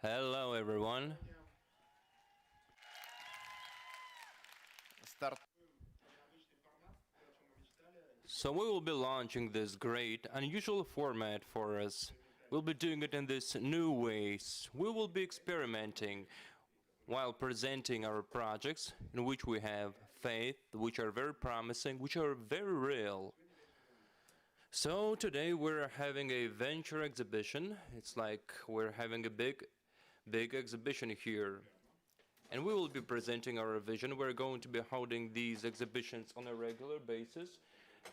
Hello, everyone. Старт. So, we will be launching this great, unusual format for us. We'll be doing it in this new ways. We will be experimenting while presenting our projects in which we have faith, which are very promising, which are very real. So, today we're having a venture exhibition. It's like we're having a big exhibition here. And we will be presenting our vision. We're going to be holding these exhibitions on a regular basis.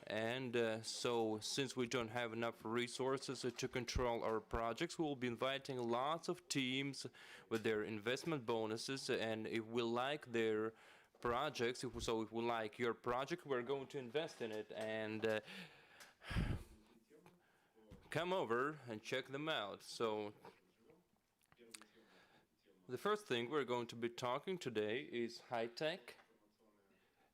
And so, since we don't have enough resources to control our projects, we will be inviting lots of teams with their investment bonuses. And if we like their projects, if we like your project, we're going to invest in it. And come over and check them out. So, the first thing we're going to be talking today is high tech,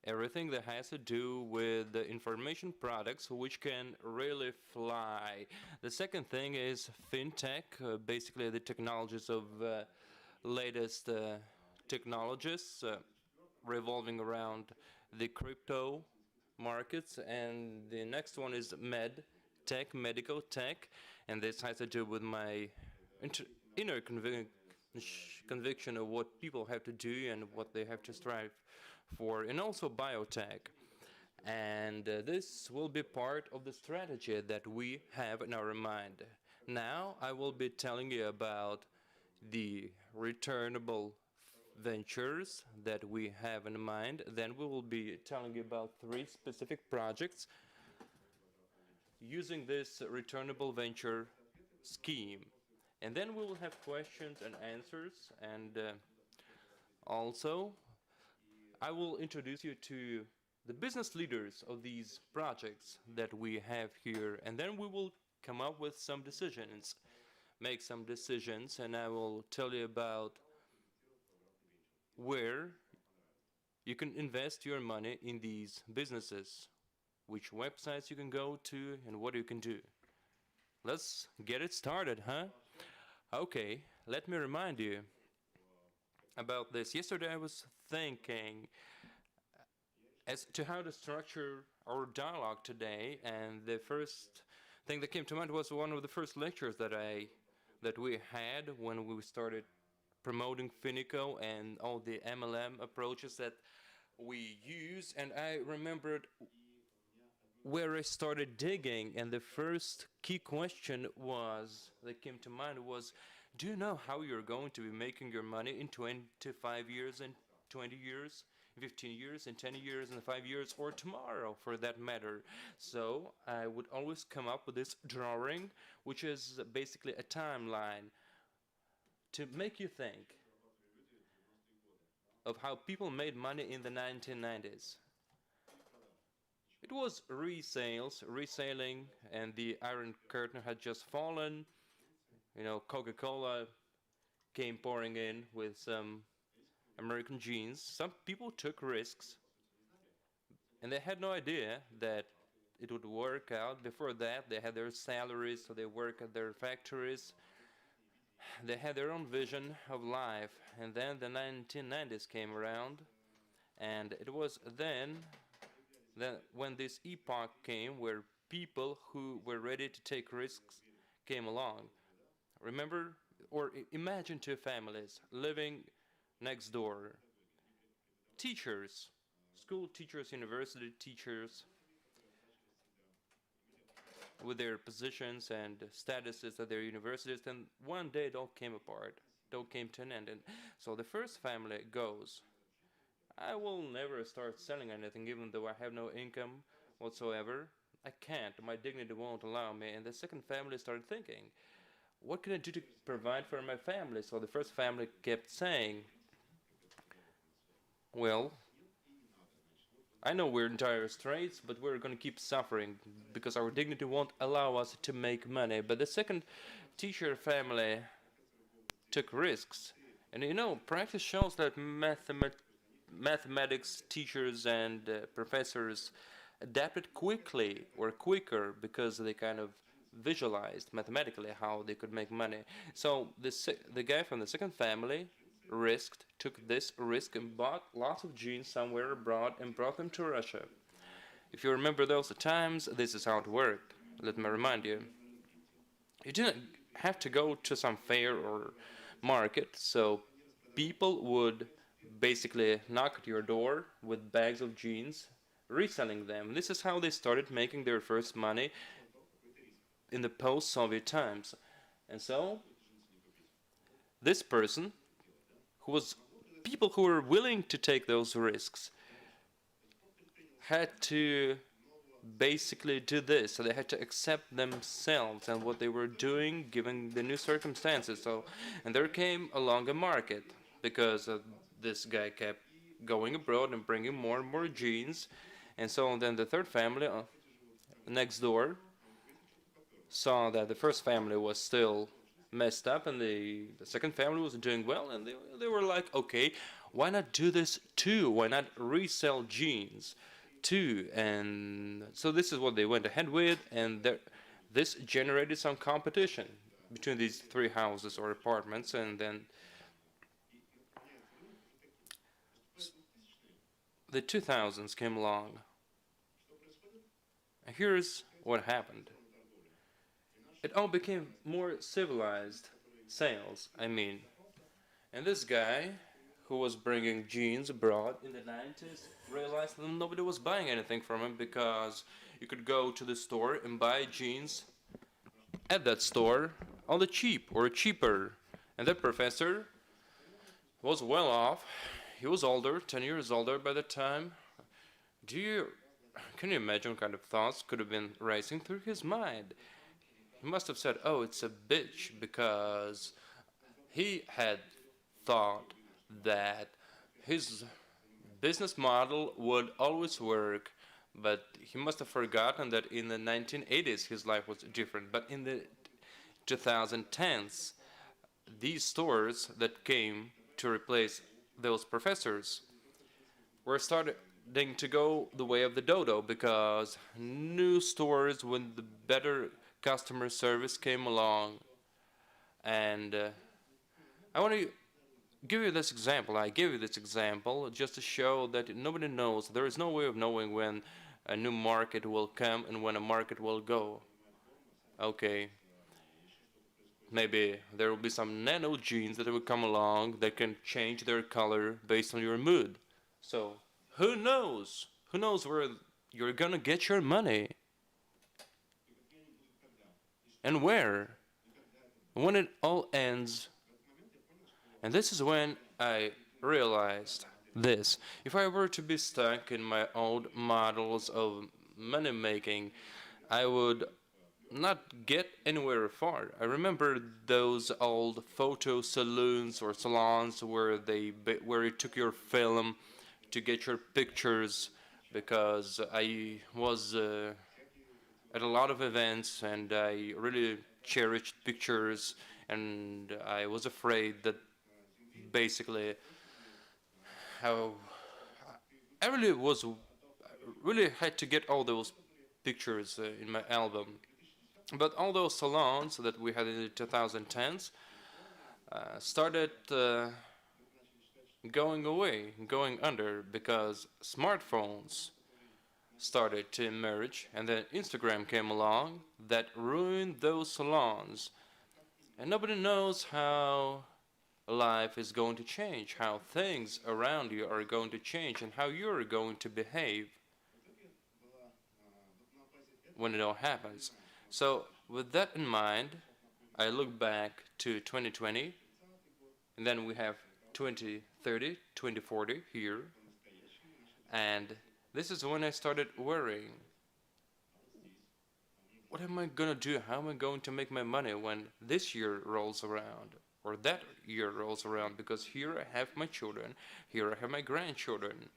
everything that has to do with the information products which can really fly. The second thing is fintech, basically the technologies of latest technologies revolving around the crypto markets. And the next one is med tech, medical tech, and this has to do with my inner conviction of what people have to do and what they have to strive for, and also biotech. And this will be part of the strategy that we have in our mind. Now I will be telling you about the returnable ventures that we have in mind. Then we will be telling you about three specific projects using this returnable venture scheme. And then we will have questions and answers, and also I will introduce you to the business leaders of these projects that we have here, and then we will come up with some decisions, make some decisions, and I will tell you about where you can invest your money in these businesses, which websites you can go to, and what you can do. Let's get it started, huh? Okay, let me remind you about this. Yesterday I was thinking as to how to structure our dialogue today, and the first thing that came to mind was one of the first lectures that we had when we started promoting Finiko and all the MLM approaches that we use, and I remembered where I started digging, and the first key question was that came to mind was, do you know how you're going to be making your money in 25 years and 20 years, 15 years and 10 years and 5 years, or tomorrow for that matter? So I would always come up with this drawing, which is basically a timeline to make you think of how people made money in the 1990s. It was reselling, and the Iron Curtain had just fallen. You know, Coca-Cola came pouring in with some American jeans. Some people took risks, and they had no idea that it would work out. Before that, they had their salaries, so they work at their factories. They had their own vision of life. And then the 1990s came around, and it was then when this epoch came where people who were ready to take risks came along. Remember, or imagine two families living next door. Teachers, school teachers, university teachers, with their positions and statuses at their universities, and one day it all came apart. It all came to an end. And so the first family goes, I will never start selling anything even though I have no income whatsoever. I can't. My dignity won't allow me. And the second family started thinking, what can I do to provide for my family? So the first family kept saying, well, I know we're in dire straits, but we're going to keep suffering because our dignity won't allow us to make money. But the second teacher family took risks. And you know, practice shows that mathematics teachers and professors adapted quickly or quicker because they kind of visualized mathematically how they could make money. So the guy from the second family took this risk and bought lots of jeans somewhere abroad and brought them to Russia. If you remember those times, this is how it worked. Let me remind you. You didn't have to go to some fair or market, so people would basically knock at your door with bags of jeans, reselling them. This is how they started making their first money in the post-Soviet times. And so, this person, who was people who were willing to take those risks, had to basically do this. So they had to accept themselves and what they were doing given the new circumstances. So, and there came along a market because this guy kept going abroad and bringing more and more jeans. And so then the third family next door saw that the first family was still messed up and the second family was doing well, and they were like, okay, why not do this too? Why not resell jeans too? And so this is what they went ahead with, and this generated some competition between these three houses or apartments, and then the 2000s came along. And here's what happened. It all became more civilized sales, I mean. And this guy, who was bringing jeans abroad in the 90s, realized that nobody was buying anything from him because you could go to the store and buy jeans at that store on the cheap or cheaper. And that professor was well off. He was older, 10 years older by the time. Can you imagine what kind of thoughts could have been racing through his mind? He must have said, oh, it's a bitch, because he had thought that his business model would always work, but he must have forgotten that in the 1980s his life was different. But in the 2010s, these stores that came to replace those professors were starting to go the way of the dodo, because new stores with the better customer service came along. And I want to give you this example. I give you this example just to show that nobody knows. There is no way of knowing when a new market will come and when a market will go. Okay, maybe there will be some nano genes that will come along that can change their color based on your mood. So who knows? Who knows where you're gonna get your money? And where? When it all ends. And this is when I realized this. If I were to be stuck in my old models of money making, I would not get anywhere far. I remember those old photo saloons or salons where you took your film to get your pictures, because I was at a lot of events and I really cherished pictures, and I was afraid that basically how I really had to get all those pictures in my album. But all those salons that we had in the 2010s started going away, going under, because smartphones started to emerge, and then Instagram came along that ruined those salons. And nobody knows how life is going to change, how things around you are going to change, and how you're going to behave when it all happens. So with that in mind, I look back to 2020, and then we have 2030, 2040 here, and this is when I started worrying. What am I gonna do? How am I going to make my money when this year rolls around, or that year rolls around? Because here I have my children, here I have my grandchildren.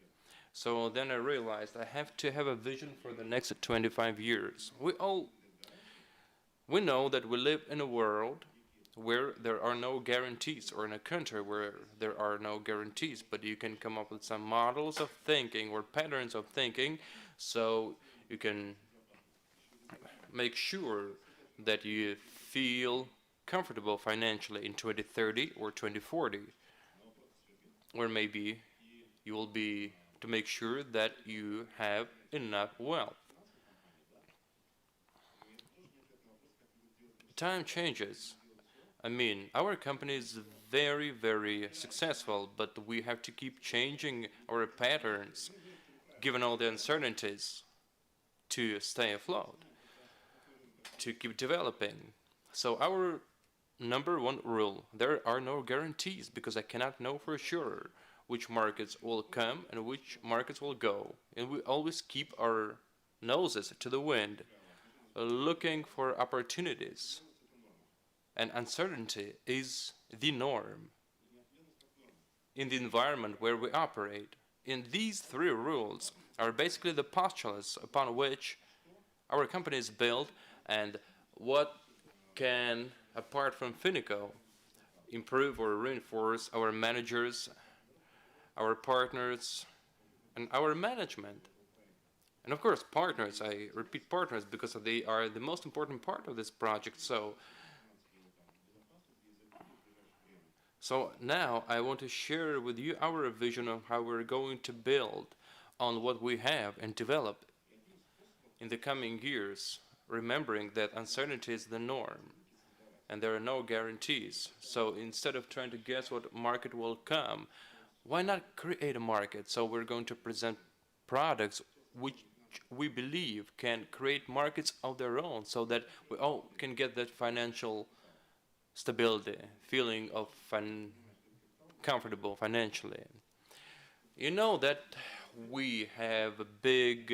So then I realized I have to have a vision for the next 25 years. We know that we live in a world where there are no guarantees, or in a country where there are no guarantees, but you can come up with some models of thinking or patterns of thinking, so you can make sure that you feel comfortable financially in 2030 or 2040, or maybe you will be to make sure that you have enough wealth. Time changes. I mean, our company is very, very successful, but we have to keep changing our patterns given all the uncertainties to stay afloat, to keep developing. So our number one rule, there are no guarantees because I cannot know for sure which markets will come and which markets will go. And we always keep our noses to the wind, looking for opportunities. And uncertainty is the norm in the environment where we operate. And these three rules are basically the postulates upon which our company is built and what can, apart from Finiko, improve or reinforce our managers, our partners, and our management. And of course, partners, I repeat partners because they are the most important part of this project. So now I want to share with you our vision of how we're going to build on what we have and develop in the coming years, remembering that uncertainty is the norm and there are no guarantees. So instead of trying to guess what market will come, why not create a market? So we're going to present products which we believe can create markets of their own so that we all can get that financial stability, feeling of comfortable financially. You know that we have big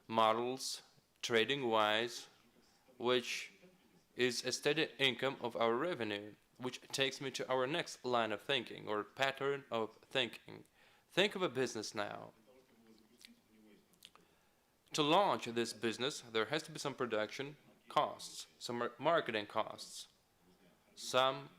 models trading-wise, which is a steady income of our revenue, which takes me to our next line of thinking or pattern of thinking. Think of a business now. To launch this business, there has to be some production costs, some marketing costs, some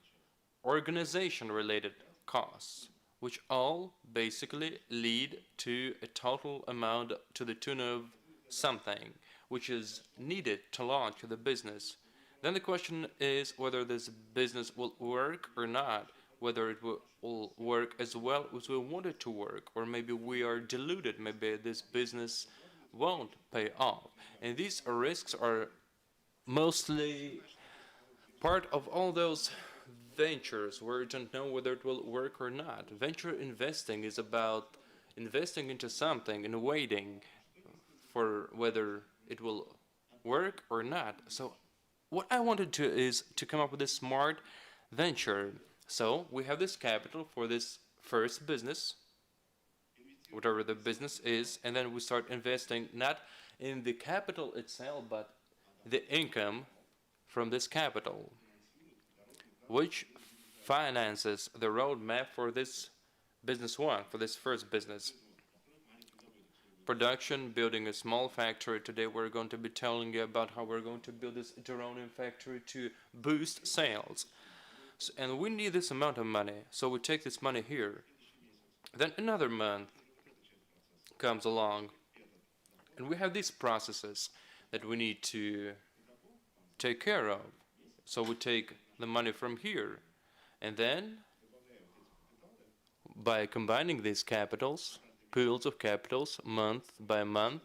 organization-related costs, which all basically lead to a total amount to the tune of something which is needed to launch the business. Then the question is whether this business will work or not, whether it will work as well as we want it to work, or maybe we are deluded, maybe this business won't pay off. And these risks are mostly part of all those ventures where you don't know whether it will work or not. Venture investing is about investing into something and waiting for whether it will work or not. So what I wanted to is to come up with a smart venture. So we have this capital for this first business, whatever the business is, and then we start investing not in the capital itself, but the income from this capital, which finances the roadmap for this business one, for this first business. Production, building a small factory. Today we're going to be telling you about how we're going to build this drone factory to boost sales. And we need this amount of money, so we take this money here. Then another month comes along, and we have these processes that we need to take care of. So we take the money from here, and then by combining these capitals, pools of capitals, month by month,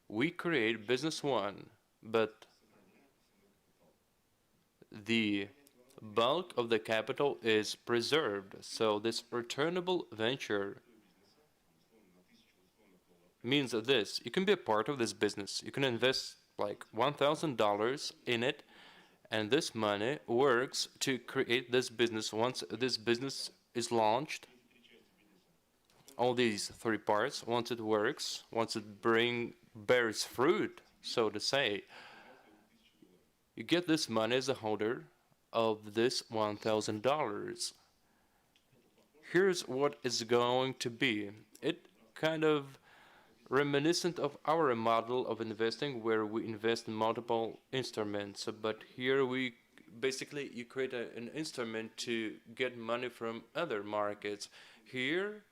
we create business one, but the bulk of the capital is preserved. So this returnable venture means this: you can be a part of this business. You can invest like $1,000 in it, and this money works to create this business. Once this business is launched, all these three parts, once it works, once it bears fruit, so to say, you get this money as a holder of this $1,000. Here's what it's going to be. It kind of reminiscent of our model of investing, where we invest in multiple instruments, but here we basically you create an instrument to get money from other markets. Here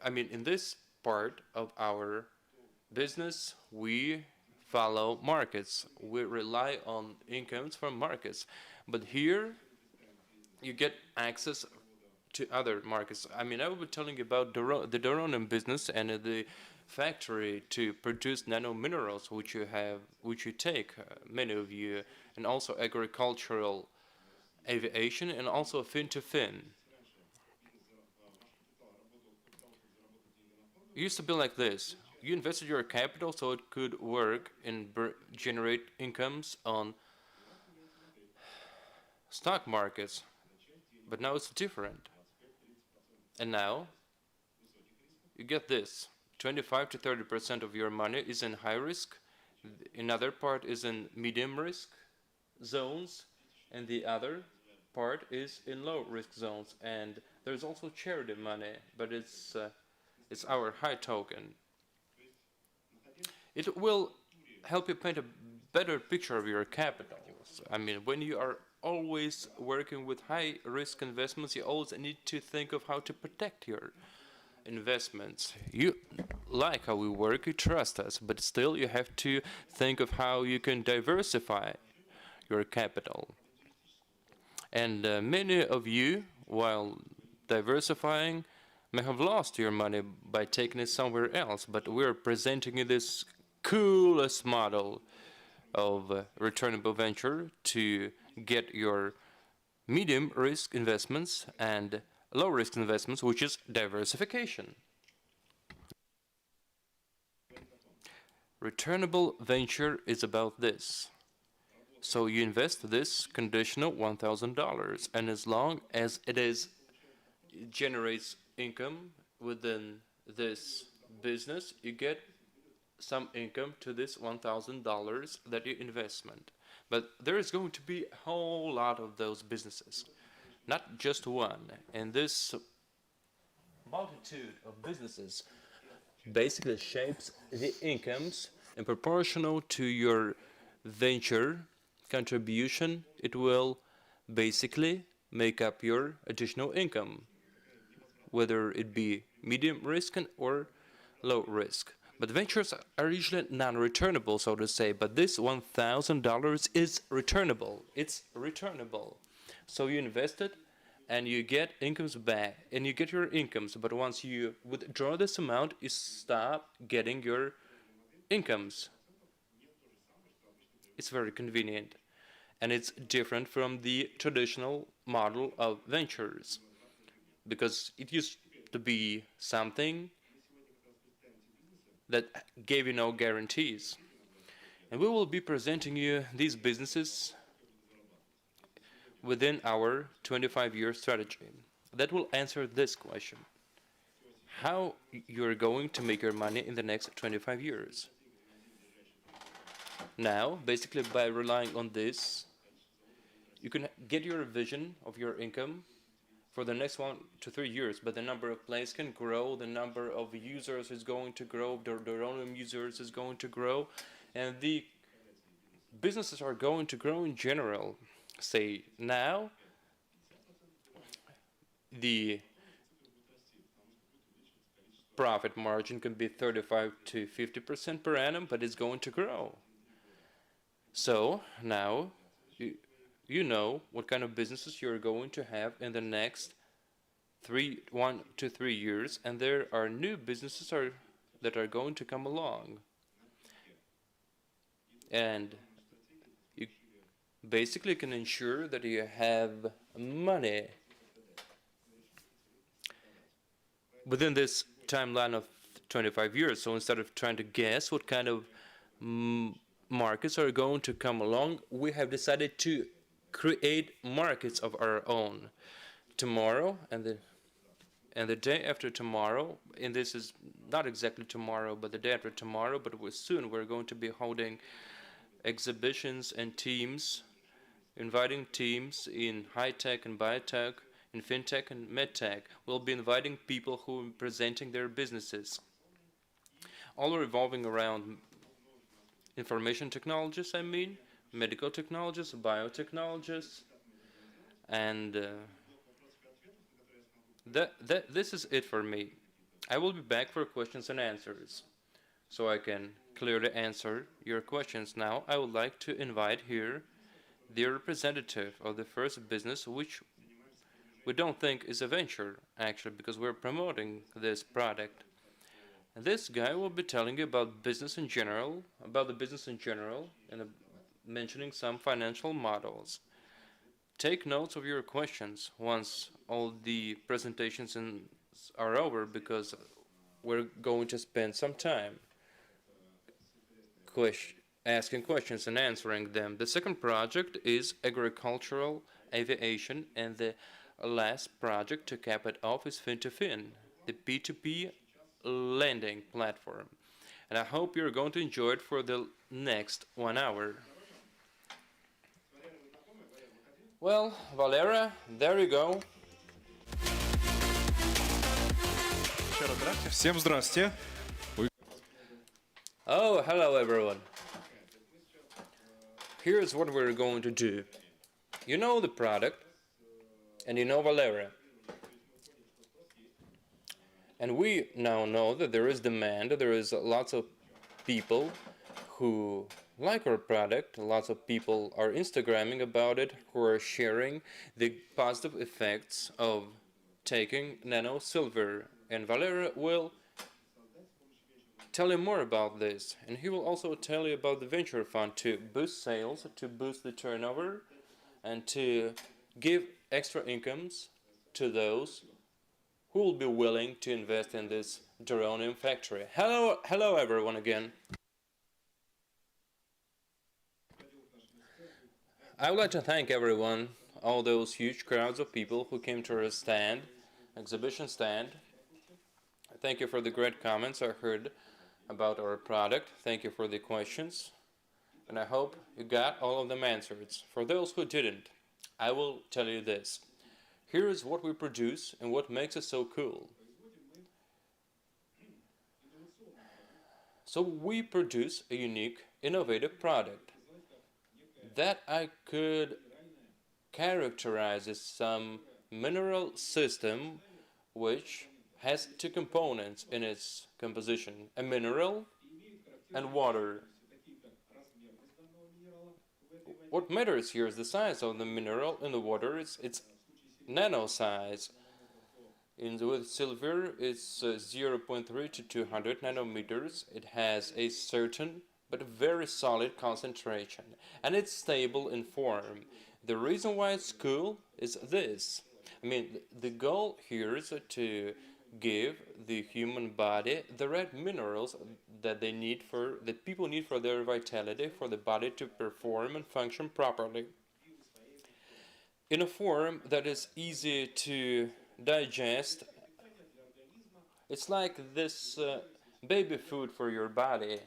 in this part of our business, we follow markets. We rely on incomes from markets. But here, you get access to other markets. I mean, I will be telling you about the Doronum business and the factory to produce nano minerals, which you take, many of you, and also agricultural aviation, and also fin to fin. It used to be like this. You invested your capital so it could work and generate incomes on stock markets. But now it's different. And now you get this. 25 to 30% of your money is in high risk, another part is in medium risk zones, and the other part is in low risk zones. And there's also charity money, but it's our high token. It will help you paint a better picture of your capitals. I mean, when you are always working with high risk investments, you always need to think of how to protect your investments. You like how we work, you trust us, but still you have to think of how you can diversify your capital. And many of you, while diversifying, may have lost your money by taking it somewhere else, but we're presenting you this coolest model of returnable venture to get your medium risk investments and low risk investments, which is diversification. Returnable venture is about this. So you invest this conditional $1,000, and as long as it generates income within this business, you get some income to this $1,000 that you investment. But there is going to be a whole lot of those businesses, not just one. And this multitude of businesses basically shapes the incomes, and proportional to your venture contribution, it will basically make up your additional income, whether it be medium risk or low risk. But ventures are usually non-returnable, so to say, but this $1,000 is returnable. It's returnable. So you invest it, and you get incomes back, and you get your incomes, but once you withdraw this amount, you stop getting your incomes. It's very convenient, and it's different from the traditional model of ventures, because it used to be something that gave you no guarantees. And we will be presenting you these businesses within our 25-year strategy. That will answer this question: how you're going to make your money in the next 25 years. Now, basically by relying on this, you can get your vision of your income for the next 1 to 3 years, but the number of plays can grow, the number of users is going to grow, their own users is going to grow, and the businesses are going to grow in general. Say now, the profit margin can be 35 to 50% per annum, but it's going to grow. So now you know what kind of businesses you're going to have in the next 1 to 3 years, and there are new businesses that are going to come along. And you basically can ensure that you have money within this timeline of 25 years. So instead of trying to guess what kind of markets are going to come along, we have decided to create markets of our own. Tomorrow and the day after tomorrow, and this is not exactly tomorrow, but the day after tomorrow, but soon we're going to be holding exhibitions and teams, inviting teams in high-tech and biotech, in fintech and medtech. We'll be inviting people who are presenting their businesses, all revolving around information technologists, medical technologists, biotechnologists, and this is it for me. I will be back for questions and answers, so I can clearly answer your questions. Now, I would like to invite here the representative of the first business, which we don't think is a venture, actually, because we're promoting this product. And this guy will be telling you about business in general, and mentioning some financial models. Take notes of your questions once all the presentations are over, because we're going to spend some time asking questions and answering them. The second project is agricultural aviation, and the last project to cap it off is Fin2Fin, the P2P lending platform. And I hope you're going to enjoy it for the next 1 hour. Well, Valera, there you go. Всем здрасте. Oh, hello everyone. Here's what we're going to do. You know the product, and you know Valera. And we now know that there is demand, there is lots of people who like our product, lots of people are Instagramming about it, who are sharing the positive effects of taking nano silver. And Valera will tell you more about this, and he will also tell you about the venture fund to boost sales, to boost the turnover, and to give extra incomes to those who will be willing to invest in this geranium factory. Hello everyone again. I would like to thank everyone, all those huge crowds of people who came to our stand, exhibition stand. Thank you for the great comments I heard about our product. Thank you for the questions. And I hope you got all of them answered. For those who didn't, I will tell you this. Here is what we produce and what makes it so cool. So we produce a unique, innovative product that I could characterize as some mineral system which has two components in its composition, a mineral and water. What matters here is the size of the mineral and the water. It's nano size. With silver, it's 0.3 to 200 nanometers. It has a certain but very solid concentration, and it's stable in form. The reason why it's cool is this. I mean, the goal here is to give the human body the right minerals that people need for their vitality, for the body to perform and function properly, in a form that is easy to digest. It's like this baby food for your body,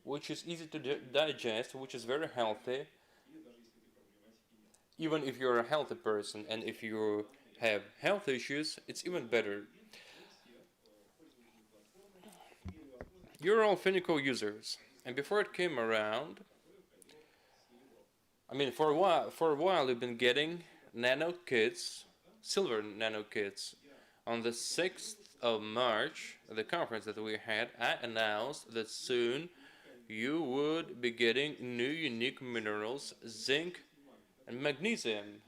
which is easy to digest, which is very healthy, even if you're a healthy person, and if you have health issues, it's even better. You're all Finiko users, and before it came around, I mean, for a while we've been getting nano kits, silver nano kits. On the 6th of March, at the conference that we had, I announced that soon you would be getting new unique minerals, zinc and magnesium,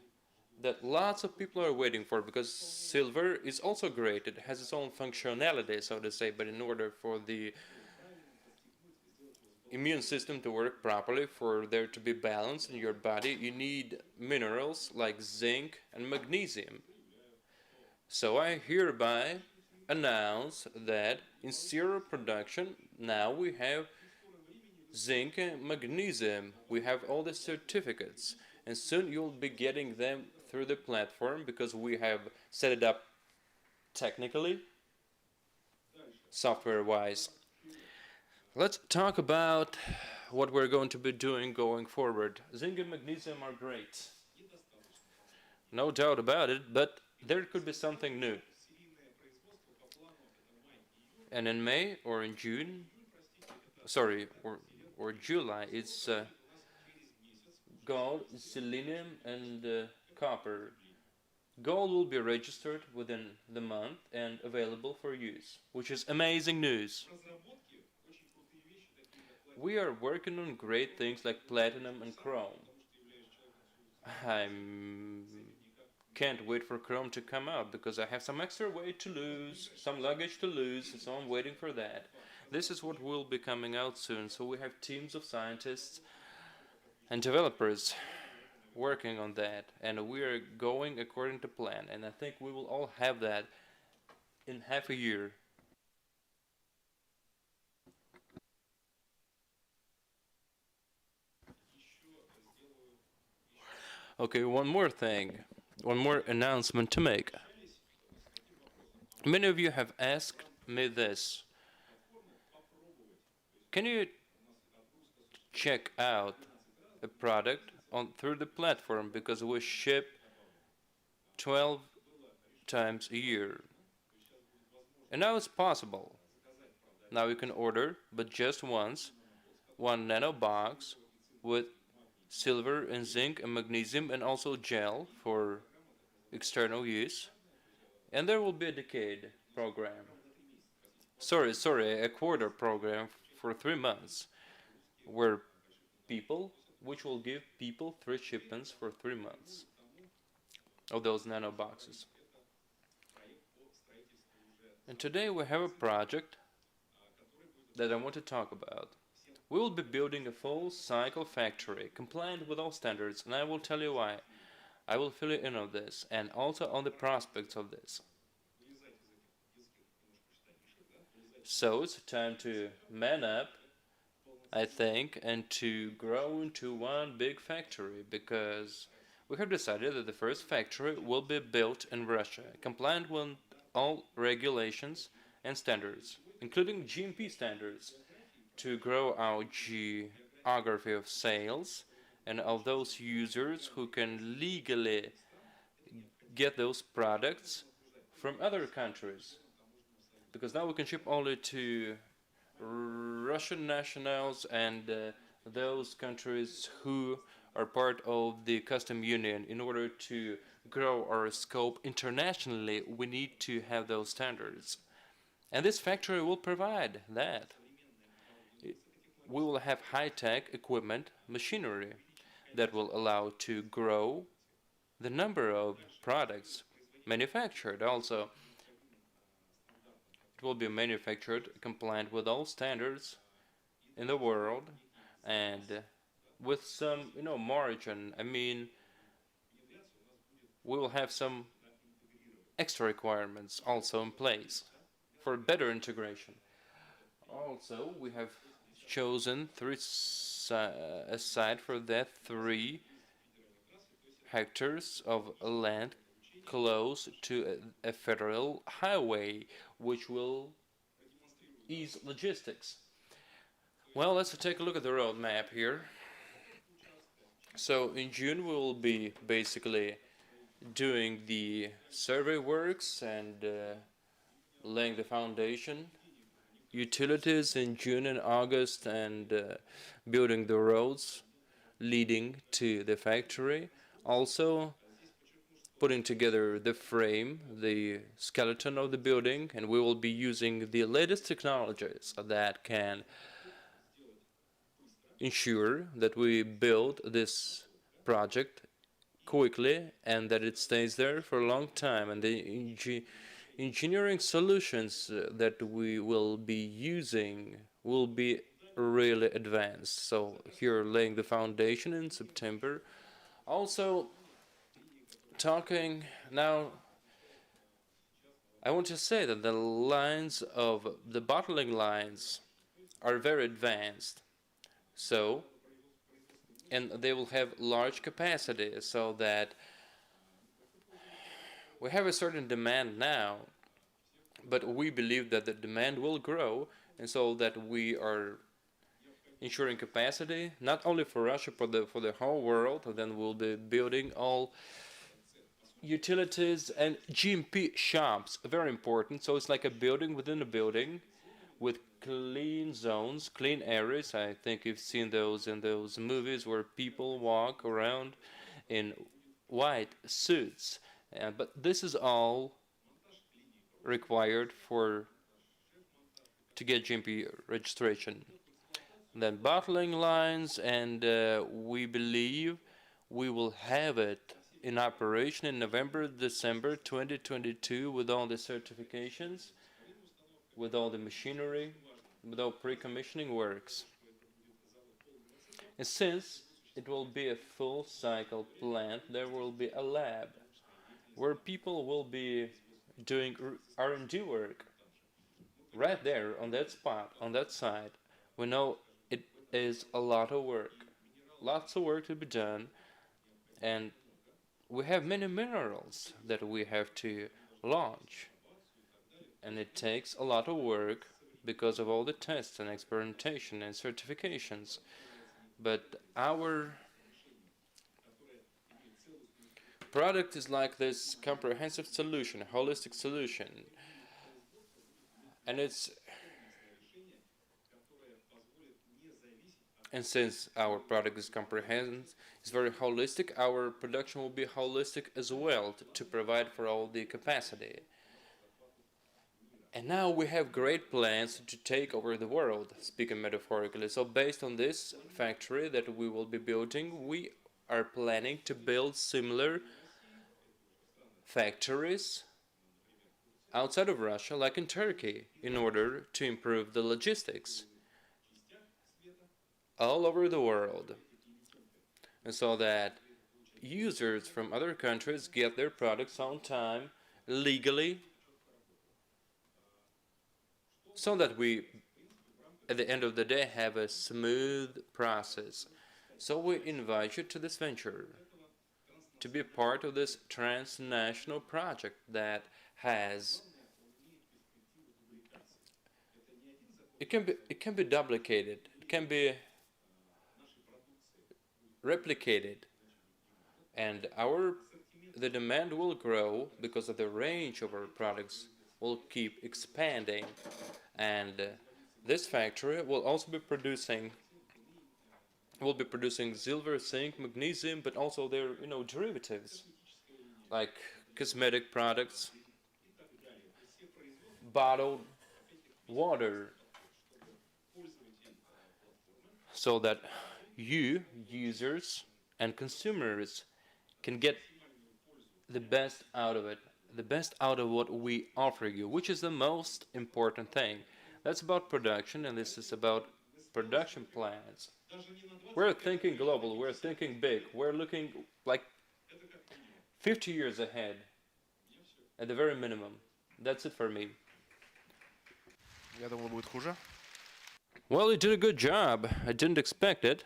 that lots of people are waiting for, because silver is also great. It has its own functionality, so to say, but in order for the immune system to work properly, for there to be balance in your body, you need minerals like zinc and magnesium. So I hereby announce that in serial production now we have zinc and magnesium. We have all the certificates, and soon you'll be getting them through the platform, because we have set it up technically, software-wise. Let's talk about what we're going to be doing going forward. Zinc and magnesium are great, no doubt about it, but there could be something new. And in May or in June, sorry, or July, it's gold, selenium, and copper. Gold will be registered within the month and available for use, which is amazing news. We are working on great things like platinum and chrome. I can't wait for chrome to come out because I have some extra weight to lose, some luggage to lose, so I'm waiting for that. This is what will be coming out soon, so we have teams of scientists and developers working on that, and we are going according to plan, and I think we will all have that in half a year. Okay, one more thing, one more announcement to make. Many of you have asked me this. Can you check out a product on through the platform because we ship 12 times a year. And now it's possible. Now you can order, but just once, one nano box with silver and zinc and magnesium and also gel for external use. And there will be a decade program. Sorry, a quarter program for 3 months where people, which will give people free shipments for 3 months of those nano boxes. And today we have a project that I want to talk about. We will be building a full cycle factory compliant with all standards, and I will tell you why. I will fill you in on this and also on the prospects of this. So it's time to man up, I think, and to grow into one big factory because we have decided that the first factory will be built in Russia, compliant with all regulations and standards, including GMP standards, to grow our geography of sales and of those users who can legally get those products from other countries. Because now we can ship only to Russian nationals and those countries who are part of the custom union. In order to grow our scope internationally, we need to have those standards. And this factory will provide that. We will have high-tech equipment, machinery that will allow to grow the number of products manufactured. Also, it will be manufactured compliant with all standards in the world and with some, margin. I mean, we will have some extra requirements also in place for better integration. Also, we have chosen aside for that 3 hectares of land close to a federal highway, which will ease logistics. Well, let's take a look at the road map here. So in June we will be basically doing the survey works and laying the foundation, utilities in June and August, and building the roads leading to the factory. Also putting together the frame, the skeleton of the building, and we will be using the latest technologies that can ensure that we build this project quickly and that it stays there for a long time. And the engineering solutions that we will be using will be really advanced. So here laying the foundation in September. Also talking now, I want to say that the lines of the bottling lines are very advanced. So, and they will have large capacity so that we have a certain demand now, but we believe that the demand will grow, and so that we are ensuring capacity not only for Russia but for the whole world. And then we'll be building all utilities and GMP shops, very important. So it's like a building within a building with clean zones, clean areas. I think you've seen those in those movies where people walk around in white suits. But this is all required to get GMP registration. then bottling lines, and we believe we will have it in operation in November, December 2022 with all the certifications, with all the machinery, with all pre-commissioning works. And since it will be a full cycle plant, there will be a lab where people will be doing R&D work right there on that spot, on that site. We know it is a lot of work, lots of work to be done, and we have many minerals that we have to launch, and it takes a lot of work because of all the tests and experimentation and certifications. But our product is like this comprehensive solution, a holistic solution, and since our product is comprehensive, it's very holistic, our production will be holistic as well to provide for all the capacity. And now we have great plans to take over the world, speaking metaphorically. So based on this factory that we will be building, we are planning to build similar factories outside of Russia, like in Turkey, in order to improve the logistics all over the world, and so that users from other countries get their products on time, legally, so that we, at the end of the day, have a smooth process. So we invite you to this venture, to be a part of this transnational project that has, it can be duplicated, it can be replicated, and the demand will grow because of the range of our products will keep expanding, and this factory will also be producing silver, zinc, magnesium, but also their derivatives like cosmetic products, bottled water, so that you, users and consumers, can get the best out of it, the best out of what we offer you, which is the most important thing. That's about production, and this is about production plans. We're thinking global, we're thinking big, we're looking like 50 years ahead, at the very minimum. That's it for me. Я думал, будет хуже. Well, you did a good job. I didn't expect it.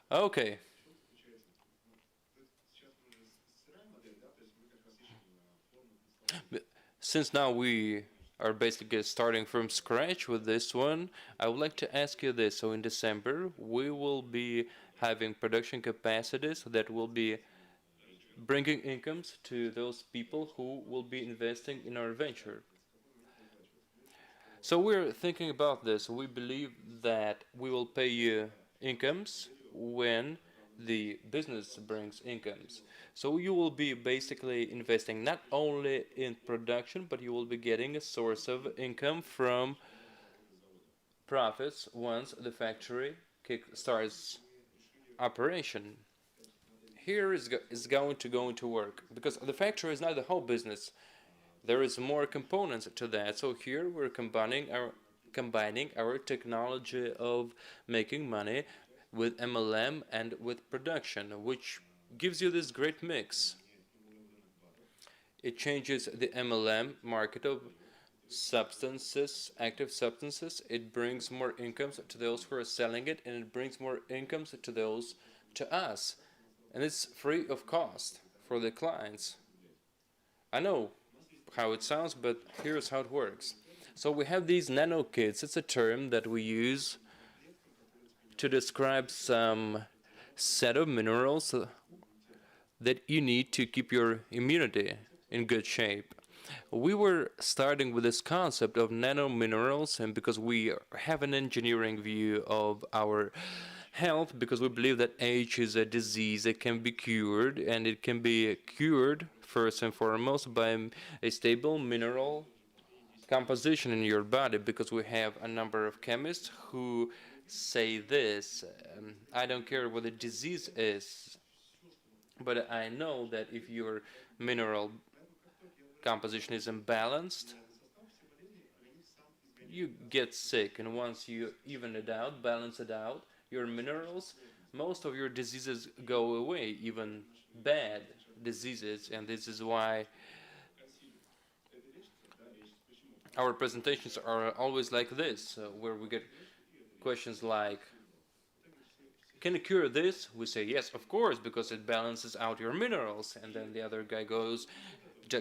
Okay. Since now we are basically starting from scratch with this one, I would like to ask you this. So in December, we will be having production capacities that will be bringing incomes to those people who will be investing in our venture. So we're thinking about this. We believe that we will pay you incomes when the business brings incomes. So you will be basically investing not only in production, but you will be getting a source of income from profits once the factory starts operation. Here is going to go into work, because the factory is not the whole business. There is more components to that. So here we're combining our technology of making money with MLM and with production, which gives you this great mix. It changes the MLM market of substances, active substances. It brings more incomes to those who are selling it, and it brings more incomes to us. And it's free of cost for the clients. I know how it sounds, but here's how it works. So we have these nano kits. It's a term that we use to describe some set of minerals that you need to keep your immunity in good shape. We were starting with this concept of nano minerals, and because we have an engineering view of our health, because we believe that age is a disease that can be cured, and it can be cured first and foremost by a stable mineral composition in your body, because we have a number of chemists who say this: I don't care what the disease is, but I know that if your mineral composition is imbalanced, you get sick. And once you even it out, balance it out, your minerals, most of your diseases go away, even bad diseases. And this is why our presentations are always like this, where we get questions like, can you cure this? We say yes, of course, because it balances out your minerals. And then the other guy goes,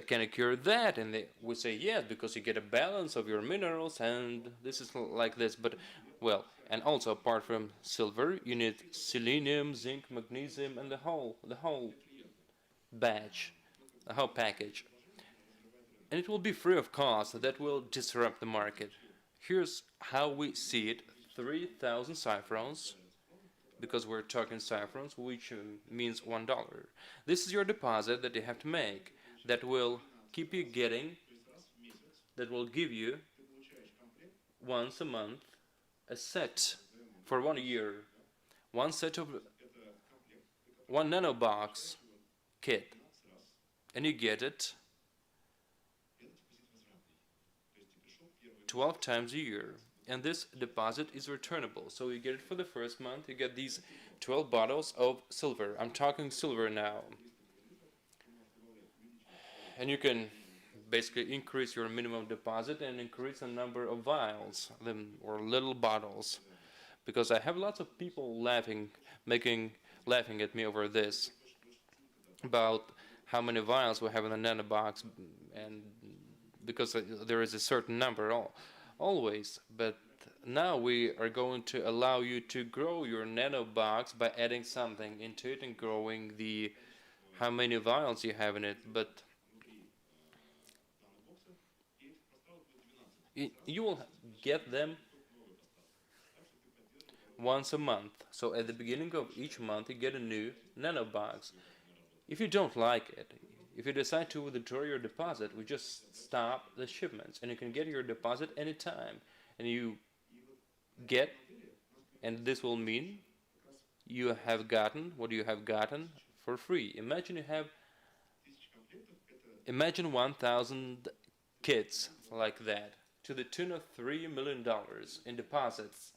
can you cure that? And we say yes, because you get a balance of your minerals, and this is like this. But, well, and also apart from silver, you need selenium, zinc, magnesium, and the whole batch, the whole package. And it will be free of cost. That will disrupt the market. Here's how we see it: 3,000 cypherons, because we're talking cypherons, which means $1. This is your deposit that you have to make, that will keep you getting, that will give you once a month a set for 1 year, one set of 1 nanobox kit, and you get it 12 times a year. And this deposit is returnable, so you get it for the first month. You get these 12 bottles of silver. I'm talking silver now. And you can basically increase your minimum deposit and increase the number of vials or little bottles, because I have lots of people laughing at me over this, about how many vials we have in the nanobox, and because there is a certain number always. But now we are going to allow you to grow your nanobox by adding something into it and growing the how many vials you have in it. But you will get them once a month. So at the beginning of each month you get a new nanobox. If you don't like it, if you decide to withdraw your deposit, we just stop the shipments, and you can get your deposit anytime. And you get, and this will mean you have gotten what you have gotten for free. Imagine 1,000 kits like that, to the tune of $3 million in deposits.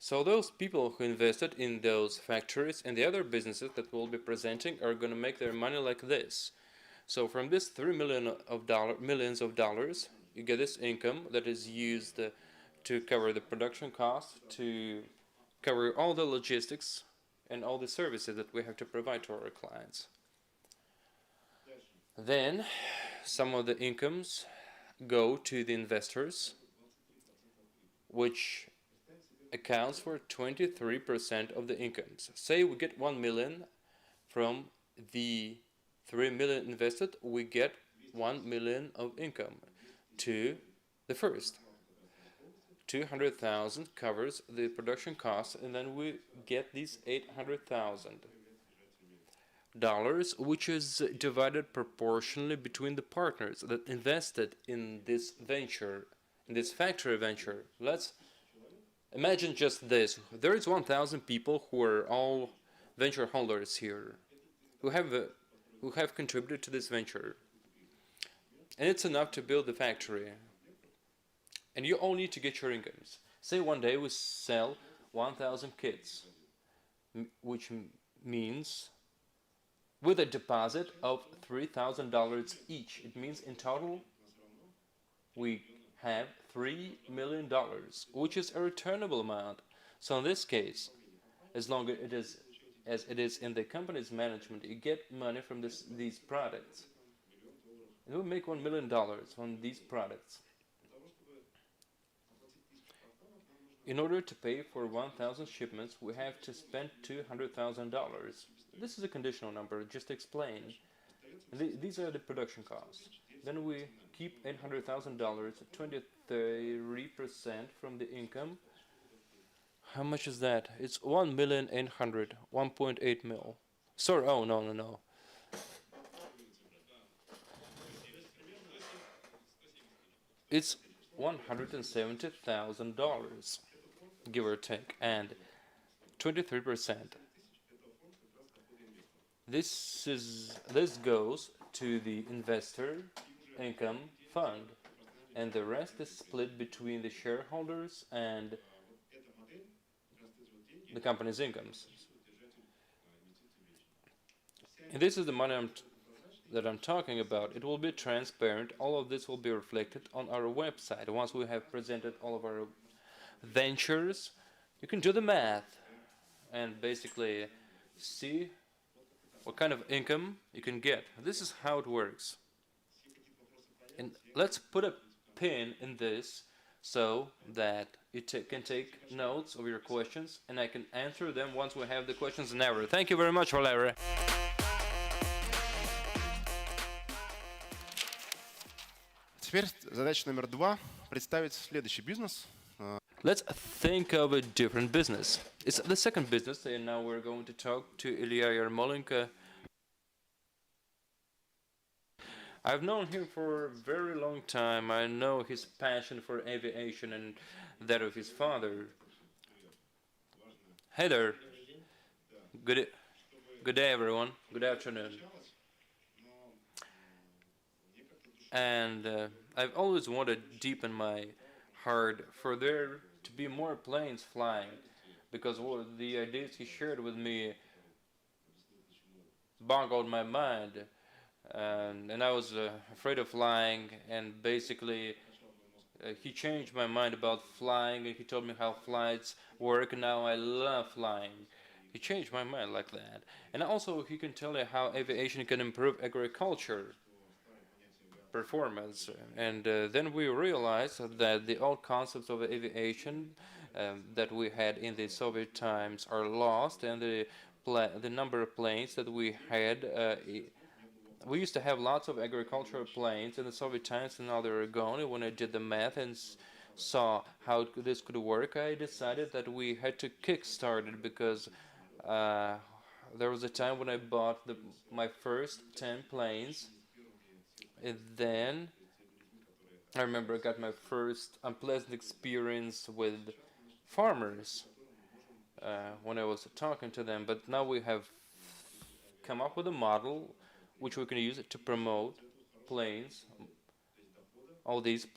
So those people who invested in those factories and the other businesses that we'll be presenting are going to make their money like this. So from this millions of dollars, you get this income that is used to cover the production costs, to cover all the logistics and all the services that we have to provide to our clients. Then some of the incomes go to the investors, which accounts for 23% of the incomes. Say we get 1 million from the 3 million invested, we get 1 million of income to the first. 200,000 covers the production costs, and then we get these $800,000, which is divided proportionally between the partners that invested in this venture, in this factory venture. Let's imagine just this: there is 1,000 people who are all venture holders here, who have contributed to this venture, and it's enough to build the factory. And you all need to get your incomes. Say one day we sell 1,000 kits, which means with a deposit of $3,000 each. It means in total we have $3 million, which is a returnable amount. So in this case, as long as it is in the company's management, you get money from these products. And we make $1 million on these products. In order to pay for 1,000 shipments, we have to spend $200,000. This is a conditional number, just to explain. These are the production costs. Then we keep $800,000, 23% from the income. How much is that? It's 1,800,000, 1.8 mil. Sorry, oh no, no, no. It's $170,000, give or take, and 23%. This goes to the investor income fund, and the rest is split between the shareholders and the company's incomes. And this is the money that I'm talking about. It will be transparent. All of this will be reflected on our website. Once we have presented all of our ventures, you can do the math and basically see what kind of income you can get. This is how it works. And let's put a pin in this so that you can take notes of your questions and I can answer them once we have the questions and everything. Thank you very much, Valery. Теперь задача номер 2 – представить следующий бизнес. Let's think of a different business. It's the second business, and now we're going to talk to Ilya Yarmolenko. I've known him for a very long time. I know his passion for aviation and that of his father. Hey there. Good day, everyone. Good afternoon. And I've always wanted deep in my heart for there to be more planes flying, because the ideas he shared with me boggled my mind, and I was afraid of flying, and basically he changed my mind about flying, and he told me how flights work, and now I love flying. He changed my mind like that. And also he can tell you how aviation can improve agriculture performance, and then we realized that the old concepts of aviation that we had in the Soviet times are lost, and the number of planes that we had, we used to have lots of agricultural planes in the Soviet times, and now they're gone. When I did the math and saw how this could work, I decided that we had to kickstart it, because there was a time when I bought my first 10 planes. And then I remember I got my first unpleasant experience with farmers when I was talking to them. But now we have come up with a model which we can use to promote planes, all these,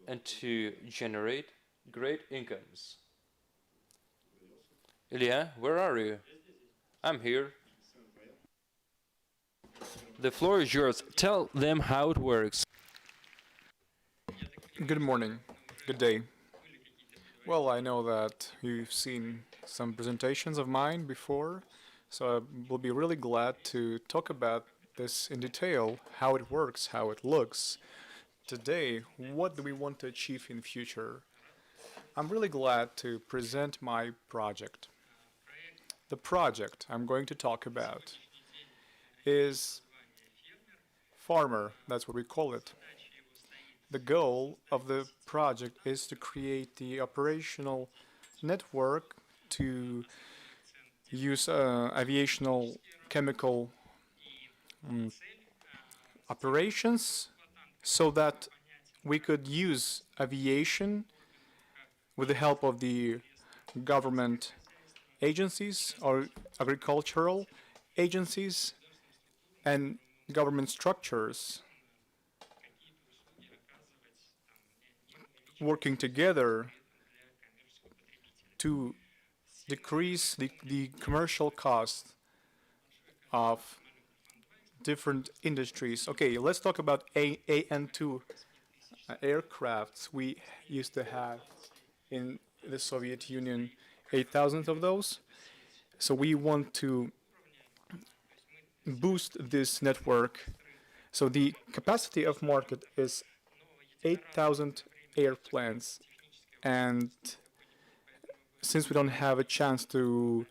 and to generate great incomes. Ilya, where are you? I'm here. The floor is yours. Tell them how it works. Good morning. Good day. Well, I know that you've seen some presentations of mine before, so I will be really glad to talk about this in detail, how it works, how it looks. Today, what do we want to achieve in the future? I'm really glad to present my project. The project I'm going to talk about is farmer, that's what we call it. The goal of the project is to create the operational network to use aviational chemical operations, so that we could use aviation with the help of the government agencies or agricultural agencies and government structures working together to decrease the commercial cost of different industries. Okay, let's talk about AN-2 aircrafts. We used to have in the Soviet Union 8,000 of those. So we want to boost this network. So the capacity of market is 8,000 airplanes, and since we don't have a chance to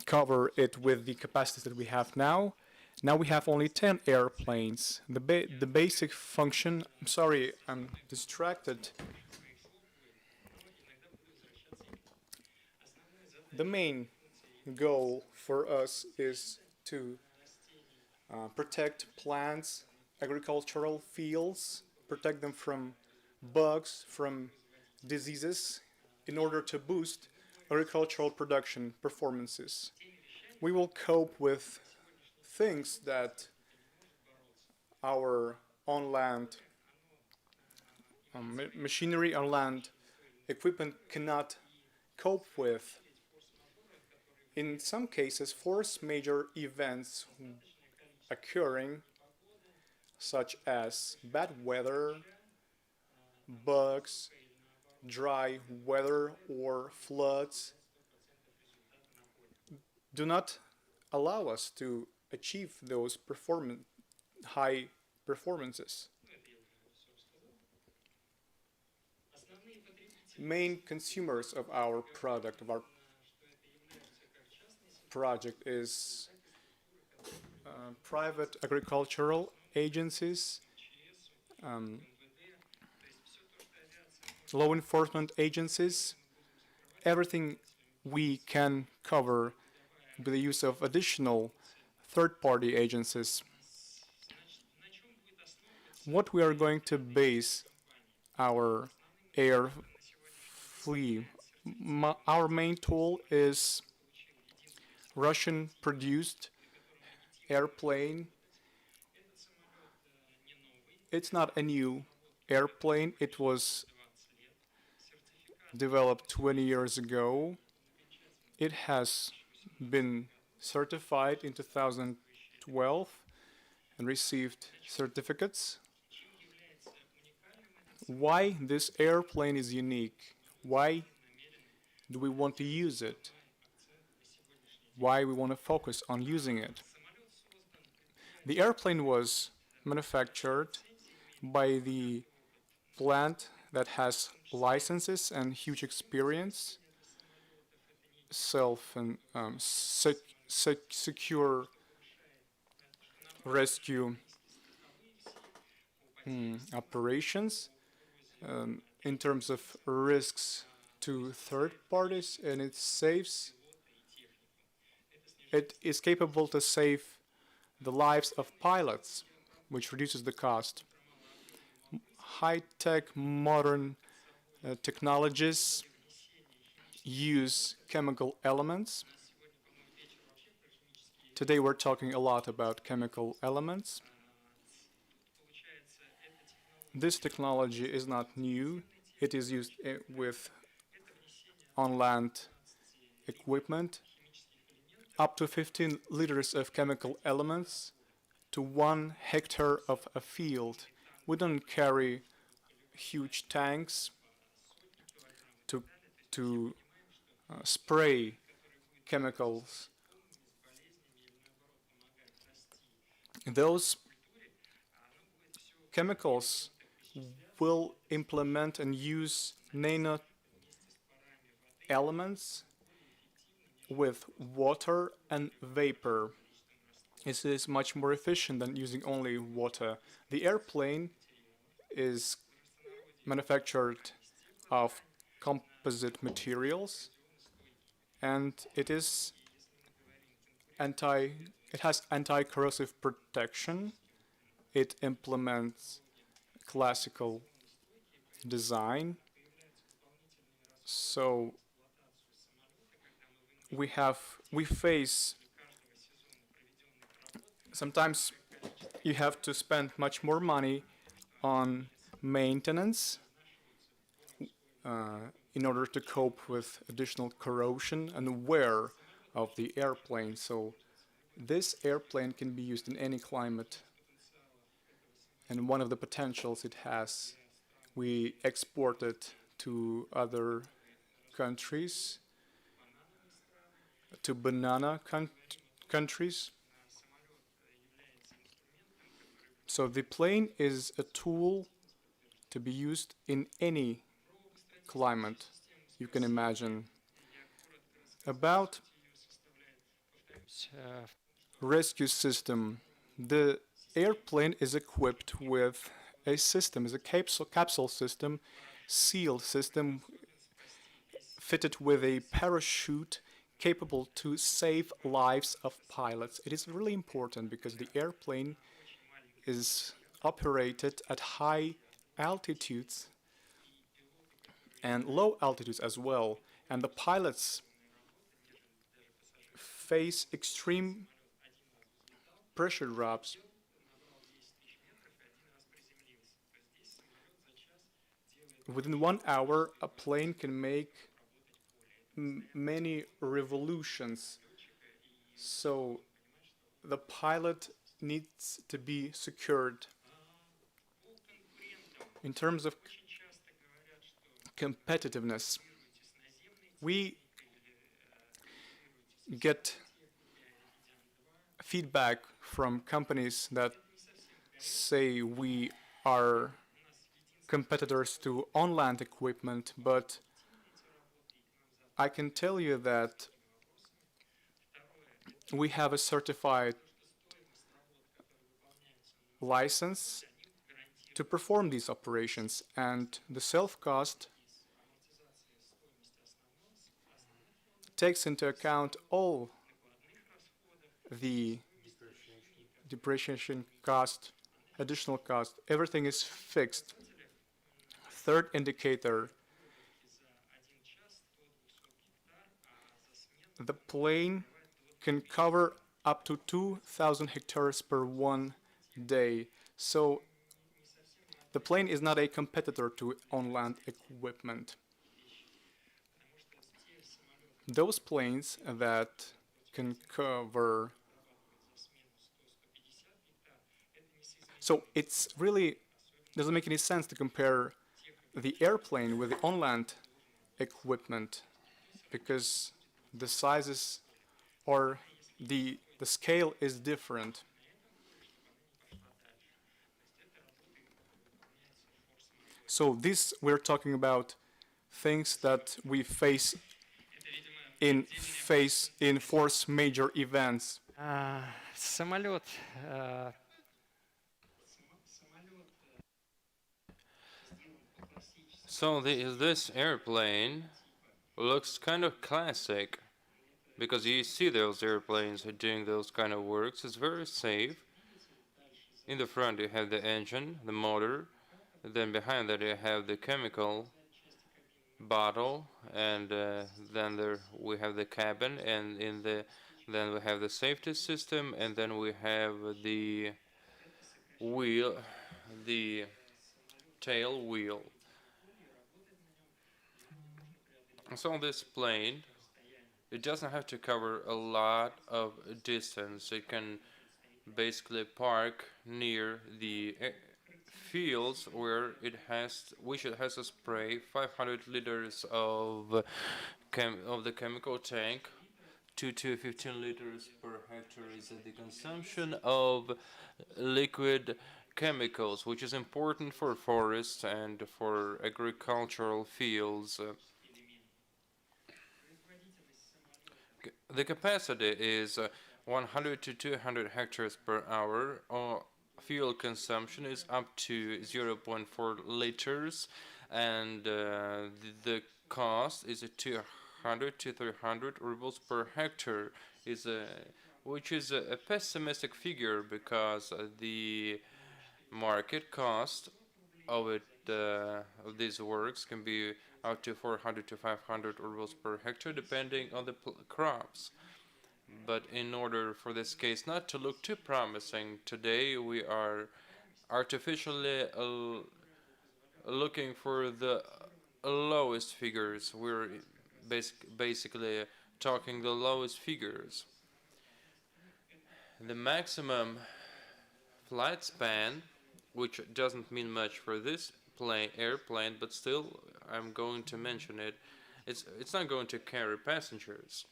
cover it with the capacities that we have now we have only 10 airplanes. The basic function, I'm sorry, I'm distracted. The main goal for us is to protect plants, agricultural fields, protect them from bugs, from diseases, in order to boost agricultural production performances. We will cope with things that our on-land machinery, on land equipment cannot cope with. In some cases, force major events occurring, such as bad weather, bugs, dry weather, or floods, do not allow us to achieve those high performances. Main consumers of our product, of our project, is private agricultural agencies, um, law enforcement agencies, everything we can cover with the use of additional third-party agencies. What we are going to base our air fleet. Our main tool is Russian-produced airplane. It's not a new airplane. It was developed 20 years ago. It has been certified in 2012 and received certificates. Why this airplane is unique? Why do we want to use it? Why we want to focus on using it? The airplane was manufactured by the plant that has licenses and huge experience, self and secure rescue operations in terms of risks to third parties, and it is capable to save the lives of pilots, which reduces the cost. High-tech modern technologies use chemical elements. Today we're talking a lot about chemical elements. This technology is not new. It is used with on-land equipment. Up to 15 liters of chemical elements to 1 hectare of a field. We don't carry huge tanks to spray chemicals. Those chemicals will implement and use nano elements with water and vapor. This is much more efficient than using only water. The airplane is manufactured of composite materials, and it has anti-corrosive protection. It implements classical design. So we face sometimes you have to spend much more money on maintenance in order to cope with additional corrosion and wear of the airplane. So this airplane can be used in any climate. And one of the potentials it has, we export it to other countries, to banana countries. So the plane is a tool to be used in any climate you can imagine. About rescue system, the airplane is equipped with a system, is a capsule system, sealed system, fitted with a parachute capable to save lives of pilots. It is really important because the airplane is operated at high altitudes and low altitudes as well, and the pilots face extreme pressure drops. Within 1 hour, a plane can make many revolutions. So the pilot needs to be secured. In terms of competitiveness, we get feedback from companies that say we are competitors to on-land equipment, but I can tell you that we have a certified license to perform these operations, and the self-cost takes into account all the depreciation cost, additional cost. Everything is fixed. Third indicator, the plane can cover up to 2,000 hectares per 1 day. So the plane is not a competitor to on-land equipment. Those planes that can cover, so it's really doesn't make any sense to compare the airplane with the on-land equipment because the sizes or the scale is different. So this we're talking about things that we face in force major events. Самолет. So this airplane looks kind of classic because you see those airplanes doing those kind of works. It's very safe. In the front you have the engine, the motor, then behind that you have the chemical bottle, and then we have the cabin, and then we have the safety system, and then we have the wheel, the tail wheel. So this plane, it doesn't have to cover a lot of distance. It can basically park near the fields where which it has to spray 500 liters of the chemical tank. 2 to 15 liters per hectare is the consumption of liquid chemicals, which is important for forests and for agricultural fields. The capacity is 100 to 200 hectares per hour. Fuel consumption is up to 0.4 liters, and the cost is 200 to 300 rubles per hectare, which is a pessimistic figure because the market cost of of these works can be up to 400 to 500 rubles per hectare, depending on the crops. But in order for this case not to look too promising, today we are artificially looking for the lowest figures. We're basically talking the lowest figures. The maximum flight span, which doesn't mean much for this airplane, but still I'm going to mention it. It's not going to carry passengers.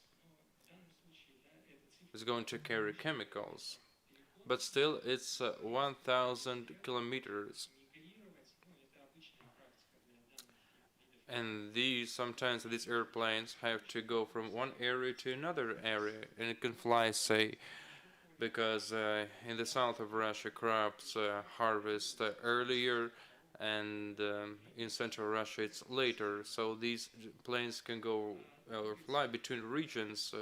It's going to carry chemicals, but still it's 1,000 kilometers. And sometimes these airplanes have to go from one area to another area, and it can fly, say, because in the south of Russia crops harvest earlier, and in central Russia it's later. So these planes can go or fly between regions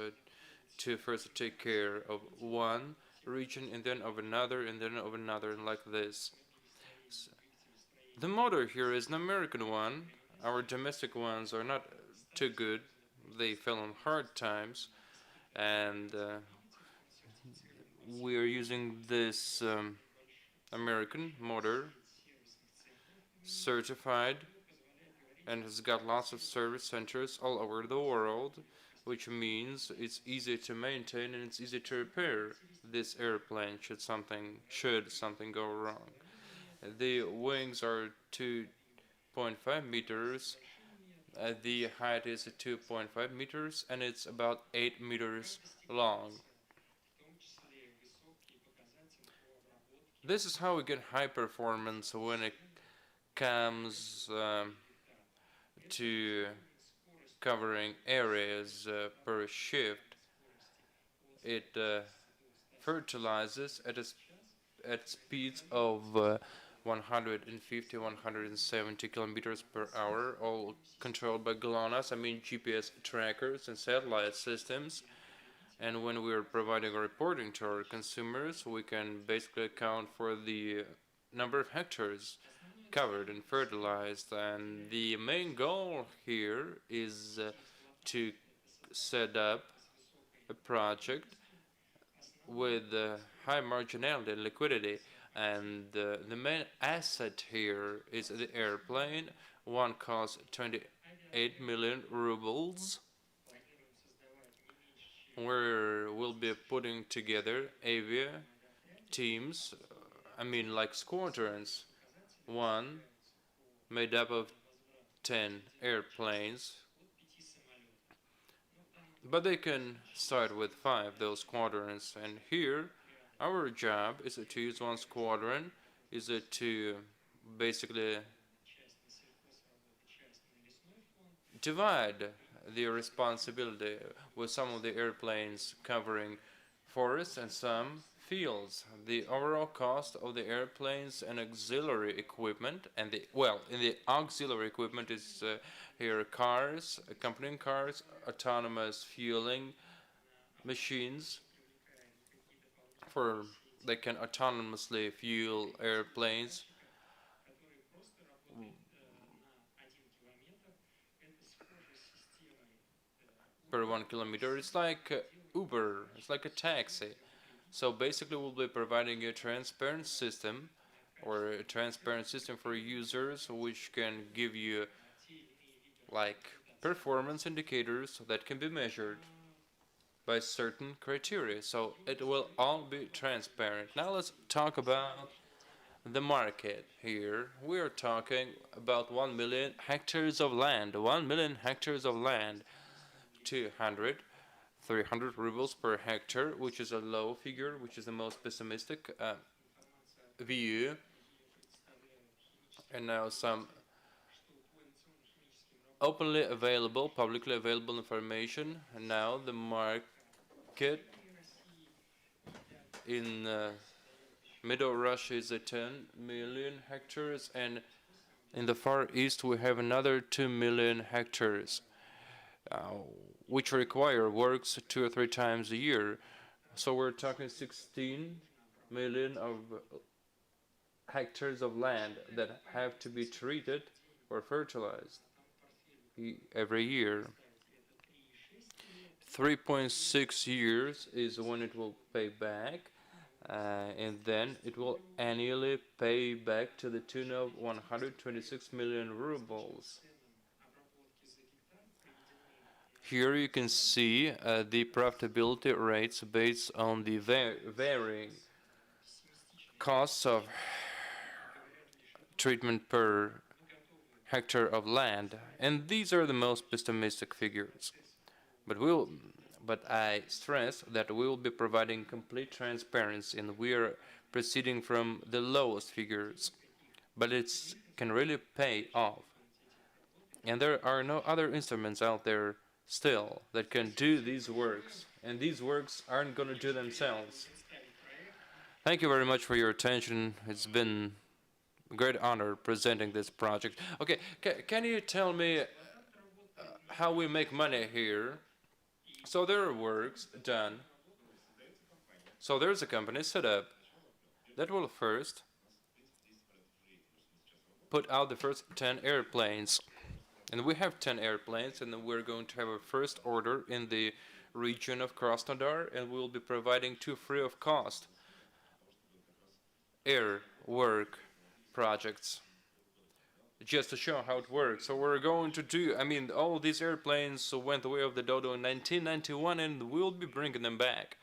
to first take care of one region and then of another and then of another, and like this. The motor here is an American one. Our domestic ones are not too good. They fell on hard times, and we are using this American motor, certified, and has got lots of service centers all over the world, which means it's easy to maintain and it's easy to repair this airplane should something go wrong. The wings are 2.5 meters, the height is 2.5 meters, and it's about 8 meters long. This is how we get high performance when it comes to covering areas per shift. It fertilizes at speeds of 150, 170 kilometers per hour, all controlled by GLONASS, I mean GPS trackers and satellite systems. And when we're providing a reporting to our consumers, we can basically account for the number of hectares covered and fertilized. And the main goal here is to set up a project with high marginality and liquidity. And the main asset here is the airplane. One costs 28 million rubles. Where we'll be putting together avia teams, I mean like squadrons, one made up of 10 airplanes, but they can start with 5, those squadrons. And here our job is to use one squadron, is to basically divide the responsibility, with some of the airplanes covering forests and some fields. The overall cost of the airplanes and auxiliary equipment, and in the auxiliary equipment is here cars, accompanying cars, autonomous fueling machines they can autonomously fuel airplanes. Per 1 kilometer, it's like Uber, it's like a taxi. So basically we'll be providing a transparent system, or a transparent system for users, which can give you like performance indicators that can be measured by certain criteria. So it will all be transparent. Now let's talk about the market here. We are talking about 1 million hectares of land. 1 million hectares of land. 200, 300 rubles per hectare, which is a low figure, which is the most pessimistic view. And now some openly available, publicly available information. And now the market in Middle Russia is 10 million hectares, and in the Far East we have another 2 million hectares. Which require works 2 or 3 times a year. So we're talking 16 million of hectares of land that have to be treated or fertilized every year. 3.6 years is when it will pay back, and then it will annually pay back to the tune of 126 million rubles. Here you can see the profitability rates based on the varying costs of treatment per hectare of land, and these are the most pessimistic figures. But I stress that we will be providing complete transparency, and we are proceeding from the lowest figures, but it can really pay off. And there are no other instruments out there still that can do these works, and these works aren't going to do themselves. Thank you very much for your attention. It's been a great honor presenting this project. Okay, can you tell me how we make money here. So there are works done. So there's a company set up that will first put out the first 10 airplanes. And we have 10 airplanes, and then we're going to have a first order in the region of Krasnodar, and we'll be providing two free of cost air work projects just to show how it works. So we're going to do, I mean, all these airplanes went the way of the dodo in 1991, and we'll be bringing them back.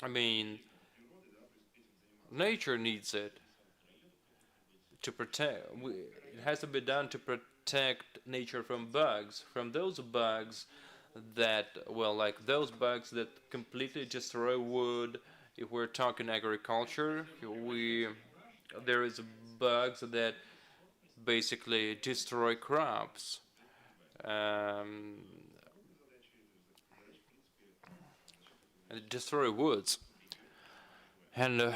I mean, nature needs it to protect. It has to be done to protect nature from bugs, from those bugs that, well, like those bugs that completely destroy wood. If we're talking agriculture, there is bugs that basically destroy crops. And destroy woods. And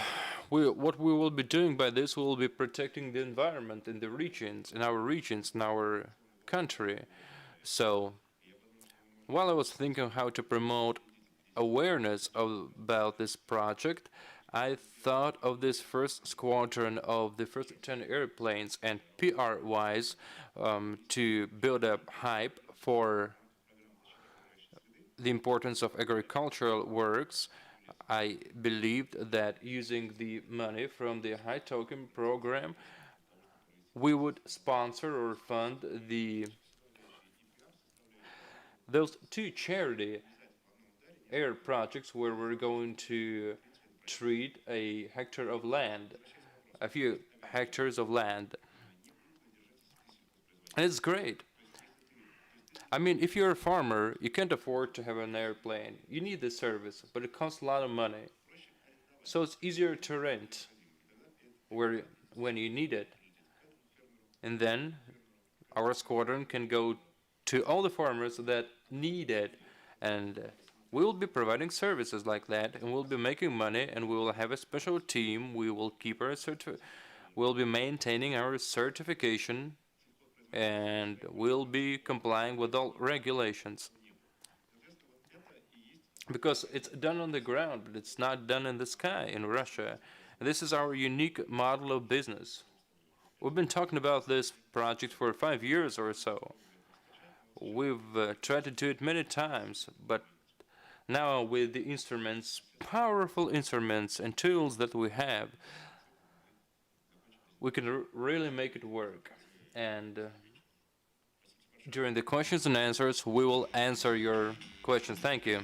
what we will be doing by this, we will be protecting the environment in the regions, in our country. So, while I was thinking how to promote awareness about this project, I thought of this first squadron of the first 10 airplanes and PR-wise to build up hype for the importance of agricultural works. I believed that using the money from the high token program, we would sponsor or fund those two charity air projects where we're going to treat a hectare of land, a few hectares of land. And it's great. I mean, if you're a farmer, you can't afford to have an airplane. You need the service, but it costs a lot of money. So it's easier to rent when you need it. And then our squadron can go to all the farmers that need it, and we will be providing services like that, and we'll be making money, and we will have a special team. We will keep we'll be maintaining our certification, and we'll be complying with all regulations. Because it's done on the ground, but it's not done in the sky in Russia. And this is our unique model of business. We've been talking about this project for 5 years or so. We've tried to do it many times, but now with the instruments, powerful instruments and tools that we have, we can really make it work. And during the questions and answers, we will answer your questions. Thank you.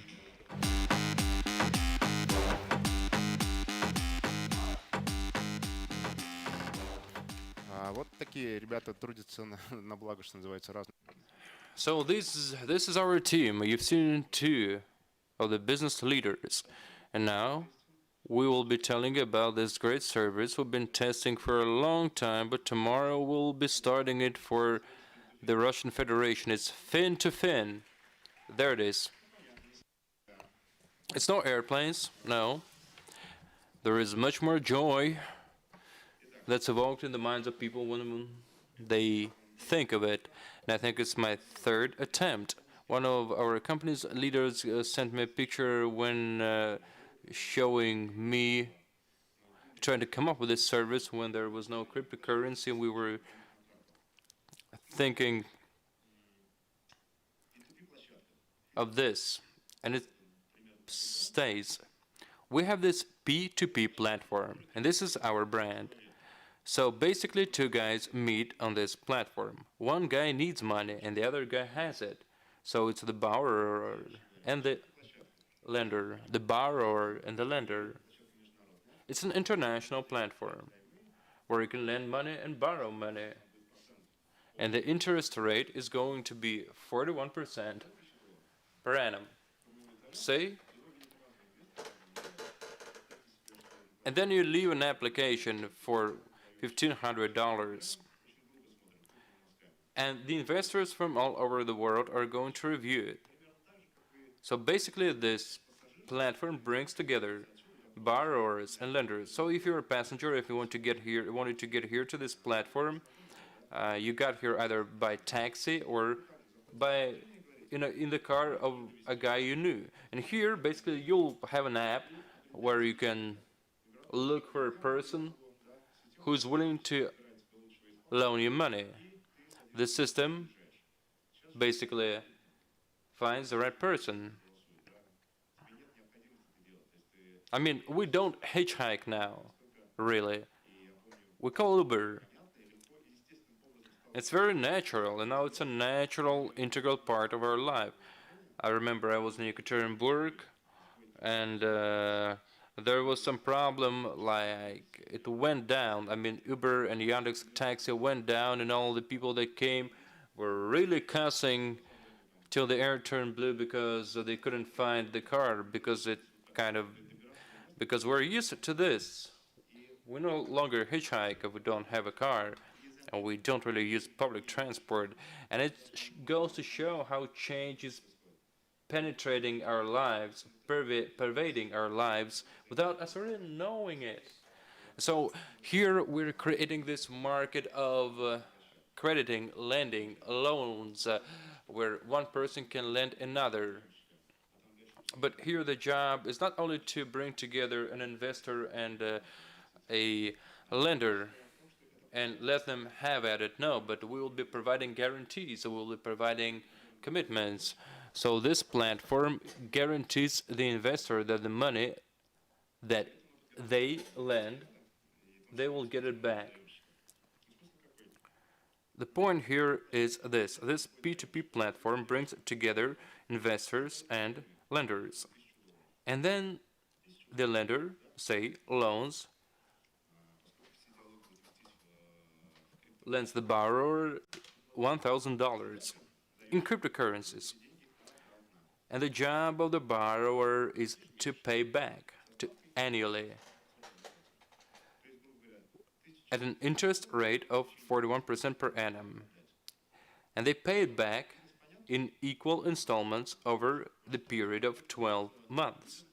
Вот такие ребята трудятся на благо, что называется, разные. So this is our team. You've seen two of the business leaders, and now we will be telling you about this great service we've been testing for a long time, but tomorrow we'll be starting it for the Russian Federation. It's fin to fin. There it is. It's no airplanes, no. There is much more joy that's evoked in the minds of people when they think of it. And I think it's my third attempt. One of our company's leaders sent me a picture when showing me trying to come up with this service when there was no cryptocurrency, and we were thinking of this, and it stays. We have this P2P platform, and this is our brand. So basically, two guys meet on this platform. One guy needs money, and the other guy has it. So it's the borrower and the lender, the borrower and the lender. It's an international platform where you can lend money and borrow money. And the interest rate is going to be 41% per annum. See? And then you leave an application for $1,500. And the investors from all over the world are going to review it. So basically this platform brings together borrowers and lenders. So if you're a passenger, if you wanted to get here to this platform, you got here either by taxi or by in the car of a guy you knew. And here, basically, you'll have an app where you can look for a person who's willing to loan you money. The system basically finds the right person. I mean, we don't hitchhike now, really. We call Uber. It's very natural, and now it's a natural, integral part of our life. I remember I was in Ekaterinburg, and there was some problem, like it went down. I mean, Uber and Yandex Taxi went down, and all the people that came were really cussing till the air turned blue because they couldn't find the car, because we're used to this. We no longer hitchhike if we don't have a car, and we don't really use public transport. And it goes to show how change is penetrating our lives, pervading our lives without us really knowing it. So here we're creating this market of crediting, lending, loans, where one person can lend another. But here the job is not only to bring together an investor and a lender and let them have at it. No, but we will be providing guarantees. We will be providing commitments. So this platform guarantees the investor that the money that they lend, they will get it back. The point here is this. This P2P platform brings together investors and lenders. And then the lender, say, lends the borrower $1,000 in cryptocurrencies. And the job of the borrower is to pay back annually at an interest rate of 41% per annum. And they pay it back in equal installments over the period of 12 months.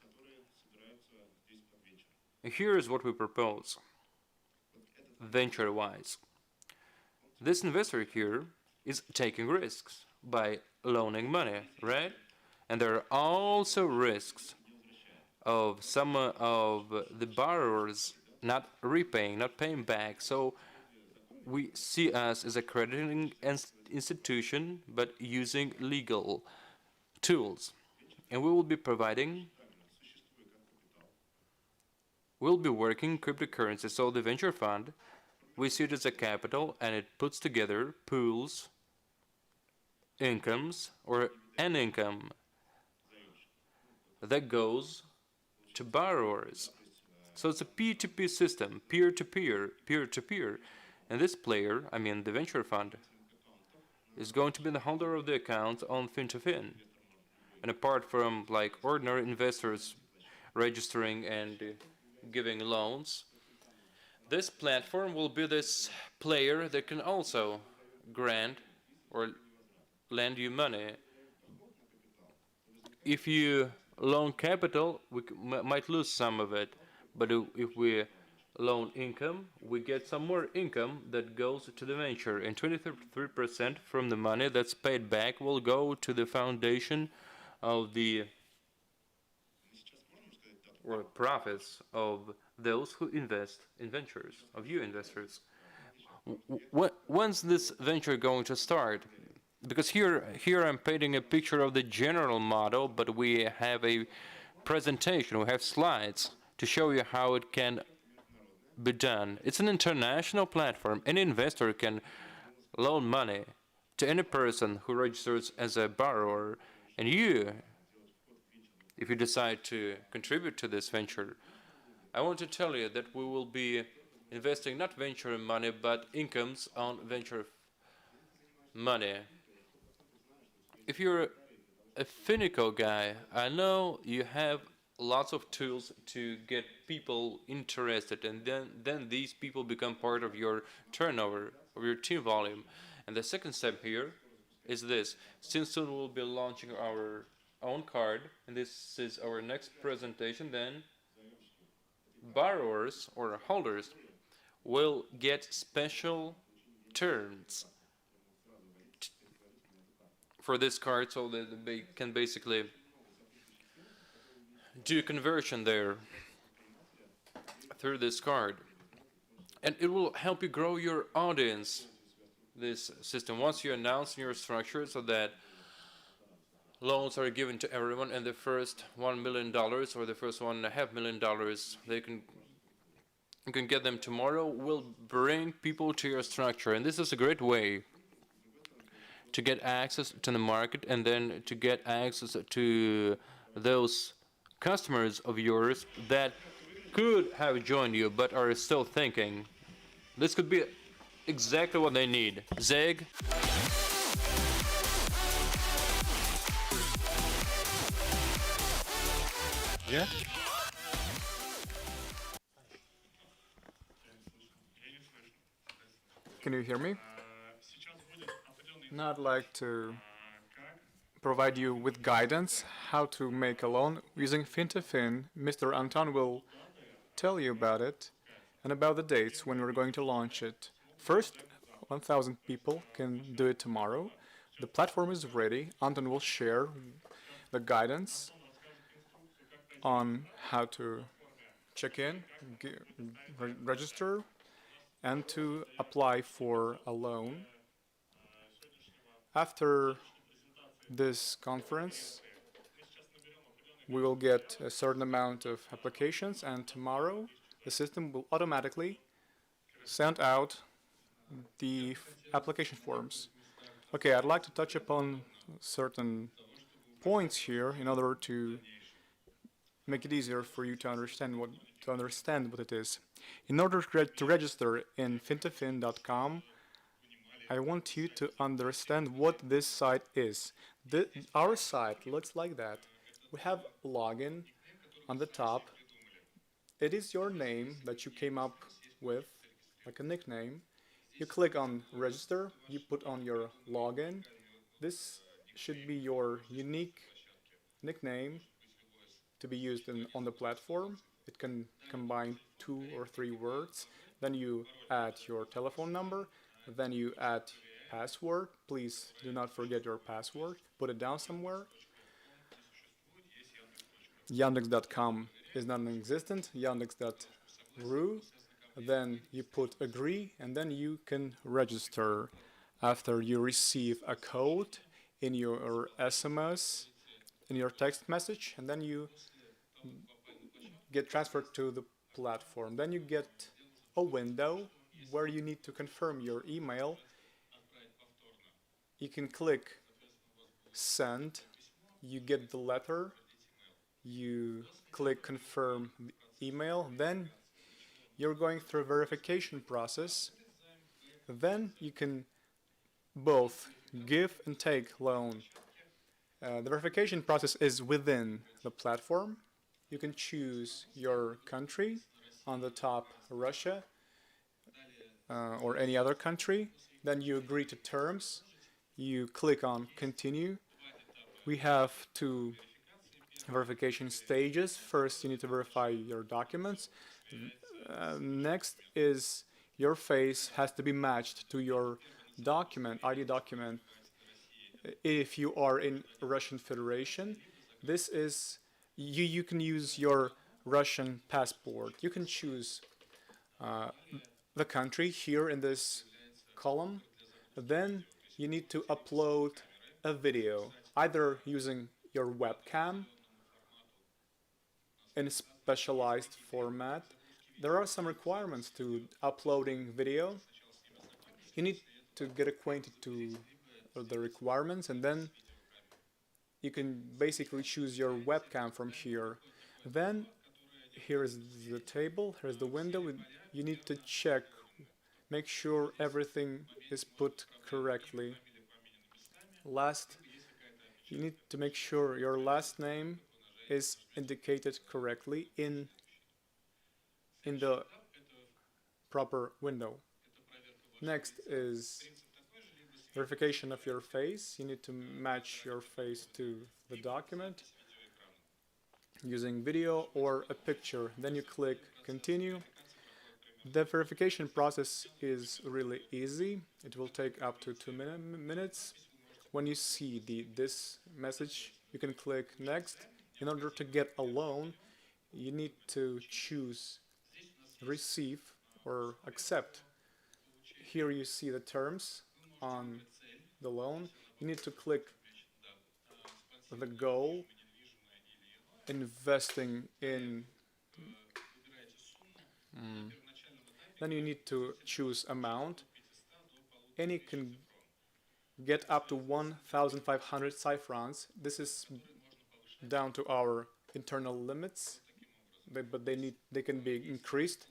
And here is what we propose, venture-wise. This investor here is taking risks by loaning money, right? And there are also risks of some of the borrowers not repaying, not paying back. So we see us as a crediting institution, but using legal tools. And we will be working cryptocurrency. So the venture fund, we see it as a capital, and it puts together pools, incomes, or an income that goes to borrowers. So it's a P2P system, peer-to-peer, peer-to-peer. And this player, I mean the venture fund, is going to be the holder of the account on Fin2Fin. And apart from like ordinary investors registering and giving loans, this platform will be this player that can also grant or lend you money. If you loan capital, we might lose some of it, but if we loan income, we get some more income that goes to the venture, and 23% from the money that's paid back will go to the foundation of the or profits of those who invest in ventures, of you investors. When's this venture going to start? Because here I'm painting a picture of the general model, but we have a presentation, we have slides to show you how it can be done. It's an international platform. Any investor can loan money to any person who registers as a borrower, and you, if you decide to contribute to this venture, I want to tell you that we will be investing not venture money, but incomes on venture money. If you're a Finiko guy, I know you have lots of tools to get people interested, and then these people become part of your turnover, of your team volume. And the second step here is this. Since soon we'll be launching our own card, and this is our next presentation, then borrowers or holders will get special terms. for this card, so that they can basically do conversion there through this card. And it will help you grow your audience, this system. Once you announce your structure so that loans are given to everyone, and the first $1 million or the first $1.5 million, you can get them tomorrow, will bring people to your structure. And this is a great way to get access to the market, and then to get access to those customers of yours that could have joined you but are still thinking. This could be exactly what they need. Zeg? Yeah? Can you hear me? Now I'd like to provide you with guidance how to make a loan using Fin2Fin. Mr. Anton will tell you about it and about the dates when we're going to launch it. First, 1,000 people can do it tomorrow. The platform is ready. Anton will share the guidance on how to check in, register, and to apply for a loan. After this conference, we will get a certain amount of applications, and tomorrow the system will automatically send out the application forms. Okay, I'd like to touch upon certain points here in order to make it easier for you to understand what it is. In order to register in Fin2Fin.com, I want you to understand what this site is. Our site looks like that. We have login on the top. It is your name that you came up with, like a nickname. You click on register, you put on your login. This should be your unique nickname to be used on the platform. It can combine 2 or 3 words. Then you add your telephone number. Then you add password. Please do not forget your password. Put it down somewhere. Yandex.com is non-existent. Yandex.ru. Then you put agree, and then you can register. After you receive a code in your SMS, in your text message, and then you get transferred to the platform. Then you get a window where you need to confirm your email. You can click send, you get the letter, you click confirm email, then you're going through a verification process. Then you can both give and take loan. The verification process is within the platform. You can choose your country, on the top Russia, or any other country. Then you agree to terms. You click on continue. We have 2 verification stages. First, you need to verify your documents. Next is your face has to be matched to your document, ID document. If you are in Russian Federation, this is you can use your Russian passport. You can choose the country here in this column. Then you need to upload a video, either using your webcam in a specialized format. There are some requirements to uploading video. You need to get acquainted to the requirements, and then you can basically choose your webcam from here. Then here is the table, here's the window. You need to check, make sure everything is put correctly. Last, you need to make sure your last name is indicated correctly in the proper window. Next is verification of your face. You need to match your face to the document using video or a picture. Then you click continue. The verification process is really easy. It will take up to 2 minutes. when you see this message, you can click next. In order to get a loan, you need to choose receive or accept. Here you see the terms on the loan. You need to click the goal, investing in. Then you need to choose amount, and you can get up to 1,500 francs. This is down to our internal limits, but they can be increased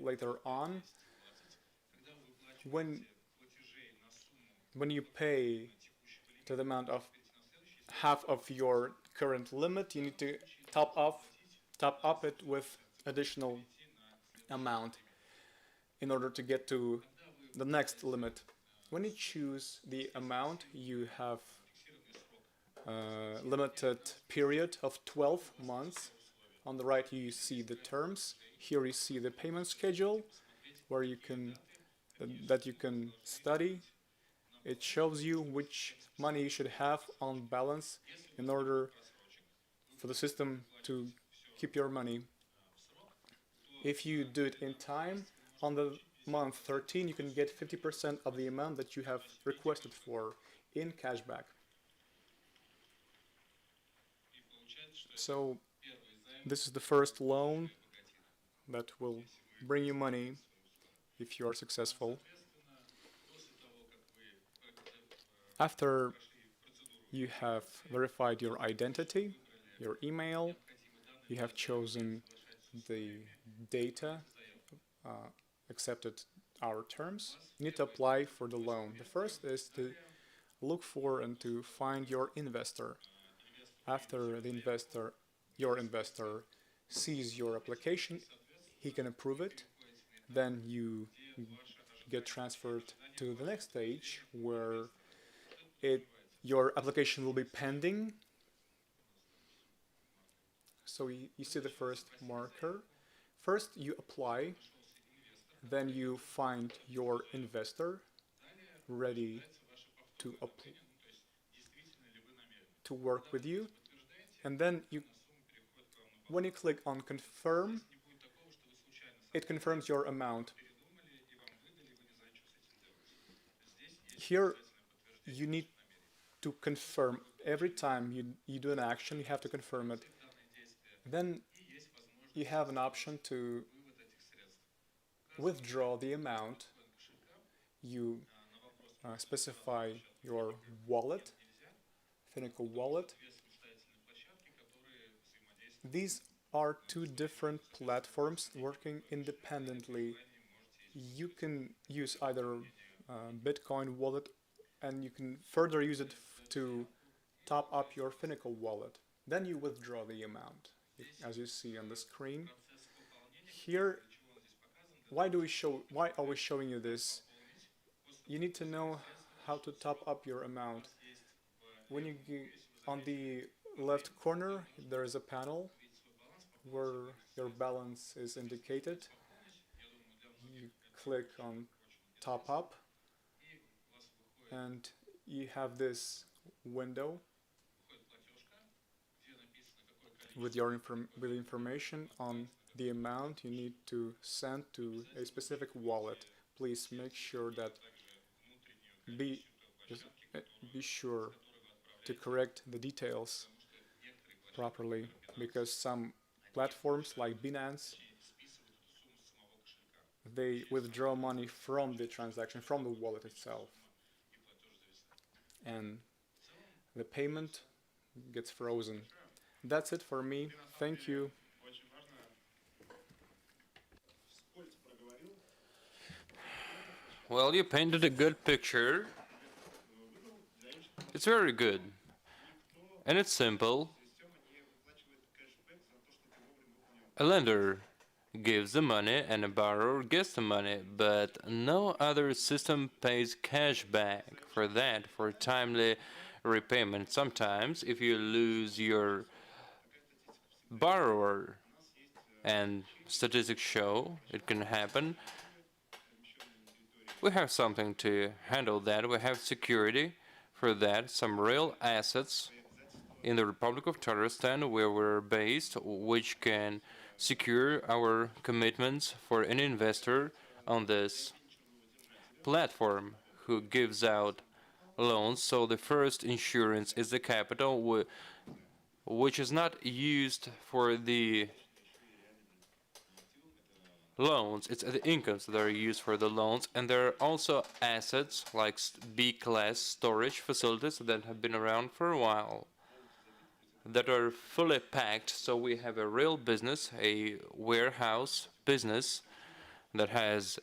later on. When you pay to the amount of half of your current limit, you need to top up it with additional amount in order to get to the next limit. When you choose the amount, you have a limited period of 12 months. On the right, you see the terms. Here you see the payment schedule, where you can study. It shows you which money you should have on balance in order for the system to keep your money. If you do it in time, on the month 13, you can get 50% of the amount that you have requested for in cashback. So this is the first loan that will bring you money if you are successful. After you have verified your identity, your email, you have chosen the data, accepted our terms, you need to apply for the loan. The first is to look for and to find your investor. After your investor sees your application, he can approve it. Then you get transferred to the next stage where your application will be pending. So you see the first marker. First you apply, then you find your investor ready to work with you, and then when you click on confirm, it confirms your amount. Here you need to confirm every time you do an action, you have to confirm it. Then you have an option to withdraw the amount. You specify your wallet, Finiko wallet. These are two different platforms working independently. You can use either Bitcoin wallet, and you can further use it to top up your Finiko wallet. Then you withdraw the amount, as you see on the screen. Here, why are we showing you this? You need to know how to top up your amount. When you on the left corner, there is a panel where your balance is indicated. You click on top up, and you have this window with your information on the amount you need to send to a specific wallet. Please make sure that be sure to correct the details properly, because some platforms like Binance, they withdraw money from the transaction, from the wallet itself, and the payment gets frozen. That's it for me. Thank you. Well, you painted a good picture. It's very good. And it's simple. A lender gives the money and a borrower gets the money, but no other system pays cash back for that, for timely repayment. Sometimes, if you lose your borrower, and statistics show it can happen, we have something to handle that. We have security for that some real assets in the Republic of Tatarstan where we're based, which can secure our commitments for any investor on this platform who gives out loans. So the first insurance is the capital, which is not used for the loans. It's the incomes that are used for the loans, and there are also assets like B-class storage facilities that have been around for a while that are fully packed. So we have a real business, a warehouse business that has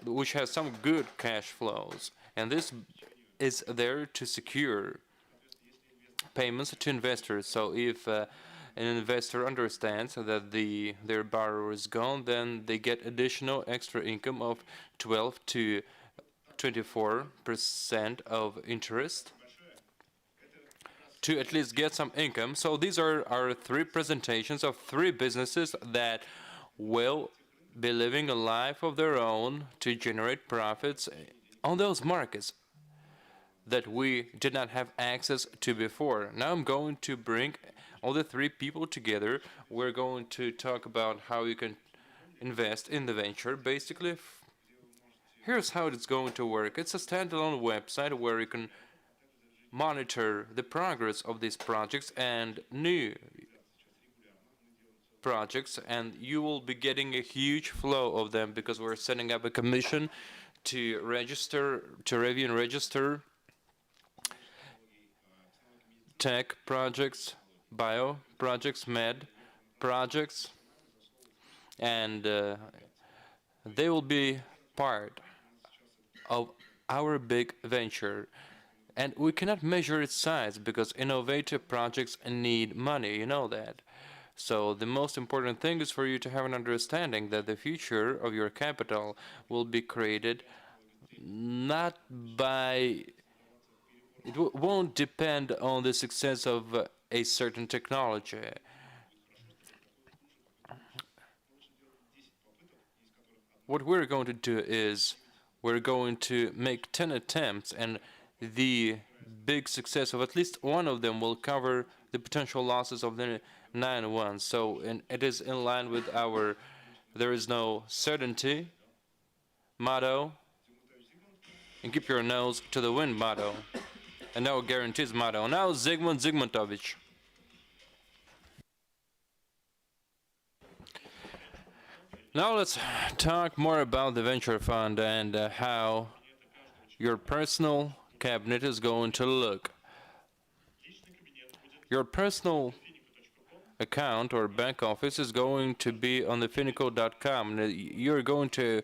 which has some good cash flows, and this is there to secure payments to investors. So if an investor understands that their borrower is gone, then they get additional extra income of 12 to 24% of interest to at least get some income. So these are our three presentations of three businesses that will be living a life of their own to generate profits on those markets that we did not have access to before. Now I'm going to bring all the three people together. We're going to talk about how you can invest in the venture. Basically, here's how it's going to work. It's a standalone website where you can monitor the progress of these projects and new projects, and you will be getting a huge flow of them because we're setting up a commission to review and register tech projects, bio projects, med projects, and they will be part of our big venture. And we cannot measure its size because innovative projects need money, you know that. So the most important thing is for you to have an understanding that the future of your capital will be created not by, won't depend on the success of a certain technology. What we're going to do is we're going to make 10 attempts, and the big success of at least one of them will cover the potential losses of the 9 ones. So, and it is in line with our "there is no certainty" motto, and keep your nose to the wind motto, and no guarantees motto. Now Zygmunt Zygmuntovich. Now let's talk more about the venture fund and how your personal cabinet is going to look. Your personal account or bank office is going to be on the Finiko.com. You're going to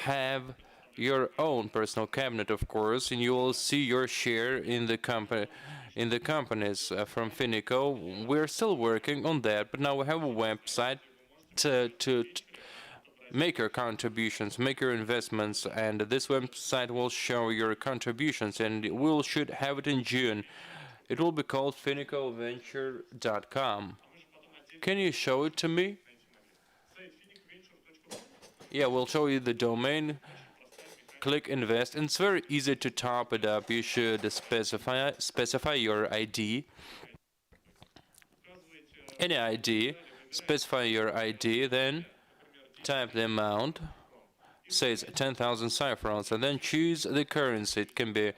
have your own personal cabinet, of course, and you will see your share in the companies from Finiko. We're still working on that, but now we have a website to make your contributions, make your investments, and this website will show your contributions, and we should have it in June. It will be called FinikoVenture.com. Can you show it to me? Yeah, we'll show you the domain. Click invest, and it's very easy to top it up. You should specify your ID, any ID, specify your ID, then type the amount, says 10,000 cypherons, and then choose the currency. It can be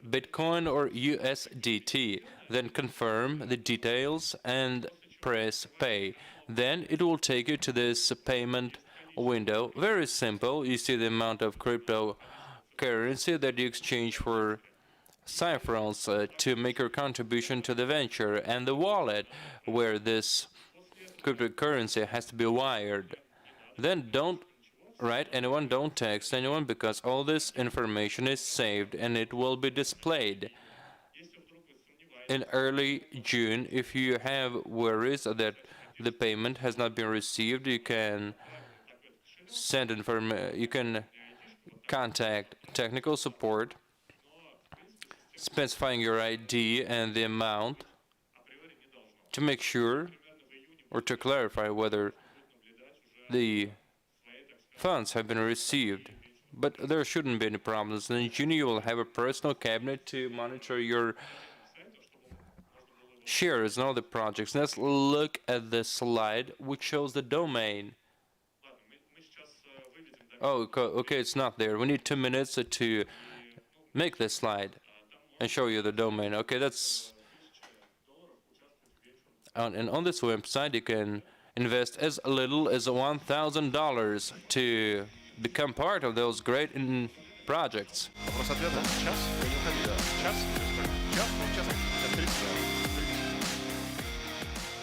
Bitcoin or USDT. Then confirm the details and press pay. Then it will take you to this payment window. Very simple. You see the amount of cryptocurrency that you exchange for cypherons to make your contribution to the venture, and the wallet where this cryptocurrency has to be wired. Then don't write anyone, don't text anyone, because all this information is saved and it will be displayed in early June. If you have worries that the payment has not been received, you can you can contact technical support, specifying your ID and the amount to make sure or to clarify whether the funds have been received but there shouldn't be any problems. In junior, you will have a personal cabinet to monitor your shares and all the projects. Let's look at the slide which shows the domain. Oh, okay, it's not there. We need 2 minutes to make this slide and show you the domain. Okay, that's... and on this website, you can invest as little as $1,000 to become part of those great projects. Вопрос-ответ, да? Час? Я не уходи, да. Час? Час? Час? Час 30, да.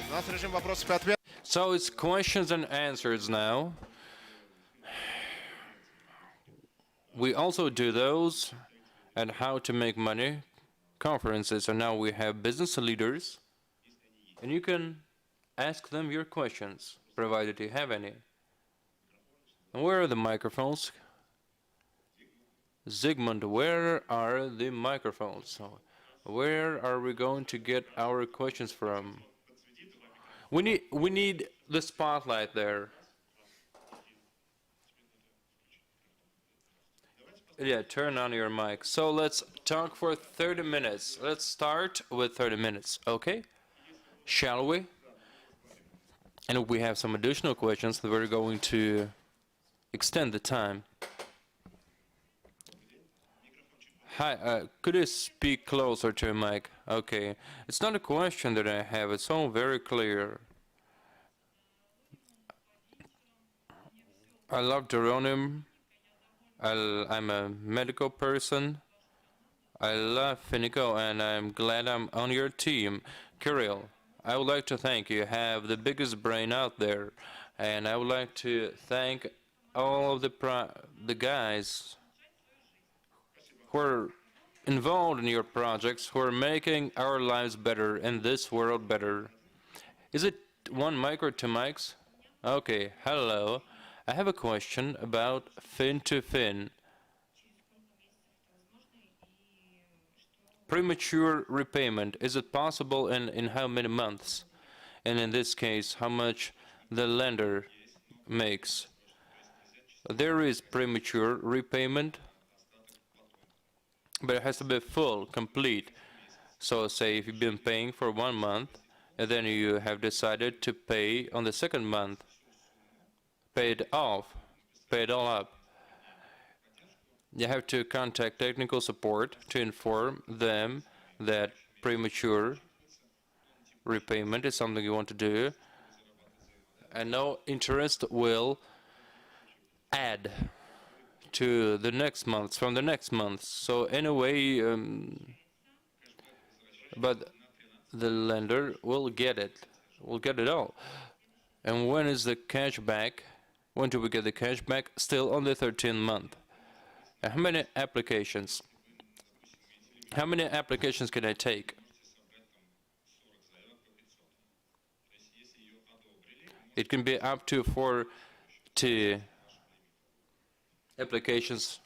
У нас режим вопросов и ответов. So it's questions and answers now. We also do those and how to make money conferences. And now we have business leaders, and you can ask them your questions, provided you have any. And where are the microphones? Zygmunt, where are the microphones? Where are we going to get our questions from? We need the spotlight there. Yeah, turn on your mic. So let's talk for 30 minutes. Let's start with 30 minutes, okay? Shall we? And if we have some additional questions, we're going to extend the time. Hi, could you speak closer to your mic? Okay. It's not a question that I have. It's all very clear. I love Deuteronomy. I'm a medical person. I love Finiko, and I'm glad I'm on your team. Kirill, I would like to thank you. You have the biggest brain out there. And I would like to thank all of the guys who are involved in your projects, who are making our lives better and this world better. Is it one mic or two mics? Okay, hello. I have a question about fin to fin. Premature repayment, is it possible, and in how many months? And in this case, how much the lender makes? There is premature repayment, but it has to be full, complete. So say if you've been paying for 1 month, and then you have decided to pay on the second month, pay it off, pay it all up. You have to contact technical support to inform them that premature repayment is something you want to do, and no interest will add to the next month, from the next month. So anyway, but the lender will get it all. And when is the cash back? When do we get the cash back? Still on the 13th month. How many applications? How many applications can I take? It can be up to 40 applications,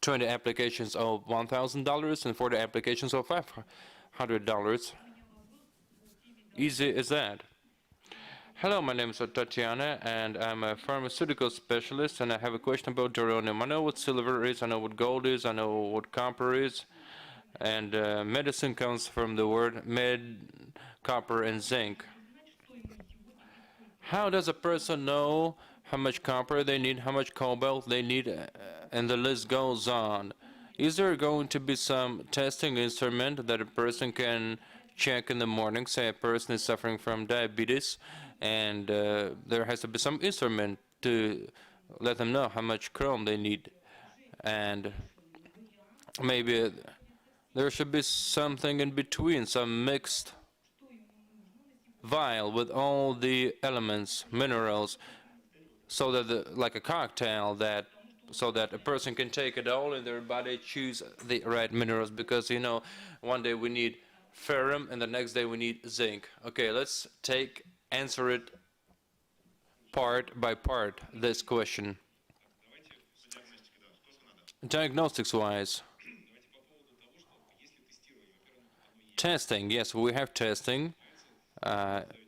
20 applications of $1,000 and 40 applications of $500. Easy as that. Hello, my name is Tatiana, and I'm a pharmaceutical specialist, and I have a question about geranium. I know what silver is, I know what gold is, I know what copper is, and medicine comes from the word copper, and zinc. How does a person know how much copper they need, how much cobalt they need, and the list goes on? Is there going to be some testing instrument that a person can check in the morning? Say a person is suffering from diabetes, and there has to be some instrument to let them know how much chrome they need. And maybe there should be something in between, some mixed vial with all the elements, minerals, so that like a cocktail, so that a person can take it all in their body, choose the right minerals, because one day we need ferrum and the next day we need zinc. Okay, let's answer it part by part, this question. Diagnostics wise, testing, yes, we have testing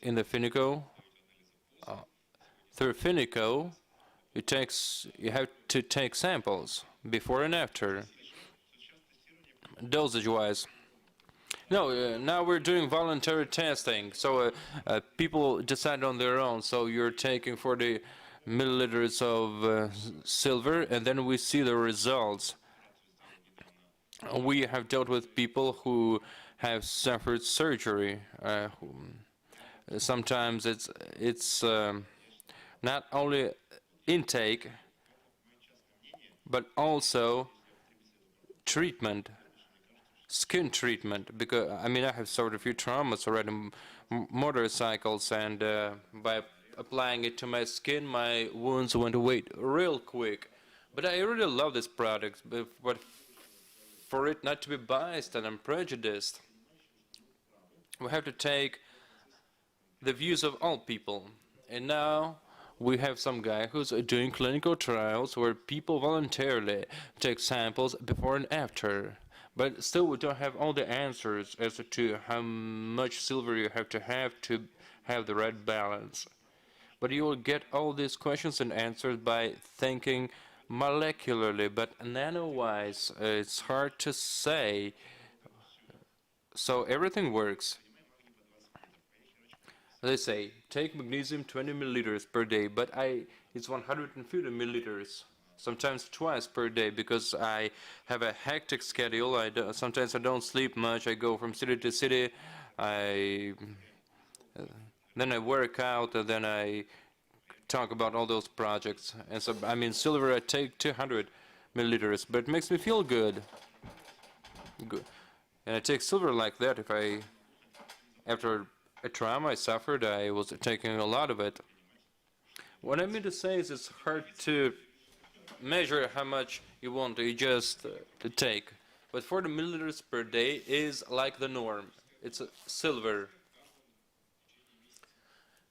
in the Finiko. Through Finiko, you have to take samples before and after, dosage-wise. No, now we're doing voluntary testing, so people decide on their own. So you're taking 40 milliliters of silver, and then we see the results. We have dealt with people who have suffered surgery. Sometimes it's not only intake, but also treatment. Skin treatment, because I mean I have suffered a few traumas already, motorcycles, and by applying it to my skin, my wounds went away real quick. But I really love this product, but for it not to be biased and I'm prejudiced, we have to take the views of all people. And now we have some guy who's doing clinical trials where people voluntarily take samples before and after. But still, we don't have all the answers as to how much silver you have to have the right balance. But you will get all these questions and answers by thinking molecularly, but nano-wise, it's hard to say. So everything works. They say, take magnesium 20 milliliters per day, but it's 150 milliliters. Sometimes twice per day, because I have a hectic schedule. Sometimes I don't sleep much. I go from city to city. Then I work out, and then I talk about all those projects. And so, I mean, silver I take 200 milliliters, but it makes me feel good. And I take silver like that. After a trauma I suffered, I was taking a lot of it. What I mean to say is it's hard to measure how much you want to just to take, but 40 milliliters per day is like the norm. It's silver.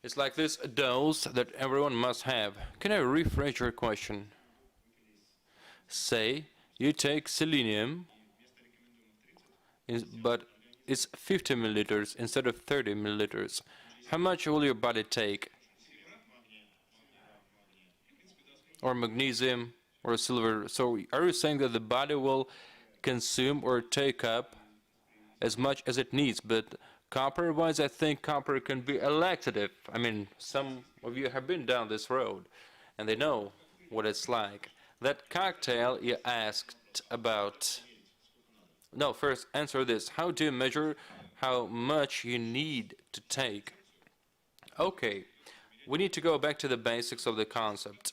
It's like this dose that everyone must have. Can I rephrase your question? Say you take selenium, but it's 50 milliliters instead of 30 milliliters. How much will your body take? Or magnesium, or silver. So are you saying that the body will consume or take up as much as it needs? But copper-wise, I think copper can be a laxative. I mean, some of you have been down this road, and they know what it's like. That cocktail you asked about. No, first answer this. How do you measure how much you need to take? Okay, we need to go back to the basics of the concept.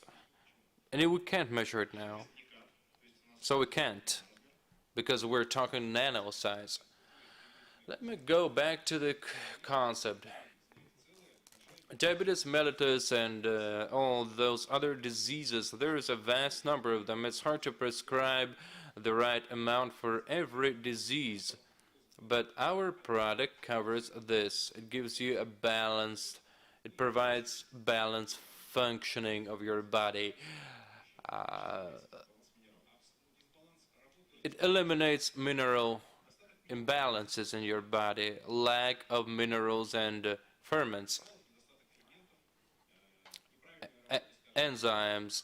And we can't measure it now. So we can't, because we're talking nano size. Let me go back to the concept. Diabetes mellitus and all those other diseases, there is a vast number of them. It's hard to prescribe the right amount for every disease. But our product covers this. It gives you a balanced, it provides balanced functioning of your body. It eliminates mineral imbalances in your body, lack of minerals and ferments, enzymes,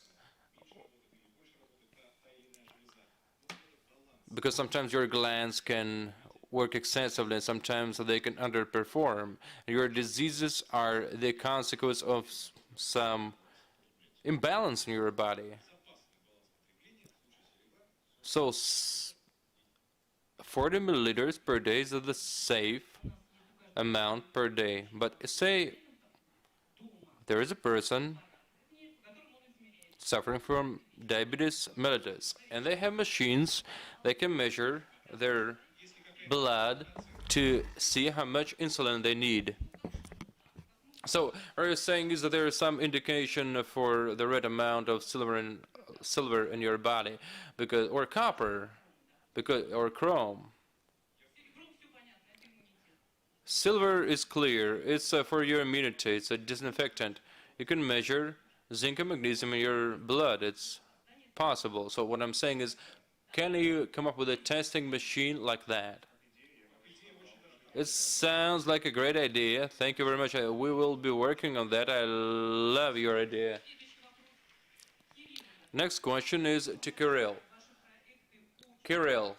because sometimes your glands can work excessively and sometimes they can underperform. Your diseases are the consequence of some imbalance in your body. So 40 milliliters per day is the safe amount per day. But say there is a person suffering from diabetes mellitus, and they have machines that can measure their blood to see how much insulin they need. So, are you saying is that there is some indication for the right amount of silver in your body, because or copper, or chrome? Silver is clear. It's for your immunity. It's a disinfectant. You can measure zinc and magnesium in your blood. It's possible. So what I'm saying is, can you come up with a testing machine like that? It sounds like a great idea. Thank you very much. We will be working on that. I love your idea. Next question is to Kirill. Kirill,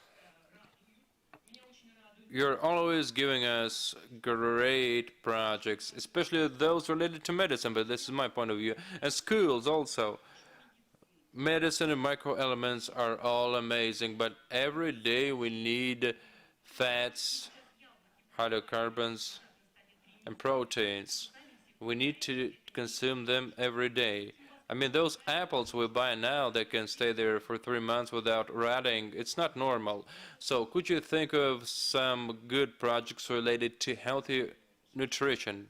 you're always giving us great projects, especially those related to medicine, but this is my point of view, and schools also. Medicine and microelements are all amazing, but every day we need fats, hydrocarbons, and proteins. We need to consume them every day. I mean, those apples we buy now that can stay there for 3 months without rotting, it's not normal. So could you think of some good projects related to healthy nutrition?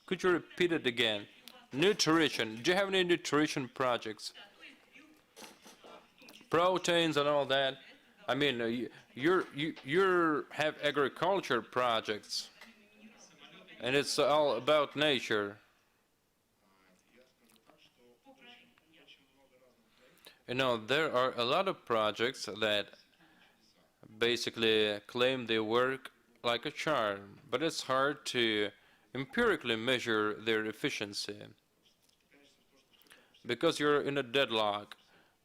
Could you repeat it again? Nutrition. Do you have any nutrition projects? Proteins and all that. I mean, you have agriculture projects, and it's all about nature. You know, there are a lot of projects that basically claim they work like a charm, but it's hard to empirically measure their efficiency because you're in a deadlock,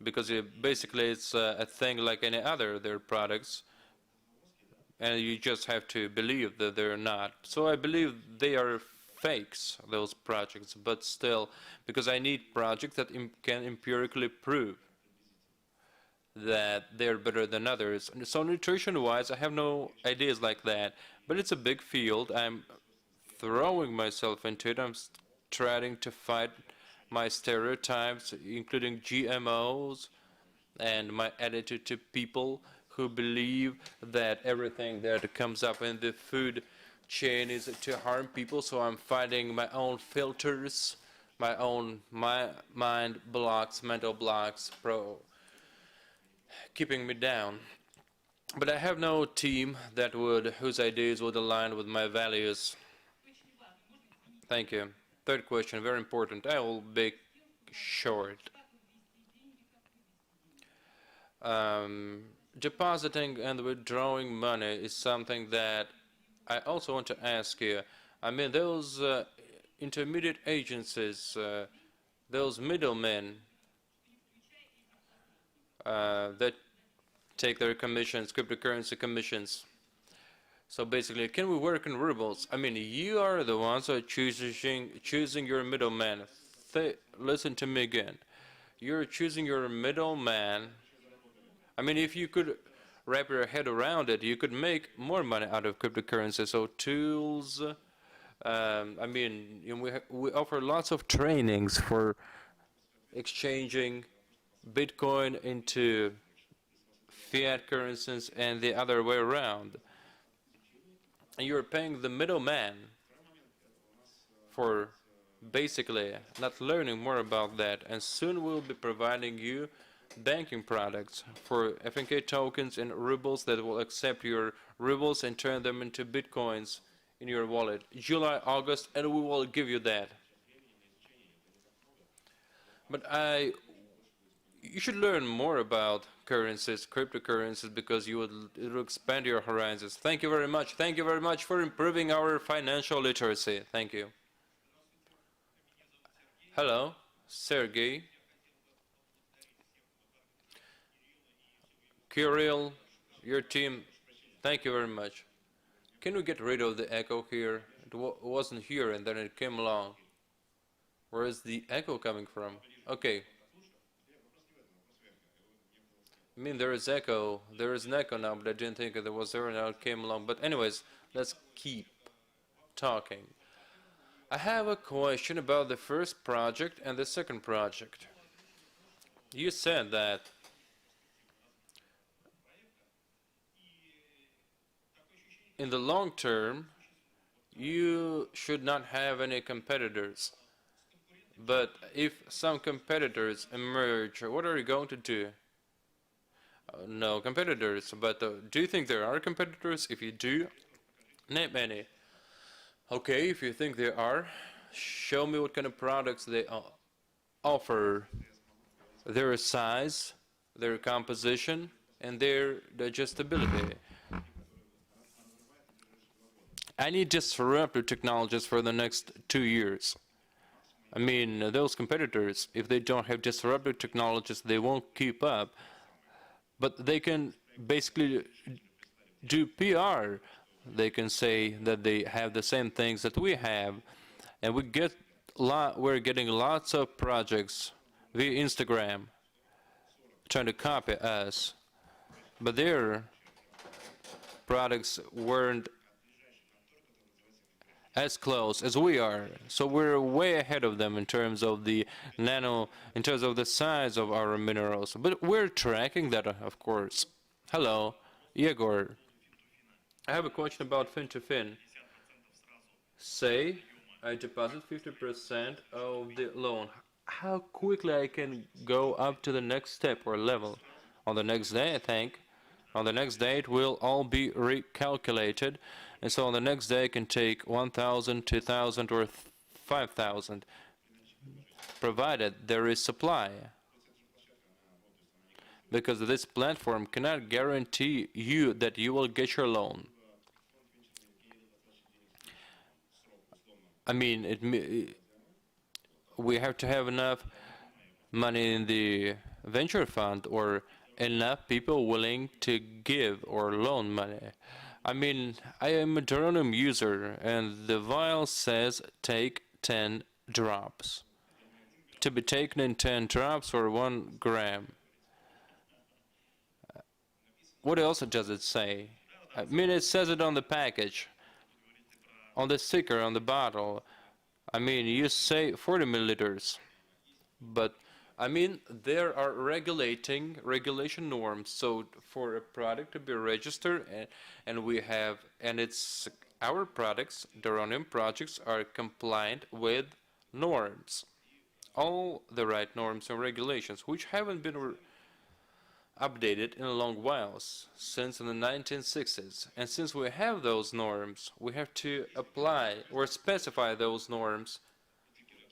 because basically it's a thing like any other their products, and you just have to believe that they're not. So I believe they are fakes, those projects, but still, because I need projects that can empirically prove that they're better than others. And so nutrition-wise, I have no ideas like that, but it's a big field. I'm throwing myself into it. I'm trying to fight my stereotypes, including GMOs, and my attitude to people who believe that everything that comes up in the food chain is to harm people. So I'm fighting my own filters, my own mind blocks, mental blocks, keeping me down. But I have no team whose ideas would align with my values. Thank you. Third question, very important. I will be short. Depositing and withdrawing money is something that I also want to ask you. I mean, those intermediate agencies, those middlemen that take their commissions, cryptocurrency commissions. So basically, can we work in rubles? I mean, you are the ones who are choosing your middleman. Listen to me again. You're choosing your middleman. I mean, if you could wrap your head around it, you could make more money out of cryptocurrency. So tools, I mean, we offer lots of trainings for exchanging Bitcoin into fiat currencies and the other way around. And you're paying the middleman for basically not learning more about that. And soon we'll be providing you banking products for FNK tokens and rubles that will accept your rubles and turn them into Bitcoins in your wallet. July, August, and we will give you that. But you should learn more about currencies, cryptocurrencies, because it will expand your horizons. Thank you very much. Thank you very much for improving our financial literacy. Thank you. Hello, Sergey. Kirill, your team, thank you very much. Can we get rid of the echo here? It wasn't here and then it came along. Where is the echo coming from? Okay. I mean, there is echo. There is an echo now, but I didn't think there was there, and now it came along. But anyways, let's keep talking. I have a question about the first project and the second project. You said that in the long term, you should not have any competitors. But if some competitors emerge, what are you going to do? No competitors, but do you think there are competitors? If you do, name any. Okay, if you think there are, show me what kind of products they offer, their size, their composition, and their digestibility. I need disruptive technologies for the next 2 years. I mean, those competitors, if they don't have disruptive technologies, they won't keep up. But they can basically do PR. They can say that they have the same things that we have, and we're getting lots of projects via Instagram trying to copy us, but their products weren't as close as we are. So we're way ahead of them in terms of the in terms of the size of our minerals. But we're tracking that, of course. Hello, Igor. I have a question about fin to fin. Say I deposit 50% of the loan. How quickly I can go up to the next step or level? On the next day, I think. On the next day, it will all be recalculated. And so on the next day, I can take 1,000, 2,000, or 5,000, provided there is supply. Because this platform cannot guarantee you that you will get your loan. I mean, we have to have enough money in the venture fund or enough people willing to give or loan money. I mean, I am a Returnable user, and the vial says take 10 drops. To be taken in 10 drops or 1 gram. What else does it say? I mean, it says it on the package, on the sticker, on the bottle. I mean, you say 40 milliliters, but I mean, there are regulation norms. So for a product to be registered, and it's our products, the Returnable projects, are compliant with norms, all the right norms and regulations, which haven't been updated in a long while, since in the 1960s. And since we have those norms, we have to apply or specify those norms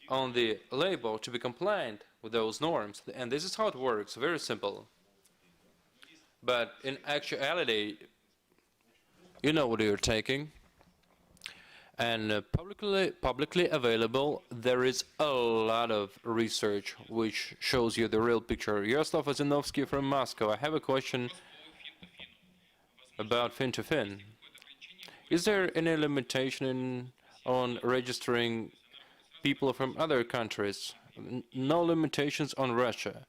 on the label to be compliant with those norms. And this is how it works, very simple. But in actuality, you know what you're taking. And publicly available, there is a lot of research which shows you the real picture. Yaroslav Azinovsky from Moscow. I have a question about fin to fin. Is there any limitation on registering people from other countries? No limitations on Russia,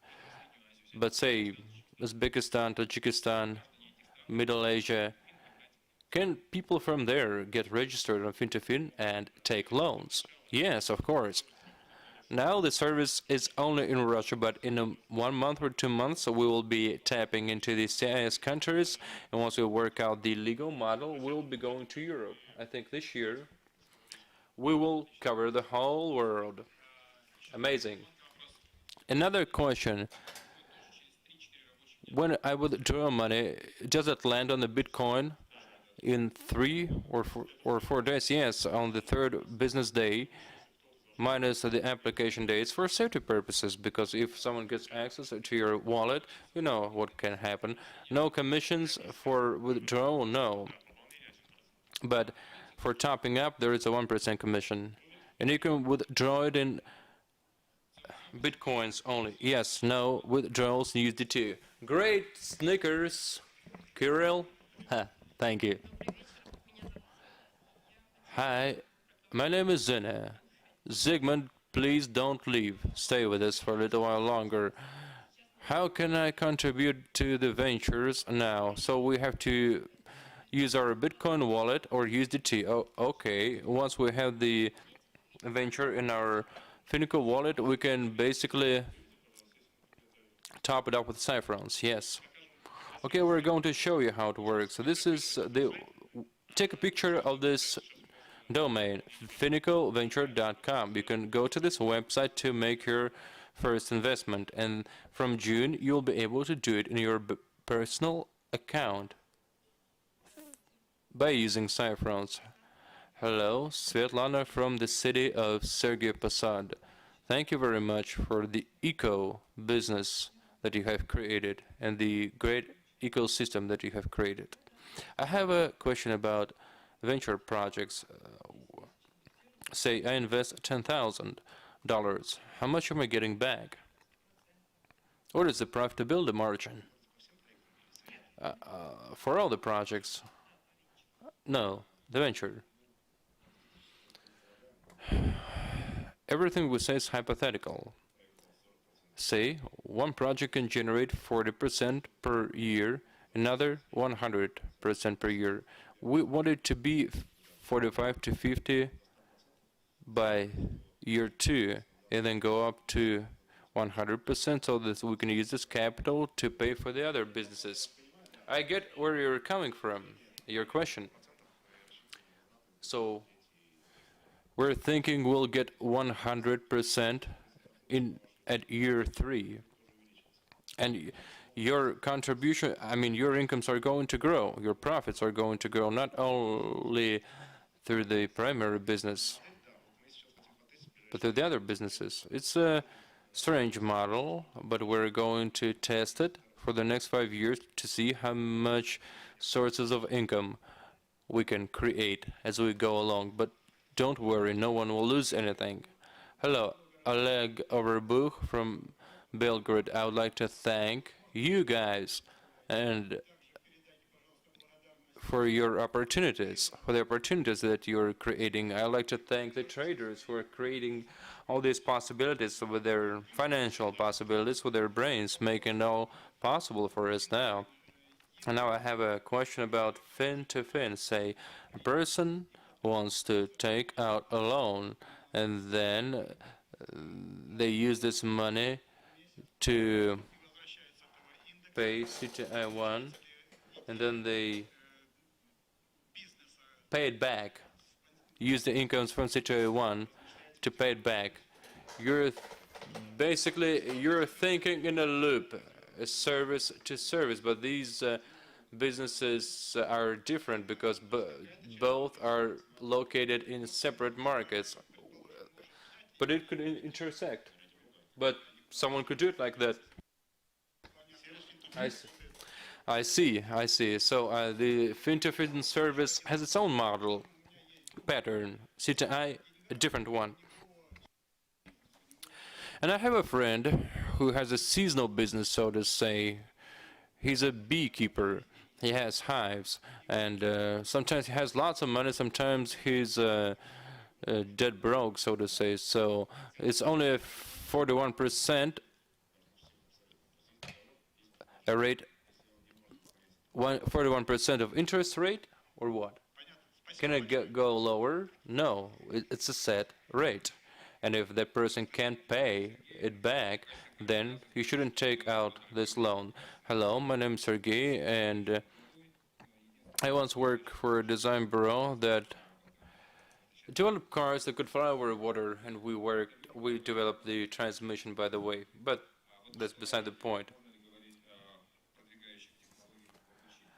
but say Uzbekistan, Tajikistan, Middle Asia. Can people from there get registered on fin to fin and take loans? Yes, of course. Now the service is only in Russia, but in 1 month or 2 months we will be tapping into the CIS countries, and once we work out the legal model, we'll be going to Europe. I think this year we will cover the whole world. Amazing. Another question. When I withdraw money, does it land on the Bitcoin in 3 or 4 days? Yes, on the 3rd business day, minus the application dates for safety purposes, because if someone gets access to your wallet, you know what can happen. No commissions for withdrawal, no. But for topping up, there is a 1% commission. And you can withdraw it in Bitcoins only. Yes, no withdrawals in USDT. Great, Snickers, Kirill. Thank you. Hi, my name is Zina. Zygmunt, please don't leave. Stay with us for a little while longer. How can I contribute to the ventures now? So we have to use our Bitcoin wallet or USDT. Oh, okay. Once we have the venture in our Finiko wallet, we can basically top it up with cipherons. Yes. Okay, we're going to show you how it works. So this is take a picture of this domain, finicoventure.com. You can go to this website to make your first investment, and from June you'll be able to do it in your personal account by using cipherons. Hello, Svetlana from the city of Sergei Posad. Thank you very much for the eco business that you have created and the great ecosystem that you have created. I have a question about venture projects. Say I invest 10,000. How much am I getting back? What is the profitability margin? For all the projects? No, the venture. Everything we say is hypothetical. Say, one project can generate 40% per year, another 100% per year. We want it to be 45 to 50 by year 2, and then go up to 100% so that we can use this capital to pay for the other businesses. I get where you're coming from, your question. So we're thinking we'll get 100% in at year 3. And your contribution, I mean, your incomes are going to grow, your profits are going to grow, not only through the primary business, but through the other businesses. It's a strange model, but we're going to test it for the next 5 years to see how much sources of income we can create as we go along. But don't worry, no one will lose anything. Hello, Oleg Overbuch from Belgrade. I would like to thank you guys and for your opportunities, for the opportunities that you're creating. I'd like to thank the traders for creating all these possibilities with their financial possibilities, with their brains, making it all possible for us now. And now I have a question about fin to fin. Say, a person wants to take out a loan, and then they use this money to pay CTI 1, and then they pay it back, use the incomes from CTI 1 to pay it back. Basically, you're thinking in a loop, a service to service, but these businesses are different because both are located in separate markets. But it could intersect. But someone could do it like that. I see. So the fin-to-fin service has its own model, pattern. CTI, a different one. And I have a friend who has a seasonal business, so to say. He's a beekeeper. He has hives, and sometimes he has lots of money. Sometimes he's dead broke, so to say. So it's only 41% a rate, 41% of interest rate, or what? Can it go lower? No, it's a set rate. And if that person can't pay it back, then you shouldn't take out this loan. Hello, my name is Sergey, and I once worked for a design bureau that developed cars that could fly over water, and we developed the transmission, by the way, but that's beside the point.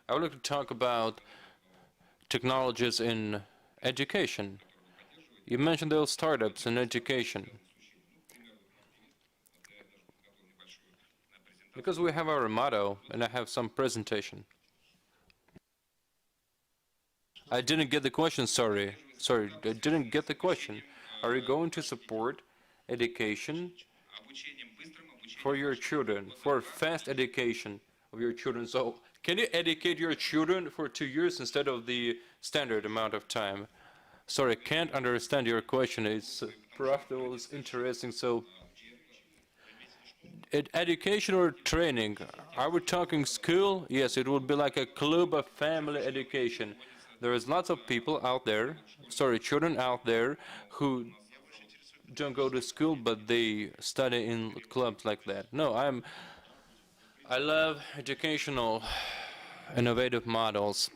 I would like to talk about technologies in education. You mentioned those startups in education. Because we have our motto, and I have some presentation. I didn't get the question, sorry. Sorry, I didn't get the question. Are you going to support education for your children, for fast education of your children? So, can you educate your children for 2 years instead of the standard amount of time? Sorry, I can't understand your question. It's profitable, it's interesting. So, education or training? Are we talking school? Yes, it would be like a club of family education. There is lots of people out there, children out there, who don't go to school, but they study in clubs like that. No, I love educational, innovative models.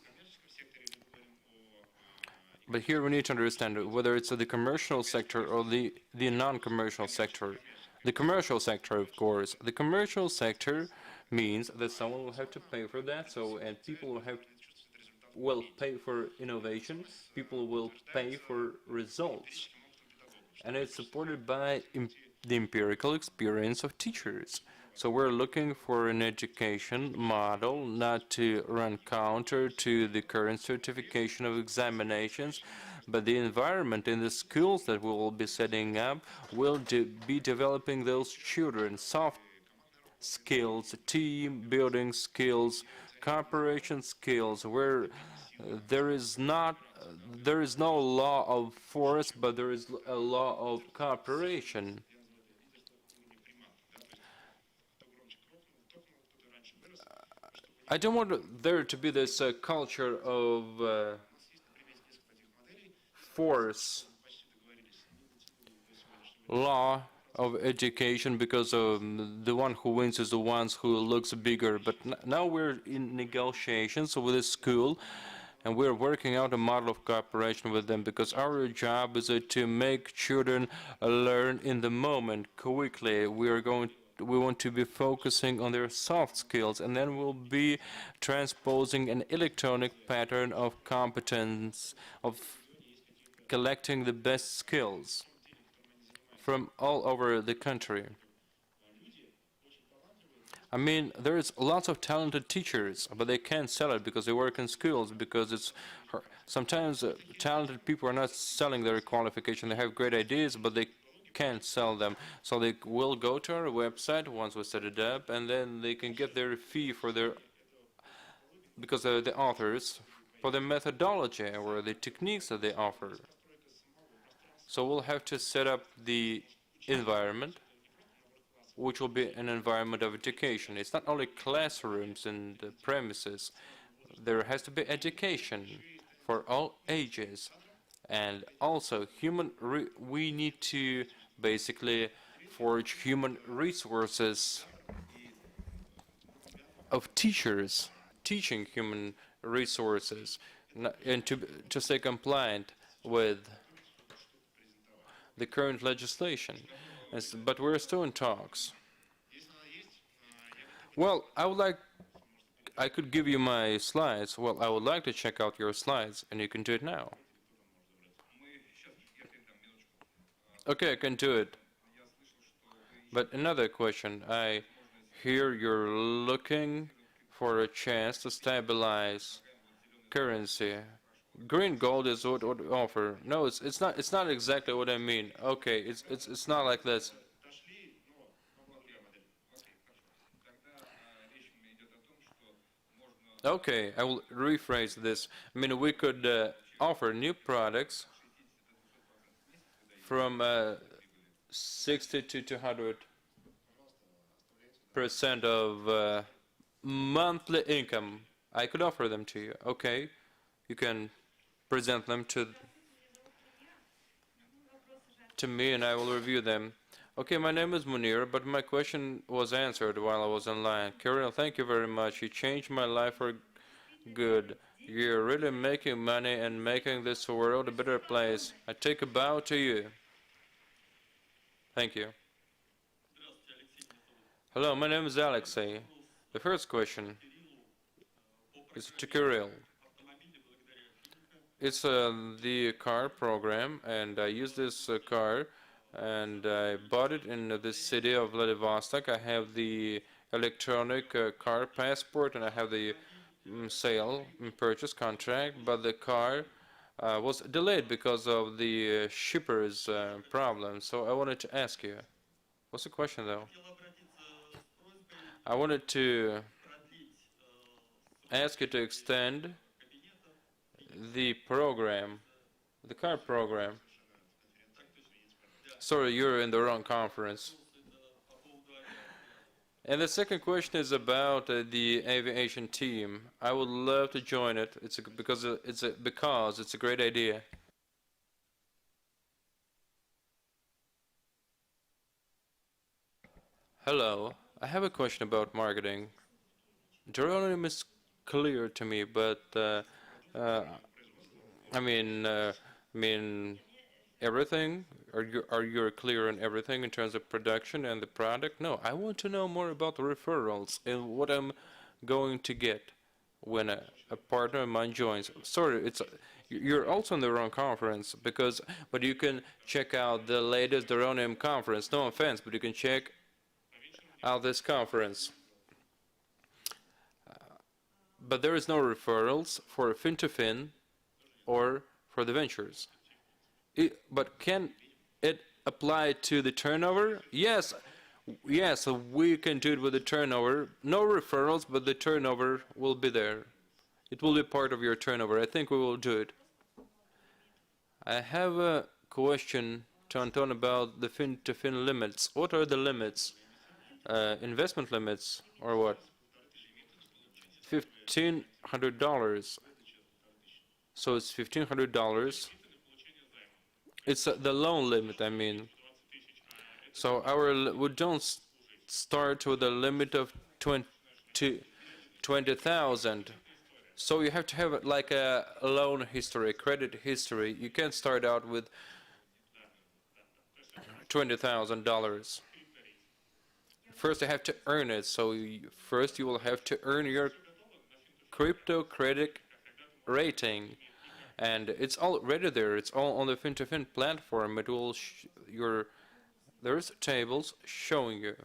But here we need to understand whether it's the commercial sector or the non-commercial sector. The commercial sector, of course. The commercial sector means that someone will have to pay for that, and people will pay for innovation, people will pay for results. And it's supported by the empirical experience of teachers. So we're looking for an education model not to run counter to the current certification of examinations, but the environment in the schools that we will be setting up will be developing those children soft skills, team building skills, cooperation skills, where there is not there is no law of force, but there is a law of cooperation. I don't want there to be this culture of force, law of education, because the one who wins is the ones who looks bigger. But now we're in negotiations with the school, and we're working out a model of cooperation with them, because our job is to make children learn in the moment quickly. We want to be focusing on their soft skills, and then we'll be transposing an electronic pattern of competence, of collecting the best skills from all over the country. I mean, there's lots of talented teachers, but they can't sell it because they work in schools, because it's sometimes talented people are not selling their qualification. They have great ideas, but they can't sell them. So they will go to our website once we set it up, and then they can get their fee for their, because they're the authors, for the methodology or the techniques that they offer. So we'll have to set up the environment, which will be an environment of education. It's not only classrooms and premises. There has to be education for all ages. And also, we need to basically forge human resources of teachers, teaching human resources, and to stay compliant with the current legislation. But we're still in talks. Well, I could give you my slides. Well, I would like to check out your slides, and you can do it now. Okay, I can do it. But another question. I hear you're looking for a chance to stabilize currency. Green gold is what would offer. No, it's not exactly what I mean. Okay, it's not like this. Okay, I will rephrase this. I mean, we could offer new products from 60 to 200% of monthly income. I could offer them to you. Okay, you can present them to me, and I will review them. Okay, my name is Munir, but my question was answered while I was online. Kirill, thank you very much. You changed my life for good. You're really making money and making this world a better place. I take a bow to you. Thank you. Hello, my name is Alexei. The first question is to Kirill. It's the car program, and I use this car, and I bought it in the city of Vladivostok. I have the electronic car passport, and I have the sale and purchase contract, but the car was delayed because of the shipper's problem. So I wanted to ask you, what's the question though? I wanted to ask you to extend the program, the car program. Sorry, you're in the wrong conference. And the second question is about the aviation team. I would love to join it. Because it's a great idea. Hello, I have a question about marketing. Deuteronomy is clear to me, but I mean everything. Are you clear on everything in terms of production and the product? No, I want to know more about the referrals and what I'm going to get when a partner of mine joins. Sorry, you're also in the wrong conference, but you can check out the latest Deuteronomy conference. No offense, but you can check out this conference. But there is no referrals for fin to fin or for the ventures. But can it apply to the turnover? Yes, yes, we can do it with the turnover. No referrals, but the turnover will be there. It will be part of your turnover. I think we will do it. I have a question to Anton about the fin-to-fin limits. What are the limits? Investment limits or what? $1,500. So it's $1,500. It's the loan limit, I mean. So we don't start with a limit of 20,000. So you have to have like a loan history, credit history. You can't start out with $20,000. First, you have to earn it. So first, you will have to earn your crypto credit rating, and it's already there. It's all on the fin-to-fin platform. It will there's tables showing you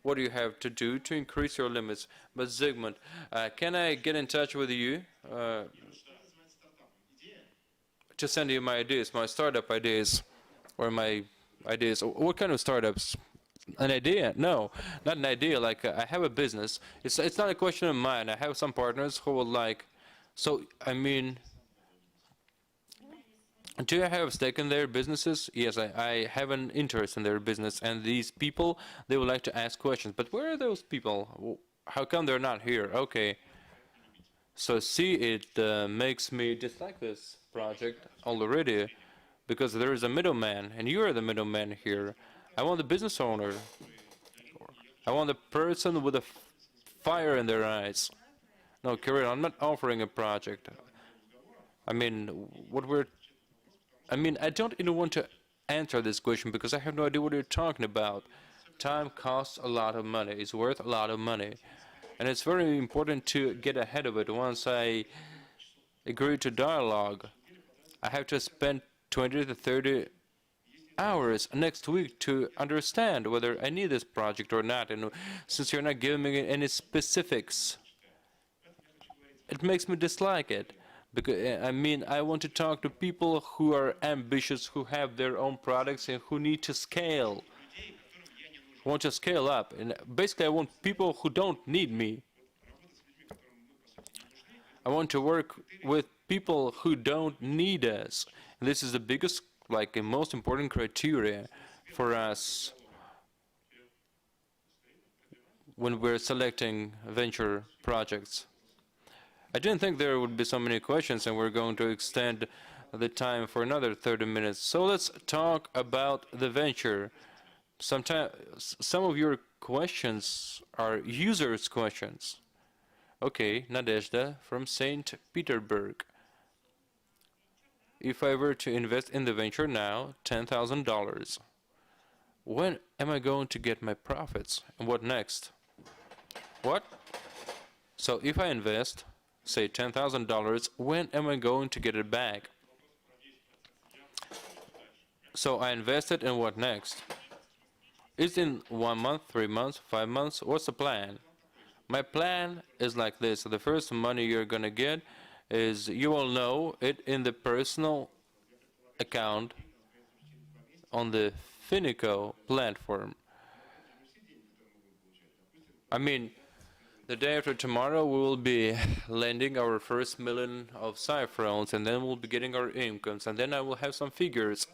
what you have to do to increase your limits. But Zygmunt, can I get in touch with you to send you my ideas, my startup ideas, or my ideas? What kind of startups? An idea? No, not an idea. Like I have a business. It's not a question of mine. I have some partners who would like. So I mean, do you have a stake in their businesses? Yes, I have an interest in their business, and these people, they would like to ask questions. But where are those people? How come they're not here? Okay. So see, it makes me dislike this project already, because there is a middleman, and you are the middleman here. I want the business owner. I want the person with a fire in their eyes. No, Kirill, I'm not offering a project. I mean, I don't even want to answer this question because I have no idea what you're talking about. Time costs a lot of money. It's worth a lot of money. And it's very important to get ahead of it. Once I agree to dialogue, I have to spend 20 to 30 hours next week to understand whether I need this project or not. And since you're not giving me any specifics, it makes me dislike it. Because I want to talk to people who are ambitious, who have their own products, and who need to scale. Want to scale up. And basically, I want people who don't need me. I want to work with people who don't need us. And this is the biggest, like, and most important criteria for us when we're selecting venture projects. I didn't think there would be so many questions, and we're going to extend the time for another 30 minutes. So let's talk about the venture. Some of your questions are users' questions. Okay, Nadezhda from St. Petersburg. If I were to invest in the venture now, $10,000, when am I going to get my profits? And what next? What? So if I invest, say $10,000, when am I going to get it back? So I invested, and what next? Is it in 1 month, 3 months, 5 months? What's the plan? My plan is like this. The first money you're gonna get is, you will know it in the personal account on the Finiko platform. The day after tomorrow, we will be lending our first million of cypherons, and then we'll be getting our incomes, and then I will have some figures.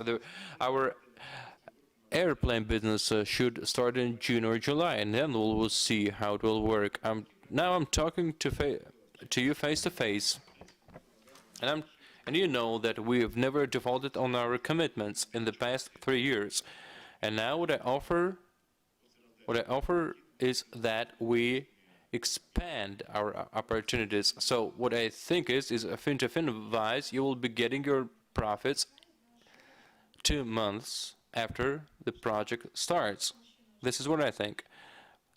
Our airplane business should start in June or July, and then we'll see how it will work. Now I'm talking to you face to face, and you know that we have never defaulted on our commitments in the past 3 years, and now what I offer is that we expand our opportunities. So what I think is a fin-to-fin advice. You will be getting your profits 2 months after the project starts. This is what I think.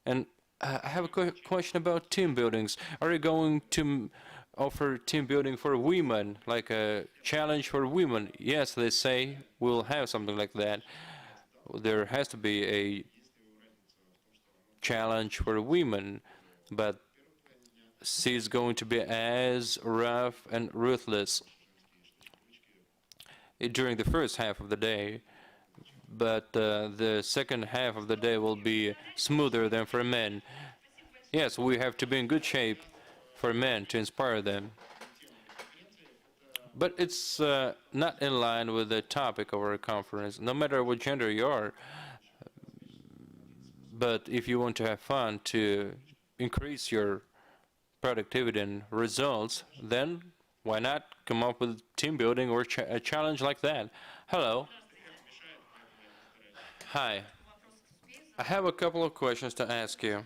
And I have a question about team buildings. Are you going to offer team building for women, like a challenge for women? Yes, they say we'll have something like that. There has to be a challenge for women, but she's going to be as rough and ruthless. during the first half of the day, but the second half of the day will be smoother than for men. Yes, we have to be in good shape for men to inspire them. But it's not in line with the topic of our conference, no matter what gender you are. But if you want to have fun to increase your productivity and results, then why not come up with team building or a challenge like that? Hello. Hi. I have a couple of questions to ask you.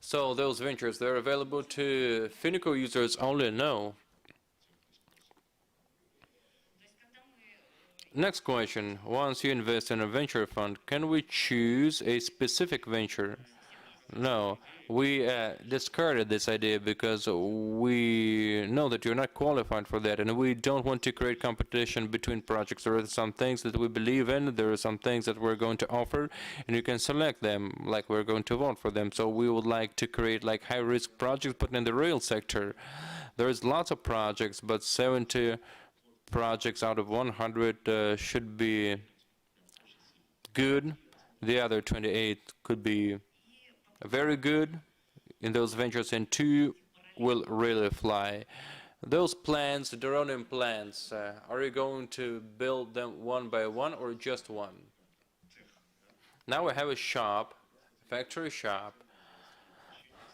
So those ventures, they're available to Finiko users only? No. Next question. Once you invest in a venture fund, can we choose a specific venture? No. We discarded this idea because we know that you're not qualified for that, and we don't want to create competition between projects. There are some things that we believe in, there are some things that we're going to offer, and you can select them, like we're going to vote for them. So we would like to create like high-risk projects, but in the real sector. There's lots of projects, but 70 projects out of 100 should be good. The other 28 could be very good in those ventures, and 2 will really fly. Those plans, the drone plans, are you going to build them one by one or just one? Now we have a shop, factory shop,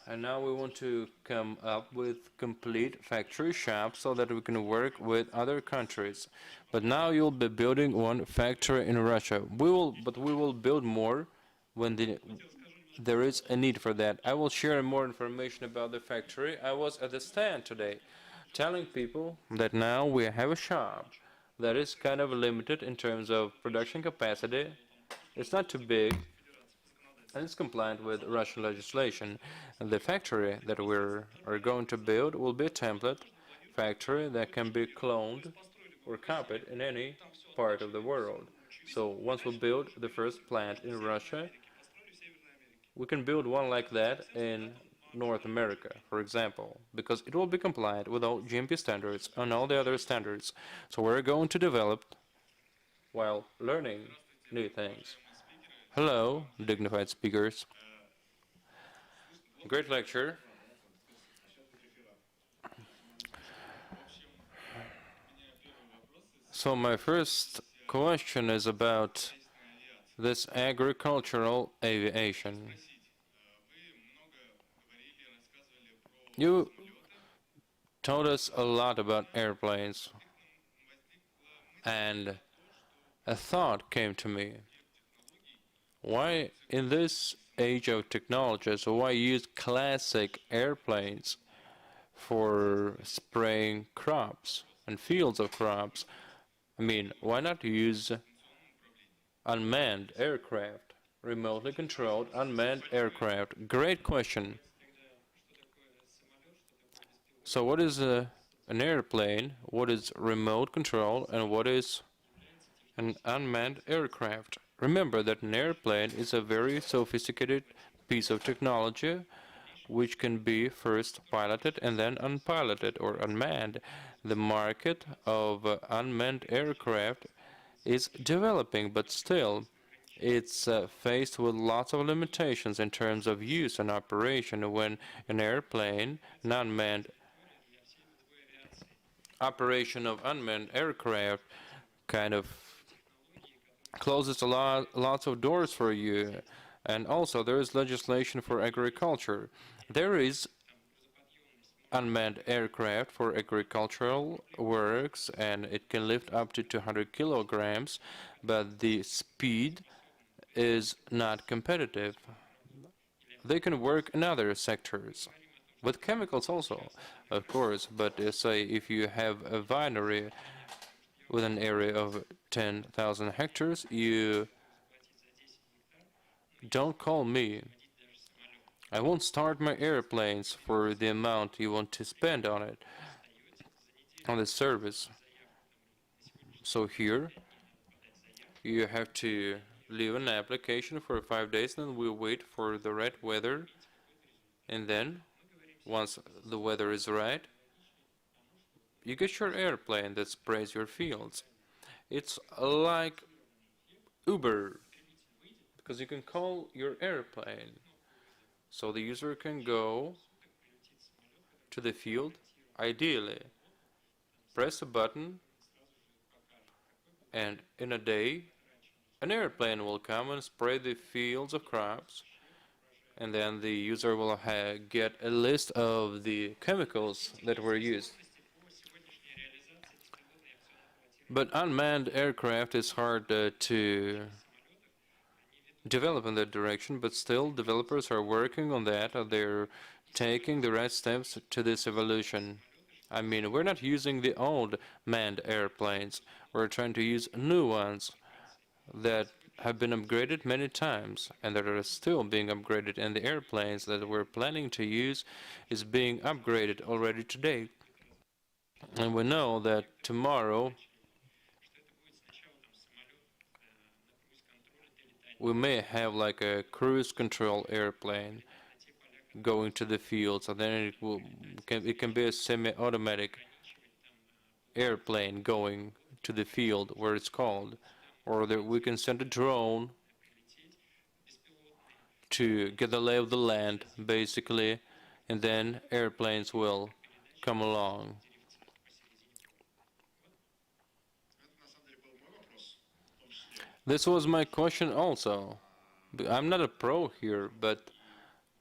and now we want to come up with complete factory shop so that we can work with other countries. But now you'll be building one factory in Russia. We will build more when there is a need for that. I will share more information about the factory. I was at the stand today telling people that now we have a shop that is kind of limited in terms of production capacity. It's not too big, and it's compliant with Russian legislation. And the factory that we are going to build will be a template factory that can be cloned or copied in any part of the world. So once we build the first plant in Russia, we can build one like that in North America, for example, because it will be compliant with all GMP standards and all the other standards. So we're going to develop while learning new things. Hello, dignified speakers. Great lecture. So my first question is about this agricultural aviation. You told us a lot about airplanes, and a thought came to me. Why, in this age of technologies, why use classic airplanes for spraying crops and fields of crops? I mean, why not use unmanned aircraft, remotely controlled unmanned aircraft? Great question. So what is an airplane, what is remote control, and what is an unmanned aircraft? Remember that an airplane is a very sophisticated piece of technology which can be first piloted and then unpiloted or unmanned. The market of unmanned aircraft is developing, but still it's faced with lots of limitations in terms of use and operation. When an airplane, an unmanned operation of unmanned aircraft kind of closes lots of doors for you. And also there is legislation for agriculture. There is unmanned aircraft for agricultural works, and it can lift up to 200 kilograms, but the speed is not competitive. They can work in other sectors, with chemicals also, of course, but say if you have a winery with an area of 10,000 hectares, you don't call me. I won't start my airplanes for the amount you want to spend on it, on the service. So here, you have to leave an application for 5 days, then we wait for the right weather, and then, once the weather is right, you get your airplane that sprays your fields. It's like Uber, because you can call your airplane. So the user can go to the field, ideally, press a button, and in a day, an airplane will come and spray the fields of crops, and then the user will get a list of the chemicals that were used. But unmanned aircraft is hard to develop in that direction, but still developers are working on that. They're taking the right steps to this evolution. I mean, we're not using the old manned airplanes. We're trying to use new ones that have been upgraded many times and that are still being upgraded, and the airplanes that we're planning to use is being upgraded already today. And we know that tomorrow we may have like a cruise control airplane going to the fields, and then it can be a semi-automatic airplane going to the field where it's called, or that we can send a drone to get the lay of the land, basically, and then airplanes will come along. This was my question also. I'm not a pro here, but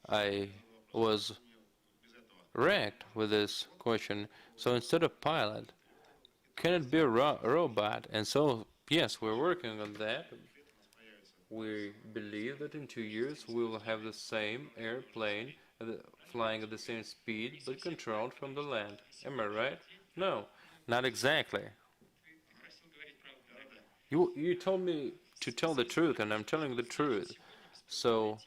I was wrecked with this question. So instead of pilot, can it be a robot? And so, yes, we're working on that. We believe that in 2 years we will have the same airplane flying at the same speed, but controlled from the land. Am I right? No, not exactly. You told me to tell the truth, and I'm telling the truth. So,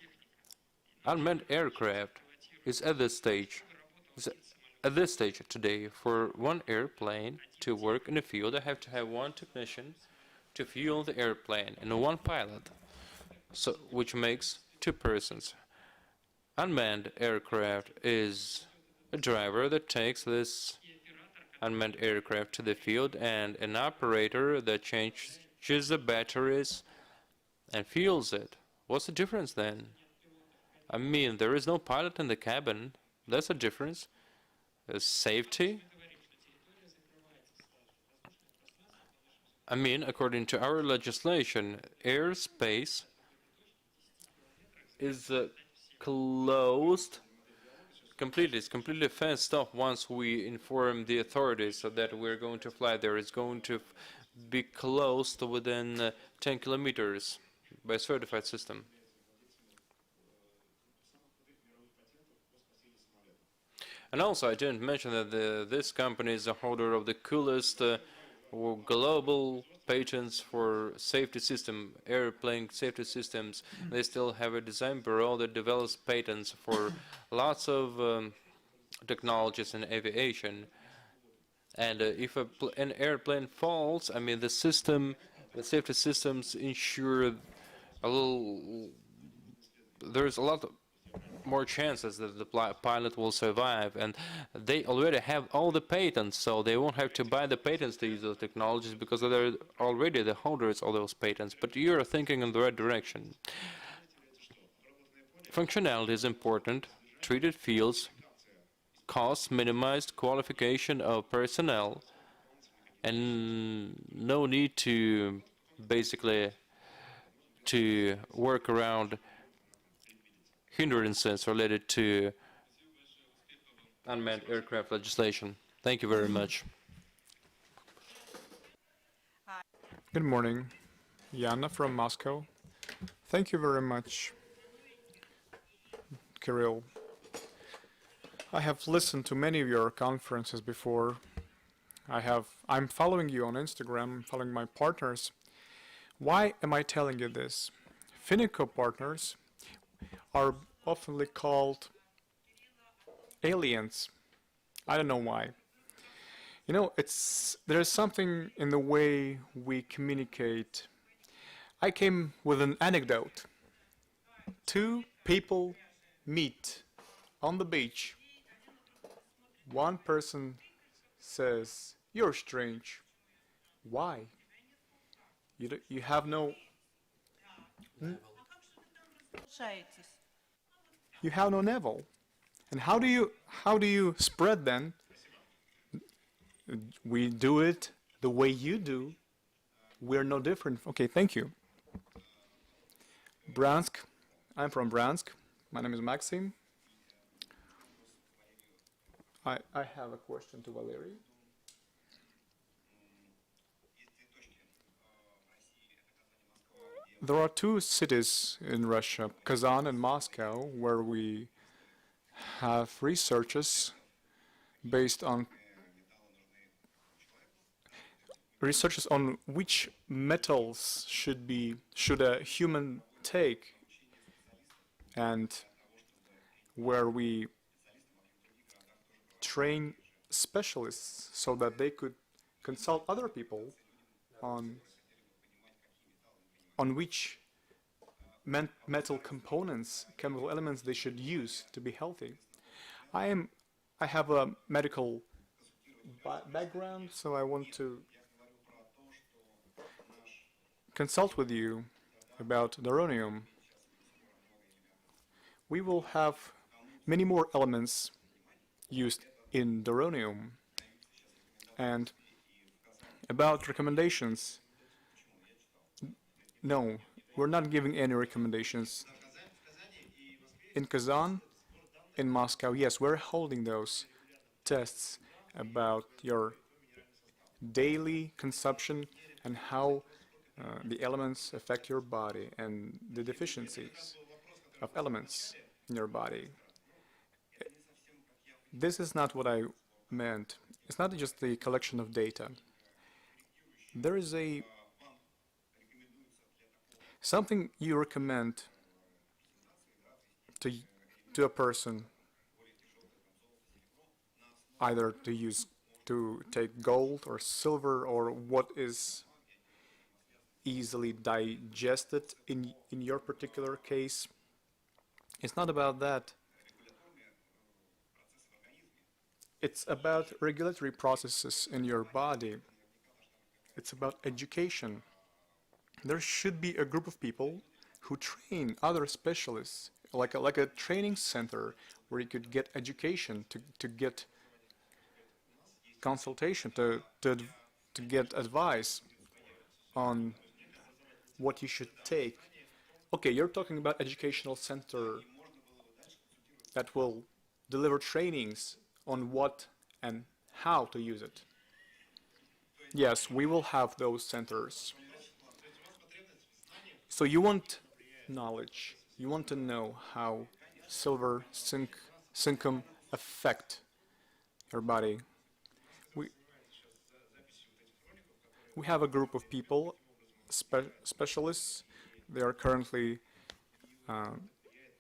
unmanned aircraft is at this stage. At this stage today, for one airplane to work in the field, I have to have one technician to fuel the airplane and one pilot, so which makes 2 persons. Unmanned aircraft is a driver that takes this unmanned aircraft to the field, and an operator that changes the batteries and fuels it. What's the difference then? I mean, there is no pilot in the cabin. That's a difference. Safety. I mean, according to our legislation, airspace is closed completely. It's completely fenced off once we inform the authorities so that we're going to fly there. It's going to be closed within 10 kilometers by a certified system. And also, I didn't mention that this company is the holder of the coolest global patents for safety system, airplane safety systems. They still have a design bureau that develops patents for lots of technologies in aviation. And if an airplane falls, I mean, the safety systems ensure there's a lot more chances that the pilot will survive, and they already have all the patents, so they won't have to buy the patents to use those technologies because they're already the holders of those patents. But you're thinking in the right direction. Functionality is important. Treated fields, costs minimized, qualification of personnel, and no need to basically to work around hindrances related to unmanned aircraft legislation. Thank you very much. Good morning, Yana from Moscow. Thank you very much, Kirill. I have listened to many of your conferences before. I'm following you on Instagram, following my partners. Why am I telling you this? Finiko partners are often called aliens. I don't know why. You know, there's something in the way we communicate. I came with an anecdote. 2 people meet on the beach. One person says, "You're strange." Why? You have no you have no navel. And how do you spread then? We do it the way you do. We're no different. Okay, thank you. Bransk. I'm from Bransk. My name is Maxim. I have a question to Valery. There are two cities in Russia, Kazan and Moscow, where we have researches based on which metals should a human take, and where we train specialists so that they could consult other people on which metal components, chemical elements they should use to be healthy. I have a medical background, so I want to consult with you about duronium. We will have many more elements used in duronium. And about recommendations, no, we're not giving any recommendations. In Kazan, in Moscow, yes, we're holding those tests about your daily consumption and how the elements affect your body and the deficiencies of elements in your body. This is not what I meant. It's not just the collection of data. There is something you recommend to a person, either to take gold or silver or what is easily digested in your particular case. It's not about that. It's about regulatory processes in your body. It's about education. There should be a group of people who train other specialists, like a training center where you could get education, to get consultation, to get advice on what you should take. Okay, you're talking about educational center that will deliver trainings on what and how to use it. Yes, we will have those centers. So you want knowledge. You want to know how silver, synchum affect your body. We we have a group of people, specialists. They are currently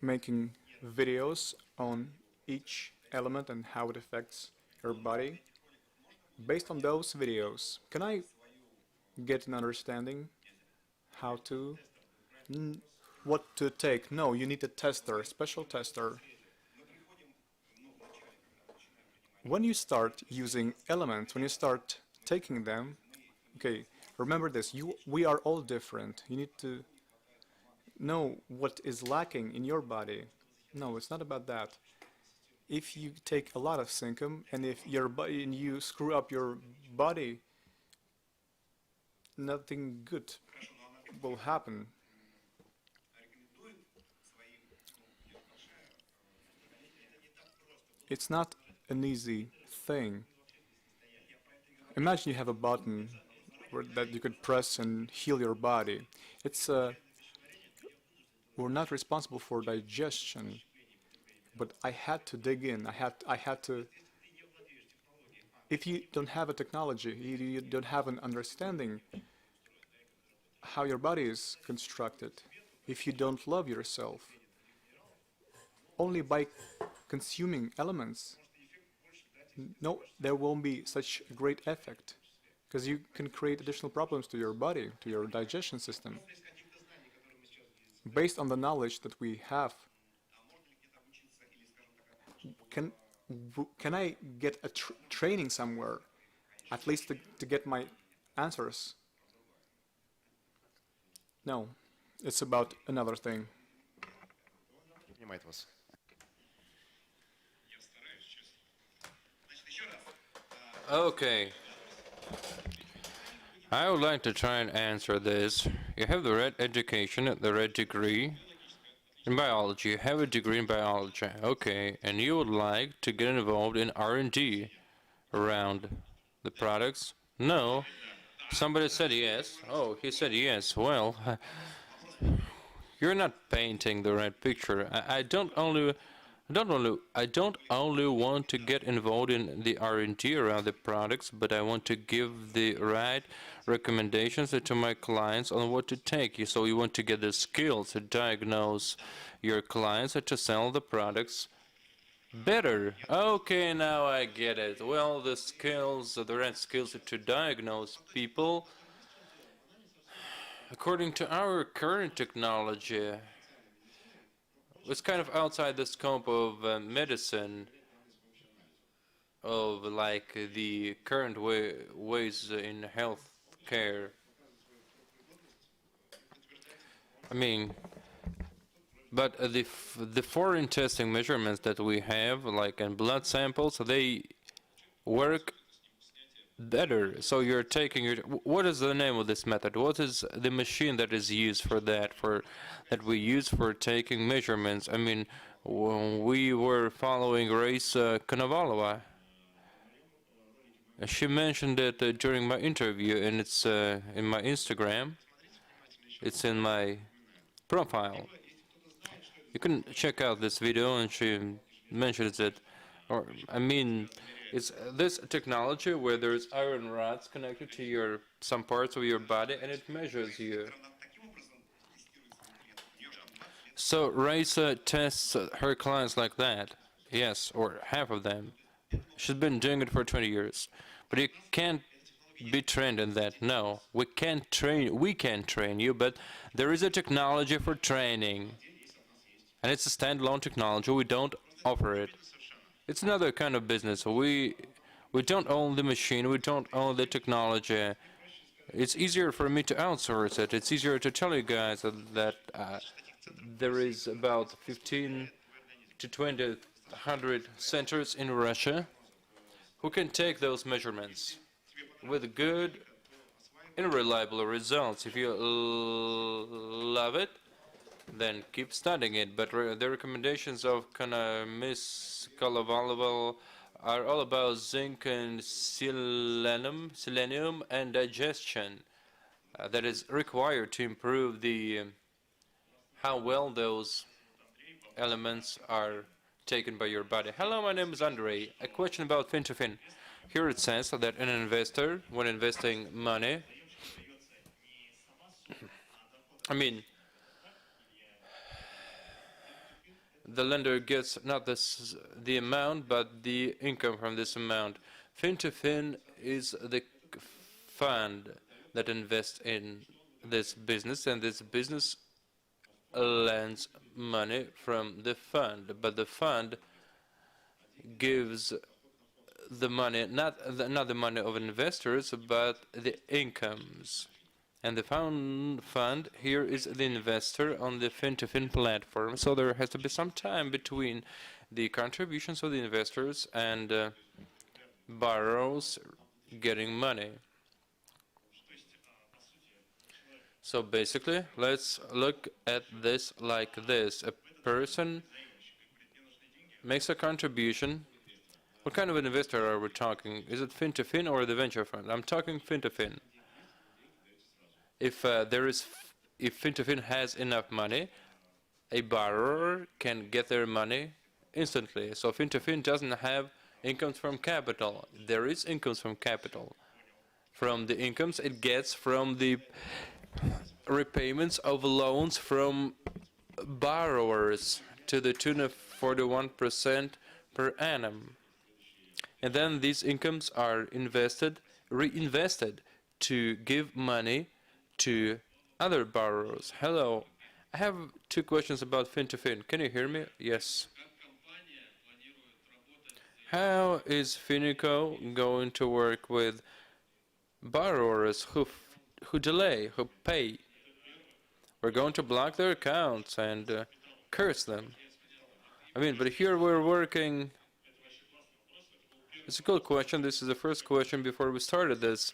making videos on each element and how it affects your body. Based on those videos, can I get an understanding how to, what to take? No, you need a tester, special tester. When you start using elements, when you start taking them, okay, remember this, we are all different. You need to know what is lacking in your body. No, it's not about that. If you take a lot of synchum and if your body and you screw up your body, nothing good will happen. It's not an easy thing. Imagine you have a button that you could press and heal your body. We're not responsible for digestion, but I had to dig in. I had to. If you don't have a technology, you don't have an understanding how your body is constructed. If you don't love yourself, only by consuming elements, no, there won't be such a great effect, because you can create additional problems to your body, to your digestion system. Based on the knowledge that we have, can I get a training somewhere At least to get my answers. No, it's about another thing. Понимает вас. Okay. I would like to try and answer this. You have the right education, the right degree in biology. You have a degree in biology. Okay. And you would like to get involved in R&D around the products? No. Somebody said yes. Oh, he said yes. Well, you're not painting the right picture. I don't only want to get involved in the R&D around the products, but I want to give the right recommendations to my clients on what to take. So you want to get the skills to diagnose your clients and to sell the products better. Okay, now I get it. Well, the skills, the right skills to diagnose people, according to our current technology, it's kind of outside the scope of medicine, of like the current ways in health care. I mean, but the foreign testing measurements that we have, like in blood samples, they work better. So you're taking your, what is the name of this method? What is the machine that is used for that, that we use for taking measurements? I mean, when we were following Race Konovalova, she mentioned it during my interview, and it's in my Instagram. It's in my profile. You can check out this video, and she mentions it. Or I mean, it's this technology where there's iron rods connected to some parts of your body, and it measures you. So Raisa tests her clients like that. Yes, or half of them. She's been doing it for 20 years. But you can't be trained in that. No, we can't train you, but there is a technology for training. And it's a standalone technology. We don't offer it. It's another kind of business. We don't own the machine. We don't own the technology. It's easier for me to outsource it. It's easier to tell you guys that there is about 15 to 2,000 centers in Russia who can take those measurements with good and reliable results. If you love it, then keep studying it. But the recommendations of Miss Konovalova are all about zinc and selenium and digestion. That is required to improve how well those elements are taken by your body. Hello, my name is Andrei. A question about fin to fin. Here it says that an investor, when investing money, I mean, the lender gets not the amount, but the income from this amount. Fin to fin is the fund that invests in this business, and this business lends money from the fund, but the fund gives the money, not the money of investors, but the incomes. And the fund here is the investor on the fin-to-fin platform. So there has to be some time between the contributions of the investors and borrowers getting money. So basically, let's look at this like this. A person makes a contribution. What kind of an investor are we talking? Is it fin-to-fin or the venture fund? I'm talking fin-to-fin. If fin-to-fin has enough money, a borrower can get their money instantly. So fin-to-fin doesn't have incomes from capital. There is incomes from capital. From the incomes it gets from the repayments of loans from borrowers to the tune of 41% per annum. And then these incomes are reinvested to give money to other borrowers. Hello, I have two questions about fin-to-fin. Can you hear me? Yes. How is Finiko going to work with borrowers who delay, who pay. We're going to block their accounts and curse them. I mean, but here we're working. It's a good question. This is the first question before we started this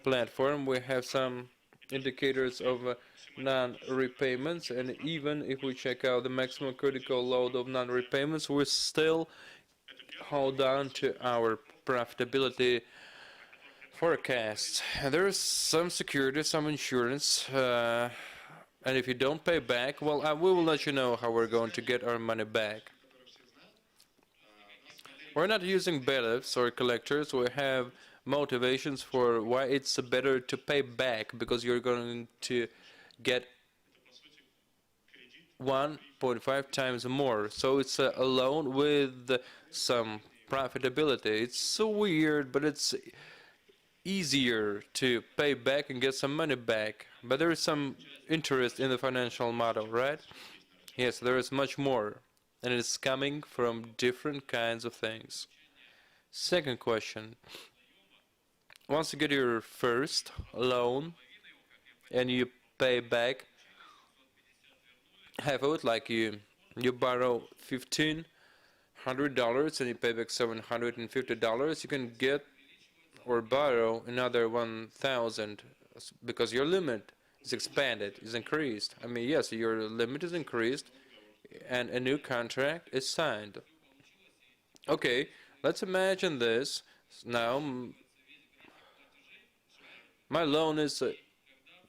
platform. We have some indicators of non-repayments, and even if we check out the maximum critical load of non-repayments, we're still hold on to our profitability forecasts. And there's some security, some insurance, and if you don't pay back, well, we will let you know how we're going to get our money back. We're not using bailiffs or collectors. We have motivations for why it's better to pay back, because you're going to get 1.5 times more. So it's a loan with some profitability. It's so weird, but it's easier to pay back and get some money back. But there is some interest in the financial model, right? Yes, there is much more. And it's coming from different kinds of things. Second question. Once you get your first loan and you pay back half of it, like you borrow $1,500 and you pay back $750, you can get or borrow another 1,000 because your limit is expanded, is increased. I mean, yes, your limit is increased and a new contract is signed. Okay, let's imagine this. Now, my loan is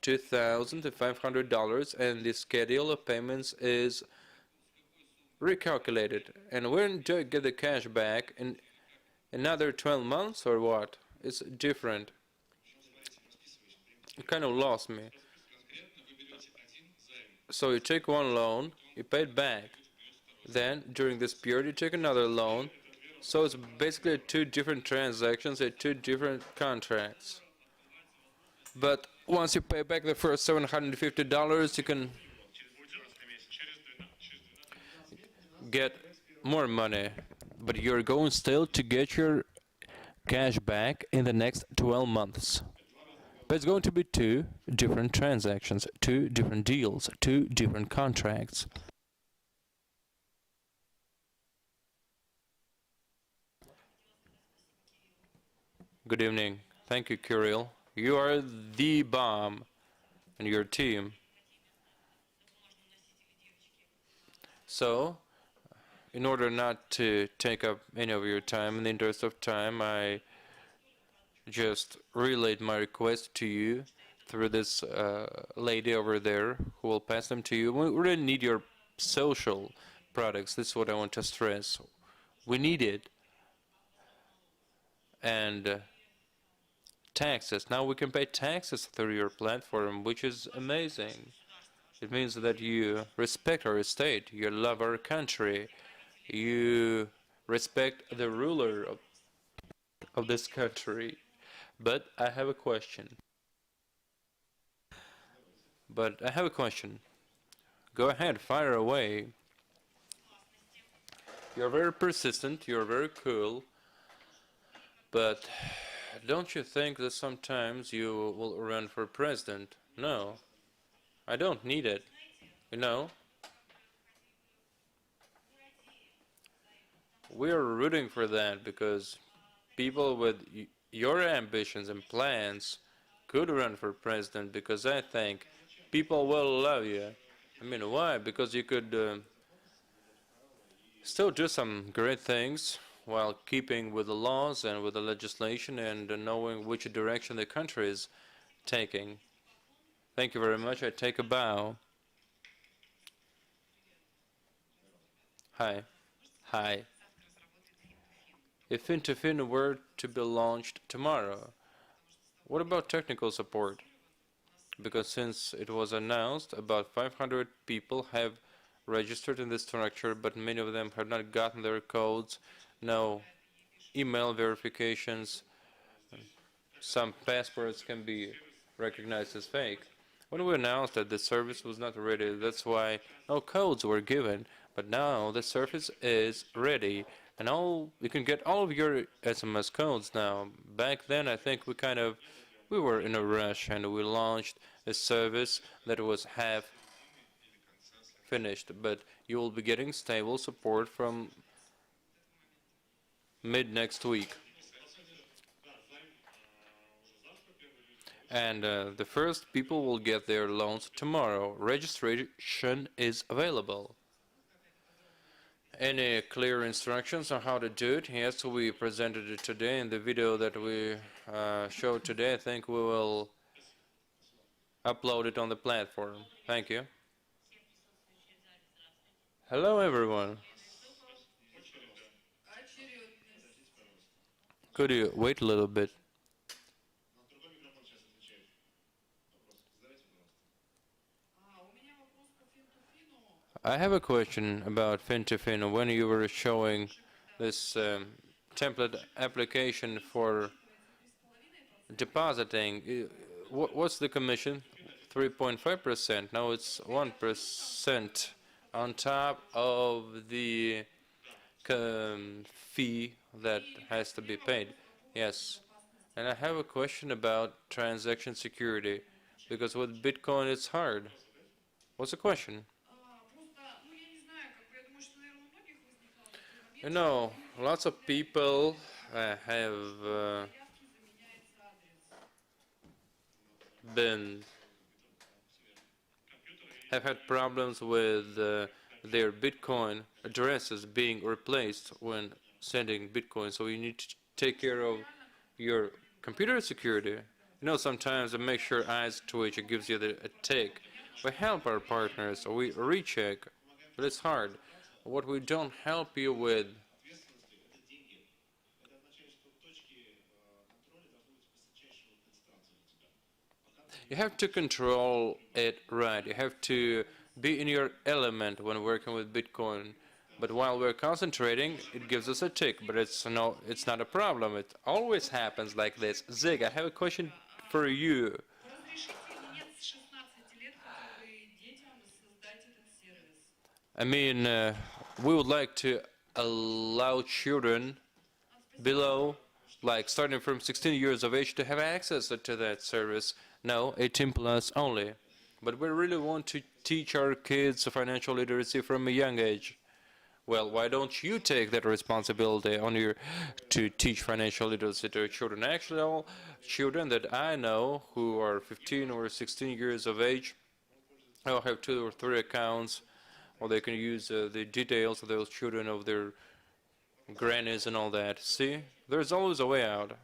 $2,500 and the schedule of payments is recalculated. And when do I get the cash back? In another 12 months or what? It's different. It kind of lost me. So you take one loan, you pay it back. Then, during this period, you take another loan. So it's basically two different transactions and two different contracts. But once you pay back the first $750, you can get more money. But you're going still to get your cash back in the next 12 months. But it's going to be two different transactions, two different deals, two different contracts. Good evening. Thank you, Kirill. You are the bomb and your team. So, in order not to take up any of your time, in the interest of time, I just relayed my request to you through this lady over there who will pass them to you. We really need your social products. This is what I want to stress. We need it. And taxes. Now we can pay taxes through your platform, which is amazing. It means that you respect our state, you love our country, you respect the ruler of this country. But I have a question. Go ahead, fire away. You're very persistent, you're very cool, but don't you think that sometimes you will run for president? No, I don't need it, you know? We're rooting for that because people with your ambitions and plans could run for president, because I think people will love you. I mean, why? Because you could still do some great things while keeping with the laws and with the legislation and knowing which direction the country is taking. Thank you very much. I take a bow. Hi. Hi. If Fin2Fin were to be launched tomorrow, what about technical support? Because since it was announced, about 500 people have registered in this structure, but many of them have not gotten their codes, no email verifications, some passports can be recognized as fake. When we announced that the service was not ready, that's why no codes were given, but now the service is ready. And you can get all of your SMS codes now. Back then, I think we kind of We were in a rush and we launched a service that was half finished, but you will be getting stable support from mid next week. And the first people will get their loans tomorrow. Registration is available. Any clear instructions on how to do it? Yes, we presented it today in the video that we showed today. I think we will upload it on the platform. Thank you. Hello, everyone. Could you wait a little bit? I have a question about fin-to-fin. When you were showing this template application for depositing, what's the commission? 3.5%. Now it's 1% on top of the fee that has to be paid. Yes. And I have a question about transaction security, because with Bitcoin it's hard. What's the question? You know, lots of people have had problems with their Bitcoin addresses being replaced when sending Bitcoin. So you need to take care of your computer security. You know, sometimes it makes your eyes twitch. It gives you a tick. We help our partners. We recheck, but it's hard. What we don't help you with, you have to control it right. You have to be in your element when working with Bitcoin. But while we're concentrating, it gives us a tick. But it's not a problem. It always happens like this. Zig, I have a question for you. I mean, we would like to allow children below, like starting from 16 years of age, to have access to that service. No, 18 plus only. But we really want to teach our kids financial literacy from a young age. Well, why don't you take that responsibility on your to teach financial literacy to your children? Actually, all children that I know who are 15 or 16 years of age, they'll have 2 or 3 accounts, or they can use the details of those children of their grannies and all that. See, there's always a way out.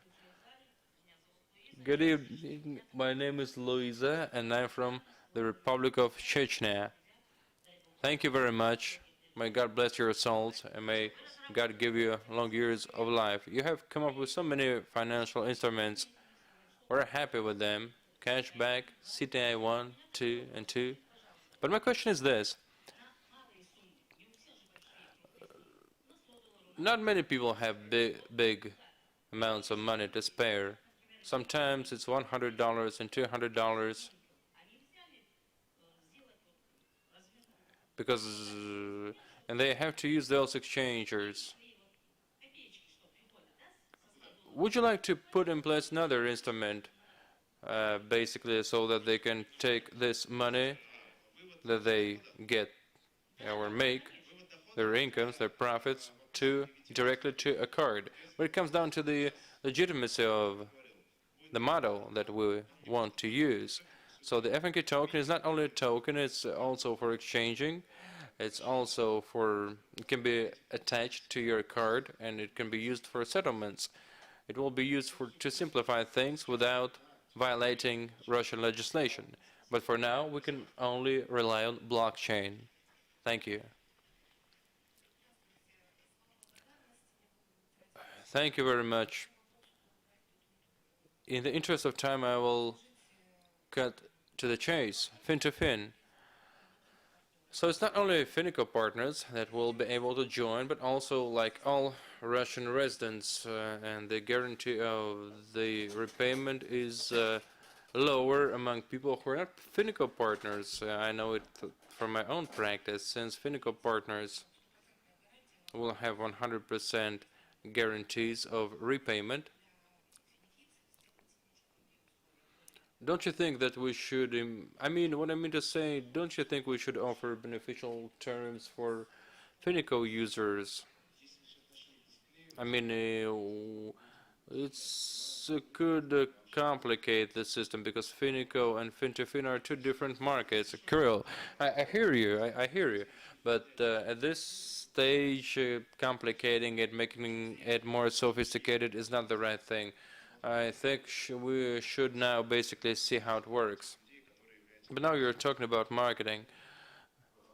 Good evening. My name is Luisa, and I'm from the Republic of Chechnya. Thank you very much. May God bless your souls, and may God give you long years of life. You have come up with so many financial instruments. We're happy with them. Cashback, CTI 1, 2, and 2. But my question is this. Not many people have big amounts of money to spare. Sometimes it's $100 and $200 because and they have to use those exchangers. Would you like to put in place another instrument, basically, so that they can take this money that they get or make, their incomes, their profits, directly to a card? But it comes down to the legitimacy of the model that we want to use. So the FNK token is not only a token, it's also for exchanging. It's also for, it can be attached to your card, and it can be used for settlements. It will be used to simplify things without violating Russian legislation. But for now, we can only rely on blockchain. Thank you. Thank you very much. In the interest of time, I will cut to the chase, fin-to-fin. So it's not only Finiko partners that will be able to join, but also like all Russian residents, and the guarantee of the repayment is lower among people who are not Finiko partners. I know it from my own practice, since Finiko partners will have 100% guarantees of repayment. don't you think that we should, I mean, what I mean to say, don't you think we should offer beneficial terms for Finiko users? I mean, it's could complicate the system because Finiko and Fintofin are two different markets. Kirill, I hear you, I hear you, but at this stage, complicating it, making it more sophisticated is not the right thing. I think we should now basically see how it works. But now you're talking about marketing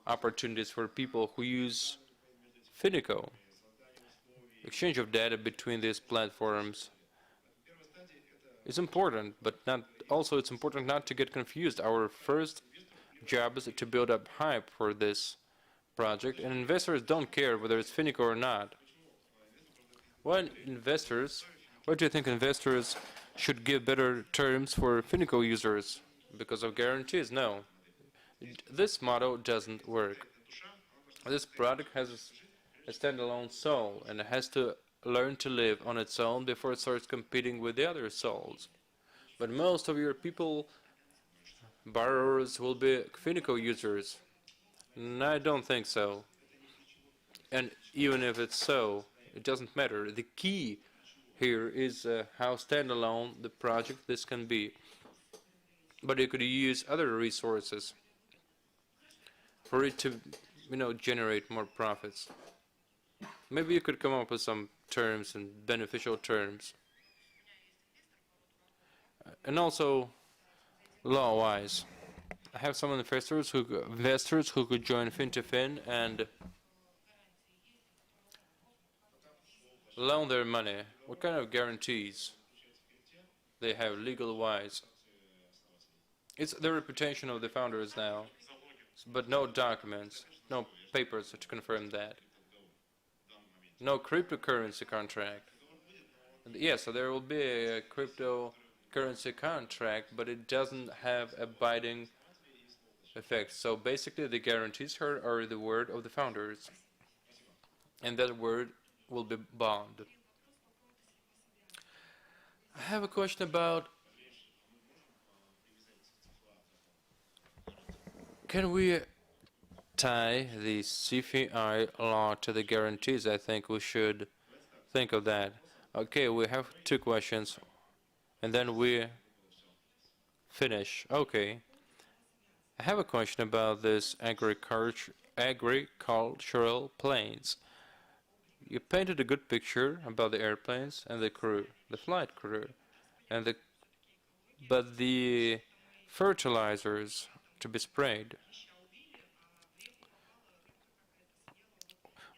opportunities for people who use Finiko. Exchange of data between these platforms is important, but not also it's important not to get confused. Our first job is to build up hype for this project, and investors don't care whether it's Finiko or not. Why do you think investors should give better terms for Finiko users? Because of guarantees? No. This model doesn't work. This product has a standalone soul, and it has to learn to live on its own before it starts competing with the other souls. But most of your people, borrowers, will be Finiko users. And I don't think so. And even if it's so, it doesn't matter. The key here is how standalone the project this can be. But you could use other resources for it to, generate more profits. Maybe you could come up with some terms and beneficial terms. And also, law-wise, I have some investors who could join Fin2Fin and loan their money. What kind of guarantees they have legal-wise? It's the reputation of the founders now, but no documents, no papers to confirm that. No cryptocurrency contract. Yes, so there will be a cryptocurrency contract, but it doesn't have a binding effect. So basically the guarantees here are the word of the founders, and that word will be bond. I have a question about, can we tie the CFI law to the guarantees? I think we should think of that. Okay, we have two questions, and then we finish. Okay. I have a question about this agricultural planes. You painted a good picture about the airplanes and the crew, the flight crew, and but the fertilizers to be sprayed.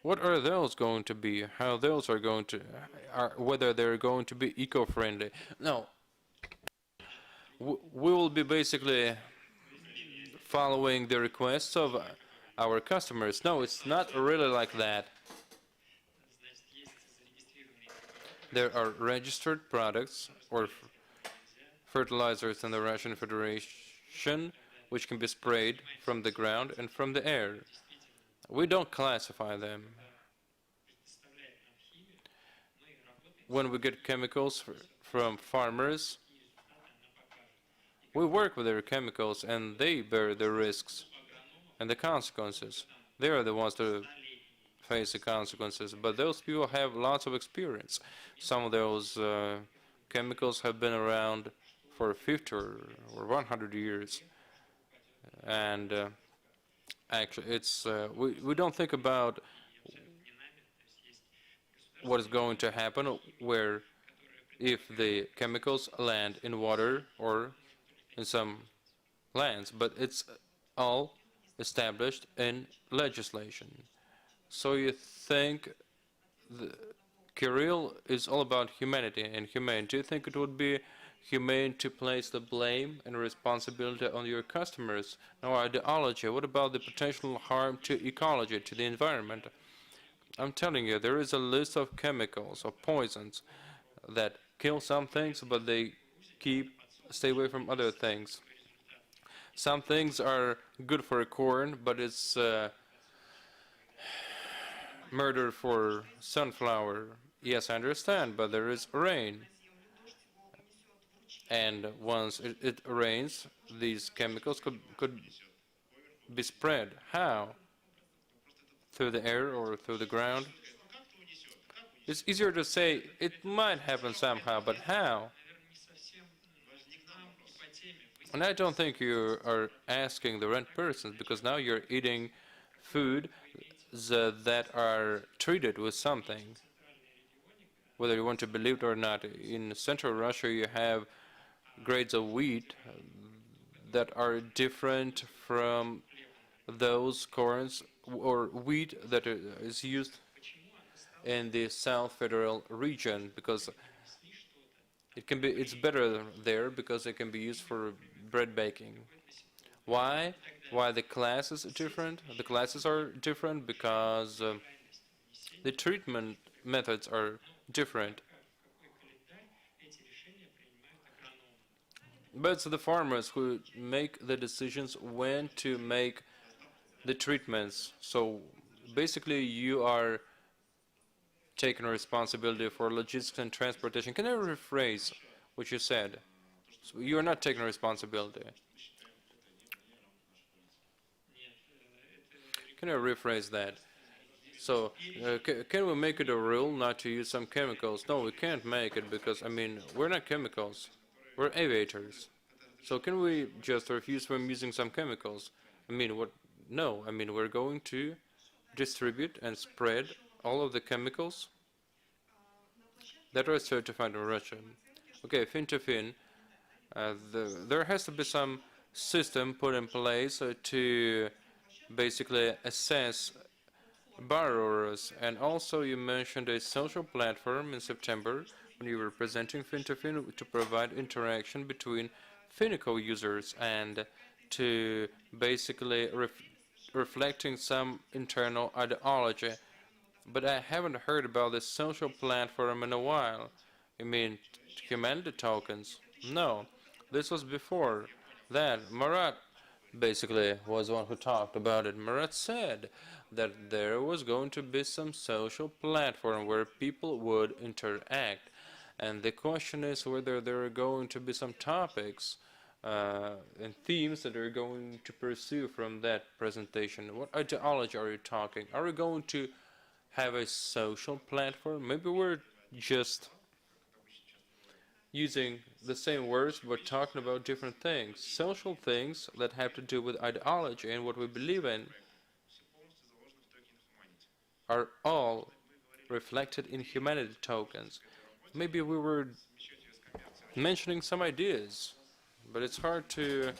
What are those going to be? How those are going to, whether they're going to be eco-friendly? No. We will be basically following the requests of our customers. No, it's not really like that. There are registered products or fertilizers in the Russian Federation which can be sprayed from the ground and from the air. We don't classify them. When we get chemicals from farmers, we work with their chemicals and they bear the risks and the consequences. They are the ones to face the consequences, but those people have lots of experience. Some of those chemicals have been around for 50 or 100 years, and actually it's we don't think about what is going to happen where if the chemicals land in water or in some lands, but it's all established in legislation. So you think the Kirill is all about humanity and humane. Do you think it would be humane to place the blame and responsibility on your customers? No ideology. What about the potential harm to ecology, to the environment? I'm telling you, there is a list of chemicals, of poisons that kill some things, but they stay away from other things. Some things are good for corn, but it's murder for sunflower. Yes, I understand, but there is rain. And once it rains, these chemicals could be spread. How? Through the air or through the ground? It's easier to say it might happen somehow, but how? And I don't think you are asking the right person, because now you're eating food that are treated with something. Whether you want to believe it or not, in central Russia you have grades of wheat that are different from those corns or wheat that is used in the South Federal region, because it's better there because it can be used for bread baking. Why? Why the classes are different? The classes are different because the treatment methods are different. But it's the farmers who make the decisions when to make the treatments. So basically you are taking responsibility for logistics and transportation. Can I rephrase what you said? So you are not taking responsibility. Can I rephrase that? So can we make it a rule not to use some chemicals? No, we can't make it because, I mean, we're not chemicals. We're aviators. So can we just refuse from using some chemicals? I mean, what? No, I mean, we're going to distribute and spread all of the chemicals that are certified in Russia. Okay, fin to fin, there has to be some system put in place to basically assess borrowers. And also you mentioned a social platform in September when you were presenting fin to provide interaction between Finiko users and to basically reflecting some internal ideology. But I haven't heard about this social platform in a while. You mean humanity tokens? No, this was before that. Marat basically was the one who talked about it. Marat said that there was going to be some social platform where people would interact. And the question is whether there are going to be some topics and themes that are going to pursue from that presentation. What ideology are you talking? Are we going to have a social platform? Maybe we're just using the same words but talking about different things. Social things that have to do with ideology and what we believe in are all reflected in humanity tokens. Maybe we were mentioning some ideas, but it's hard to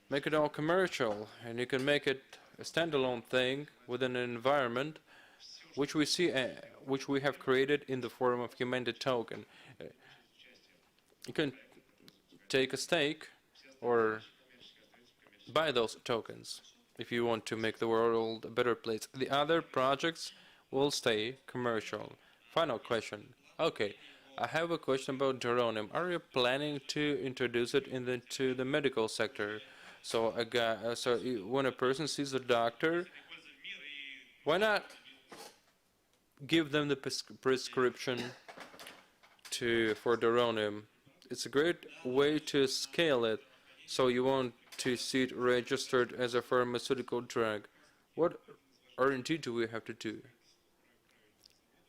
make it all commercial, and you can make it a standalone thing within an environment which we see, which we have created in the form of humanity token. You can take a stake or buy those tokens if you want to make the world a better place. The other projects will stay commercial. Final question. Okay, I have a question about Geronim. Are you planning to introduce it into the medical sector? So when a person sees a doctor, why not give them the prescription for Geronim? It's a great way to scale it, so you want to see it registered as a pharmaceutical drug. What R&D do we have to do?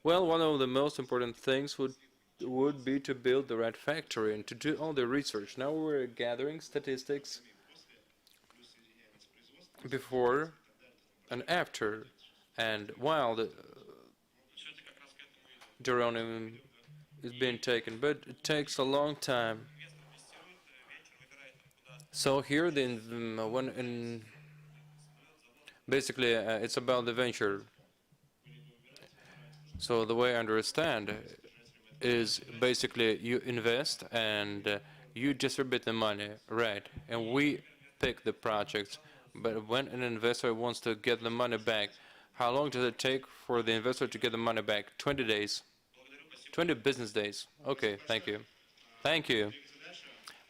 Well, one of the most important things would be to build the right factory and to do all the research. Now we're gathering statistics before and after, and while the Geronim is being taken, but it takes a long time. So here, basically, it's about the venture. So the way I understand is basically you invest and you distribute the money, right? And we pick the projects. But when an investor wants to get the money back, how long does it take for the investor to get the money back? 20 days. 20 business days. Okay, thank you. Thank you.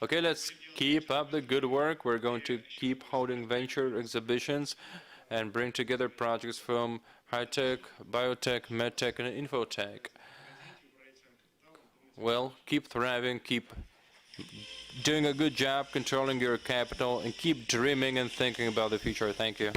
Okay, let's keep up the good work. We're going to keep holding venture exhibitions and bring together projects from high-tech, biotech, medtech, and infotech. Well, keep thriving, keep doing a good job controlling your capital, and keep dreaming and thinking about the future. Thank you.